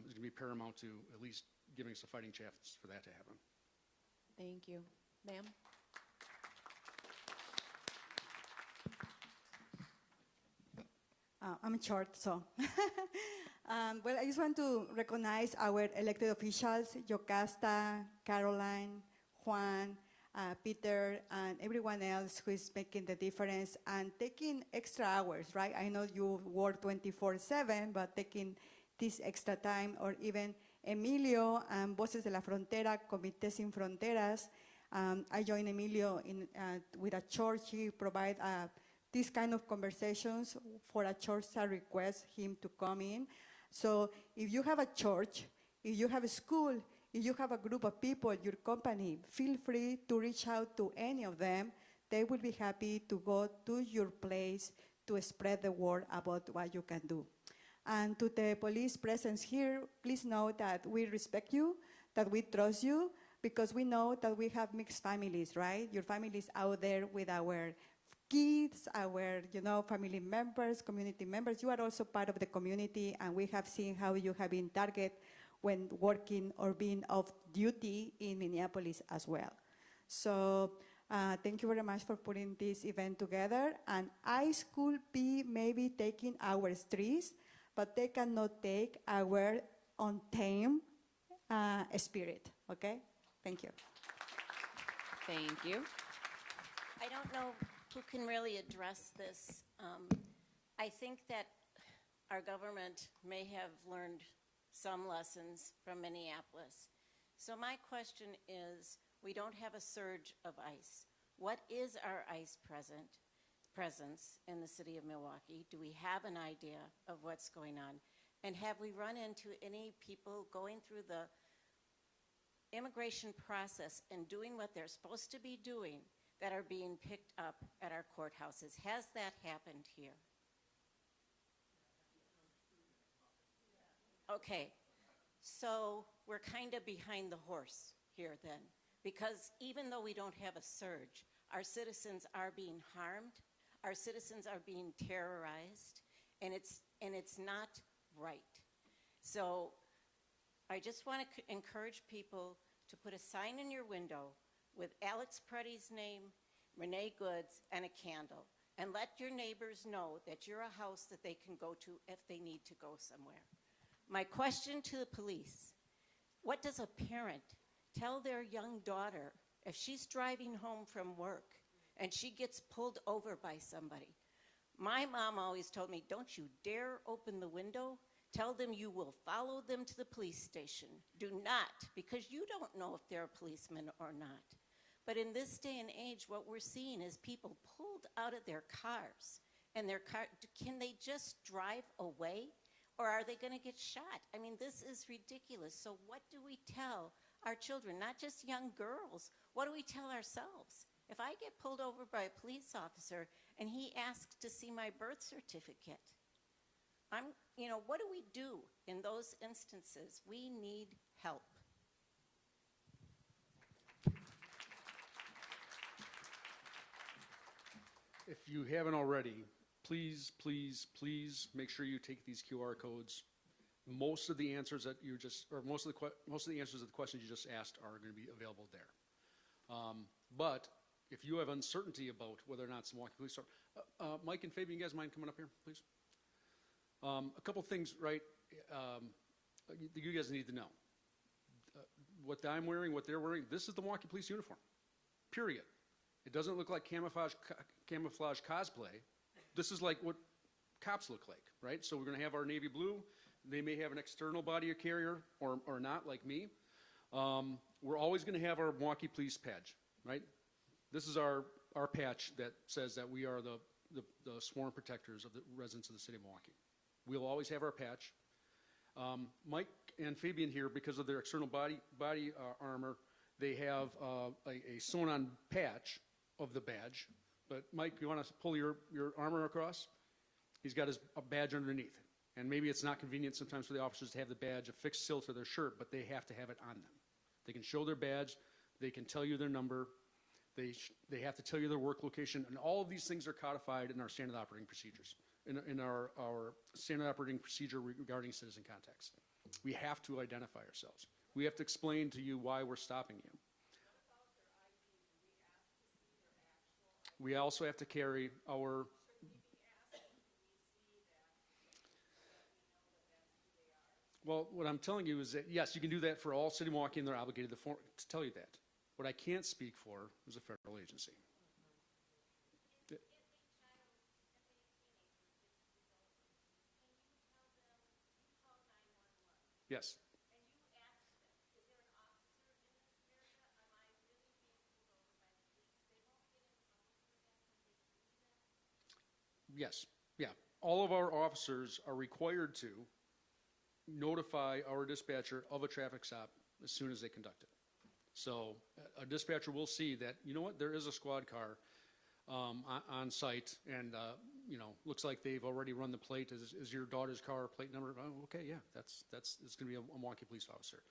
F: is going to be paramount to at least giving us a fighting chance for that to happen.
B: Thank you. Ma'am?
K: I'm short, so. Well, I just want to recognize our elected officials, Yocasta, Caroline, Juan, Peter, and everyone else who is making the difference and taking extra hours, right? I know you work 24/7, but taking this extra time, or even Emilio and Voces de la Frontera, Comité Sin Fronteras. I joined Emilio with a church. He provides these kind of conversations for a church that requests him to come in. So if you have a church, if you have a school, if you have a group of people, your company, feel free to reach out to any of them. They will be happy to go to your place to spread the word about what you can do. And to the police presence here, please know that we respect you, that we trust you, because we know that we have mixed families, right? Your family is out there with our kids, our, family members, community members. You are also part of the community, and we have seen how you have been targeted when working or being off duty in Minneapolis as well. So thank you very much for putting this event together. And ICE could be maybe taking our streets, but they cannot take our untamed spirit, okay? Thank you.
B: Thank you.
L: I don't know who can really address this. I think that our government may have learned some lessons from Minneapolis. So my question is, we don't have a surge of ICE. What is our ICE presence in the city of Milwaukee? Do we have an idea of what's going on? And have we run into any people going through the immigration process and doing what they're supposed to be doing that are being picked up at our courthouses? Has that happened here? Okay, so we're kind of behind the horse here then, because even though we don't have a surge, our citizens are being harmed, our citizens are being terrorized, and it's not right. So I just want to encourage people to put a sign in your window with Alex Preddy's name, Renee Goods, and a candle, and let your neighbors know that you're a house that they can go to if they need to go somewhere. My question to the police, what does a parent tell their young daughter if she's driving home from work and she gets pulled over by somebody? My mom always told me, don't you dare open the window. Tell them you will follow them to the police station. Do not, because you don't know if they're a policeman or not. But in this day and age, what we're seeing is people pulled out of their cars. And can they just drive away? Or are they going to get shot? I mean, this is ridiculous. So what do we tell our children, not just young girls? What do we tell ourselves? If I get pulled over by a police officer and he asks to see my birth certificate, what do we do in those instances? We need help.
F: If you haven't already, please, please, please make sure you take these QR codes. Most of the answers that you just, or most of the answers to the questions you just asked are going to be available there. But if you have uncertainty about whether or not it's Milwaukee Police Department, Mike and Fabian, you guys mind coming up here, please? A couple things, right? You guys need to know. What I'm wearing, what they're wearing, this is the Milwaukee Police uniform, period. It doesn't look like camouflage cosplay. This is like what cops look like, right? So we're going to have our navy blue. They may have an external body carrier or not, like me. We're always going to have our Milwaukee Police badge, right? This is our patch that says that we are the sworn protectors of the residents of the city of Milwaukee. We'll always have our patch. Mike and Fabian here, because of their external body armor, they have a sewn-on patch of the badge. But Mike, you want to pull your armor across? He's got a badge underneath. And maybe it's not convenient sometimes for the officers to have the badge affixed still to their shirt, but they have to have it on them. They can show their badge. They can tell you their number. They have to tell you their work location. And all of these things are codified in our standard operating procedures, in our standard operating procedure regarding citizen contacts. We have to identify ourselves. We have to explain to you why we're stopping you. We also have to carry our... Well, what I'm telling you is that, yes, you can do that for all City of Milwaukee, and they're obligated to tell you that. What I can't speak for is a federal agency. Yes. Yes, yeah. All of our officers are required to notify our dispatcher of a traffic stop as soon as they conduct it. So a dispatcher will see that, you know what, there is a squad car on site, and looks like they've already run the plate. Is your daughter's car plate number? Oh, okay, yeah, it's going to be a Milwaukee police officer.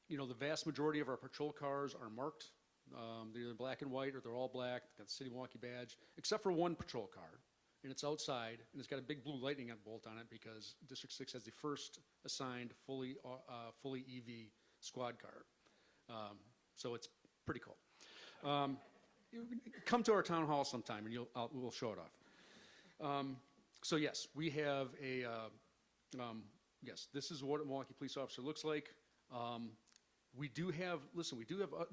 F: The vast majority of our patrol cars are marked They're either black and white or they're all black. They've got the City of Milwaukee badge, except for one patrol car. And it's outside, and it's got a big blue lightning bolt on it because District 6 has the first assigned fully EV squad car. So it's pretty cool. Come to our town hall sometime, and we'll show it off. So yes, we have a, yes, this is what a Milwaukee police officer looks like. We do have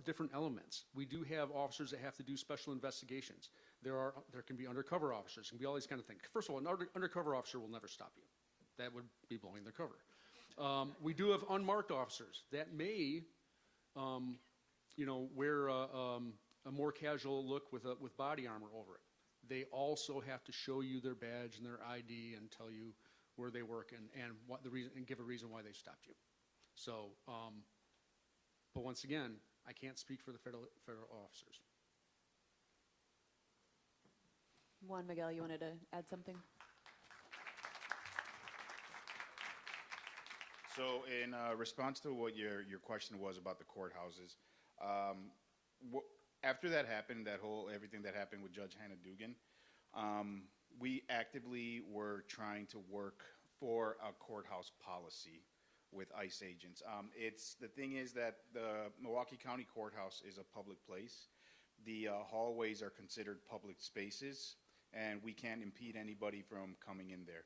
F: different elements. We do have officers that have to do special investigations. There can be undercover officers, can be all these kind of things. First of all, an undercover officer will never stop you. That would be blowing their cover. We do have unmarked officers that may, wear a more casual look with body armor over it. They also have to show you their badge and their ID and tell you where they work and what the reason, and give a reason why they stopped you. So, but once again, I can't speak for the federal officers.
B: Juan Miguel, you wanted to add something?
D: So in response to what your question was about the courthouses, after that happened, everything that happened with Judge Hannah Dugan, we actively were trying to work for a courthouse policy with ICE agents. The thing is that the Milwaukee County Courthouse is a public place. The hallways are considered public spaces, and we can't impede anybody from coming in there.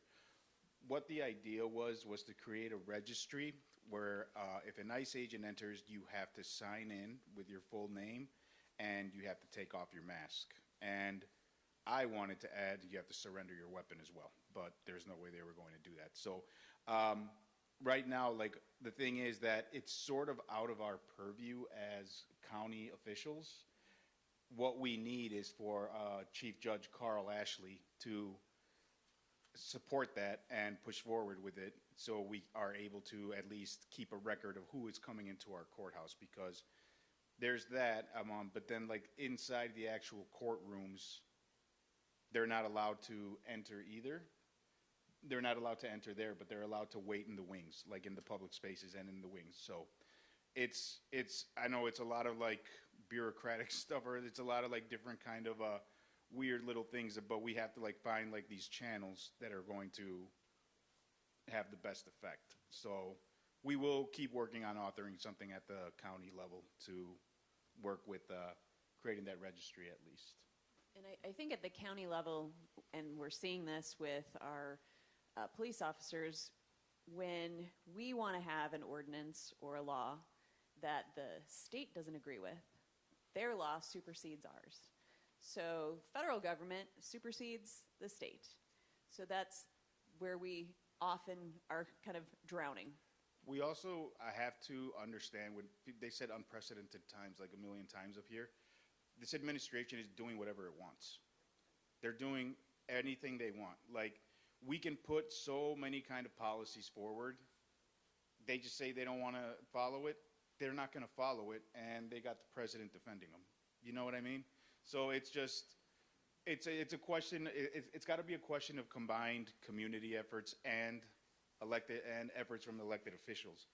D: What the idea was to create a registry where if an ICE agent enters, you have to sign in with your full name, and you have to take off your mask. And I wanted to add, you have to surrender your weapon as well, but there's no way they were going to do that. So right now, the thing is that it's sort of out of our purview as county officials. What we need is for Chief Judge Carl Ashley to support that and push forward with it so we are able to at least keep a record of who is coming into our courthouse, because there's that, but then inside the actual courtrooms, they're not allowed to enter either. They're not allowed to enter there, but they're allowed to wait in the wings, like in the public spaces and in the wings. So I know it's a lot of bureaucratic stuff, or it's a lot of different kind of weird little things, but we have to find these channels that are going to have the best effect. So we will keep working on authoring something at the county level to work with creating that registry at least.
B: And I think at the county level, and we're seeing this with our police officers, when we want to have an ordinance or a law that the state doesn't agree with, their law supersedes ours. So federal government supersedes the state. So that's where we often are kind of drowning.
D: We also have to understand, when they said unprecedented times, like a million times up here, this administration is doing whatever it wants. They're doing anything they want. We can put so many kind of policies forward. They just say they don't want to follow it. They're not going to follow it, and they got the president defending them. You know what I mean? So it's a question. It's got to be a question of combined community efforts and efforts from elected officials.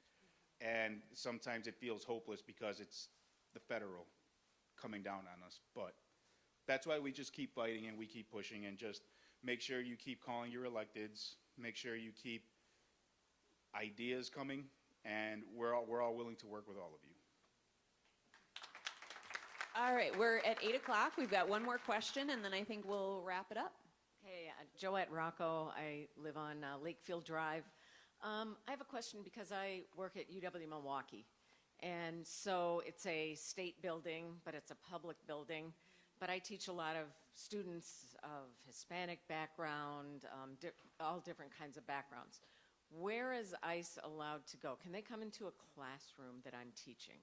D: And sometimes it feels hopeless because it's the federal coming down on us. But that's why we just keep fighting and we keep pushing, and just make sure you keep calling your electeds. Make sure you keep ideas coming, and we're all willing to work with all of you.
B: All right, we're at 8 o'clock. We've got one more question, and then I think we'll wrap it up.
M: Hey, Joette Rocco. I live on Lakefield Drive. I have a question because I work at UW Milwaukee. And so it's a state building, but it's a public building. But I teach a lot of students of Hispanic background, all different kinds of backgrounds. Where is ICE allowed to go? Can they come into a classroom that I'm teaching?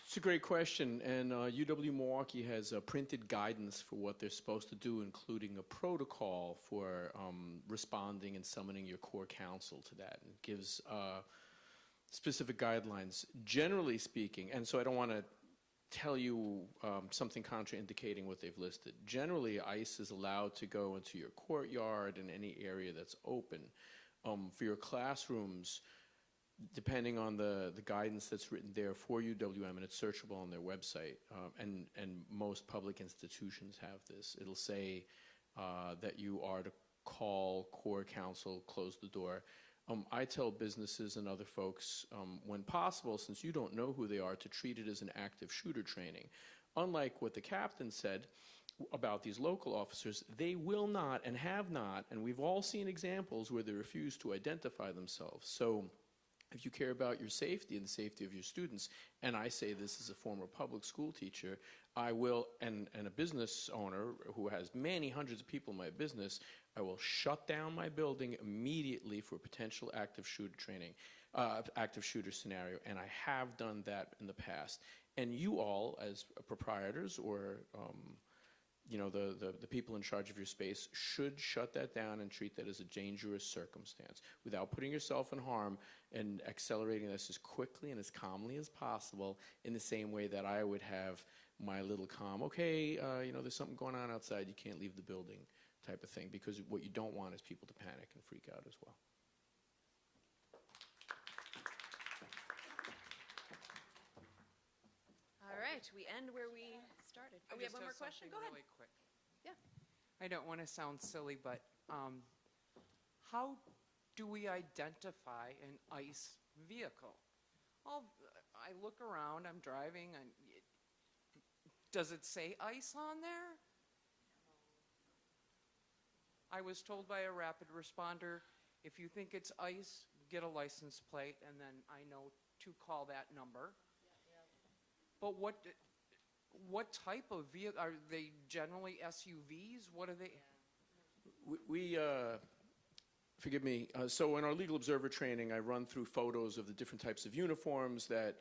R: It's a great question, and UW Milwaukee has printed guidance for what they're supposed to do, including a protocol for responding and summoning your core counsel to that. And it gives specific guidelines, generally speaking, and so I don't want to tell you something contraindicating what they've listed. Generally, ICE is allowed to go into your courtyard and any area that's open. For your classrooms, depending on the guidance that's written there for UWM, and it's searchable on their website, and most public institutions have this, it'll say that you are to call core counsel, close the door. I tell businesses and other folks, when possible, since you don't know who they are, to treat it as an active shooter training. Unlike what the captain said about these local officers, they will not and have not, and we've all seen examples where they refuse to identify themselves. So if you care about your safety and the safety of your students, and I say this as a former public school teacher, I will, and a business owner who has many hundreds of people in my business, I will shut down my building immediately for potential active shooter training, active shooter scenario, and I have done that in the past. And you all, as proprietors or the people in charge of your space, should shut that down and treat that as a dangerous circumstance without putting yourself in harm, and accelerating this as quickly and as calmly as possible, in the same way that I would have my little calm, okay, there's something going on outside, you can't leave the building type of thing, because what you don't want is people to panic and freak out as well.
B: All right, we end where we started. Oh, we have one more question? Go ahead.
N: Really quick.
B: Yeah.
N: I don't want to sound silly, but how do we identify an ICE vehicle? I look around, I'm driving, does it say ICE on there? I was told by a rapid responder, if you think it's ICE, get a license plate, and then I know to call that number. But what type of vehicle, are they generally SUVs? What are they?
R: We forgive me, so in our legal observer training, I run through photos of the different types of uniforms that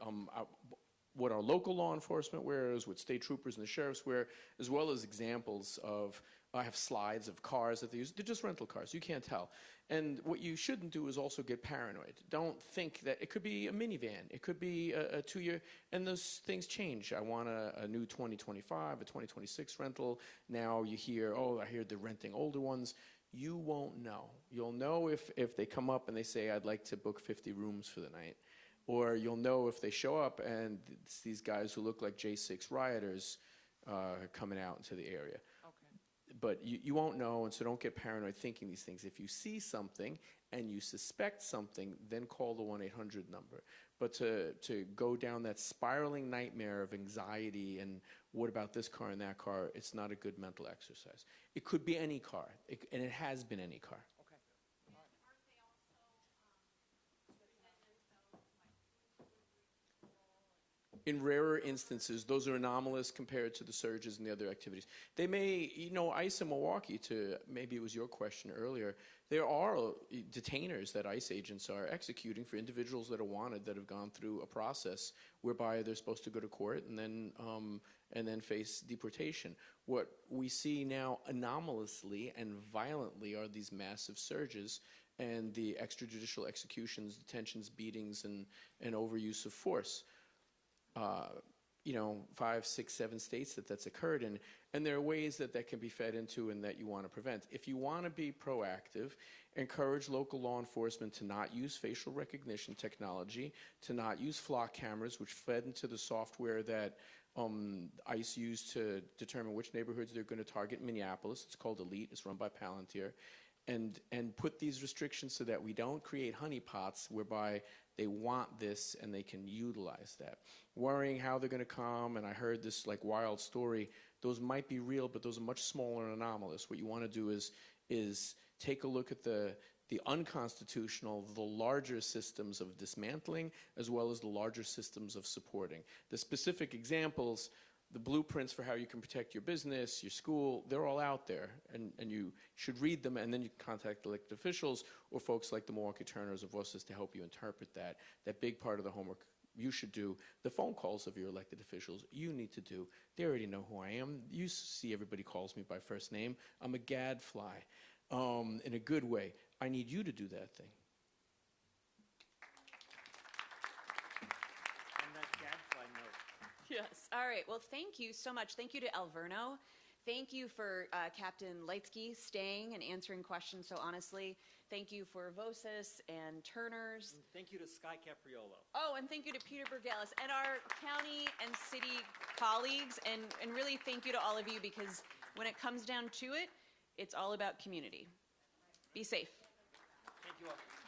R: what our local law enforcement wears, what state troopers and the sheriffs wear, as well as examples of, I have slides of cars that they use. They're just rental cars. You can't tell. And what you shouldn't do is also get paranoid. Don't think that it could be a minivan. It could be a 2-year, and those things change. I want a new 2025, a 2026 rental. Now you hear, oh, I hear they're renting older ones. You won't know. You'll know if they come up and they say, I'd like to book 50 rooms for the night. Or you'll know if they show up and it's these guys who look like J6 rioters coming out into the area.
N: Okay.
R: But you won't know, and so don't get paranoid thinking these things. If you see something and you suspect something, then call the 1-800 number. But to go down that spiraling nightmare of anxiety and what about this car and that car, it's not a good mental exercise. It could be any car, and it has been any car. In rarer instances, those are anomalous compared to the surges and the other activities. They may, ICE in Milwaukee, maybe it was your question earlier, there are detainers that ICE agents are executing for individuals that are wanted, that have gone through a process whereby they're supposed to go to court and then face deportation. What we see now anomalously and violently are these massive surges and the extrajudicial executions, detentions, beatings, and overuse of force. 5, 6, 7 states that's occurred in, and there are ways that can be fed into and that you want to prevent. If you want to be proactive, encourage local law enforcement to not use facial recognition technology, to not use flock cameras, which fed into the software that ICE used to determine which neighborhoods they're going to target in Minneapolis. It's called Elite. It's run by Palantir. And put these restrictions so that we don't create honeypots whereby they want this and they can utilize that. Worrying how they're going to come, and I heard this wild story, those might be real, but those are much smaller and anomalous. What you want to do is take a look at the unconstitutional, the larger systems of dismantling, as well as the larger systems of supporting. The specific examples, the blueprints for how you can protect your business, your school, they're all out there, and you should read them, and then you can contact elected officials or folks like the Milwaukee Turners of Voices to help you interpret that. That big part of the homework you should do. The phone calls of your elected officials you need to do. They already know who I am. You see everybody calls me by first name. I'm a gadfly in a good way. I need you to do that thing.
A: On that gadfly note.
B: Yes. All right. Well, thank you so much. Thank you to Alverno. Thank you for Captain Leitsky staying and answering questions so honestly. Thank you for Vosis and Turners.
A: And thank you to Sky Capriolo.
B: Oh, and thank you to Peter Bergelis and our county and city colleagues, and really thank you to all of you, because when it comes down to it, it's all about community. Be safe.
A: Thank you all.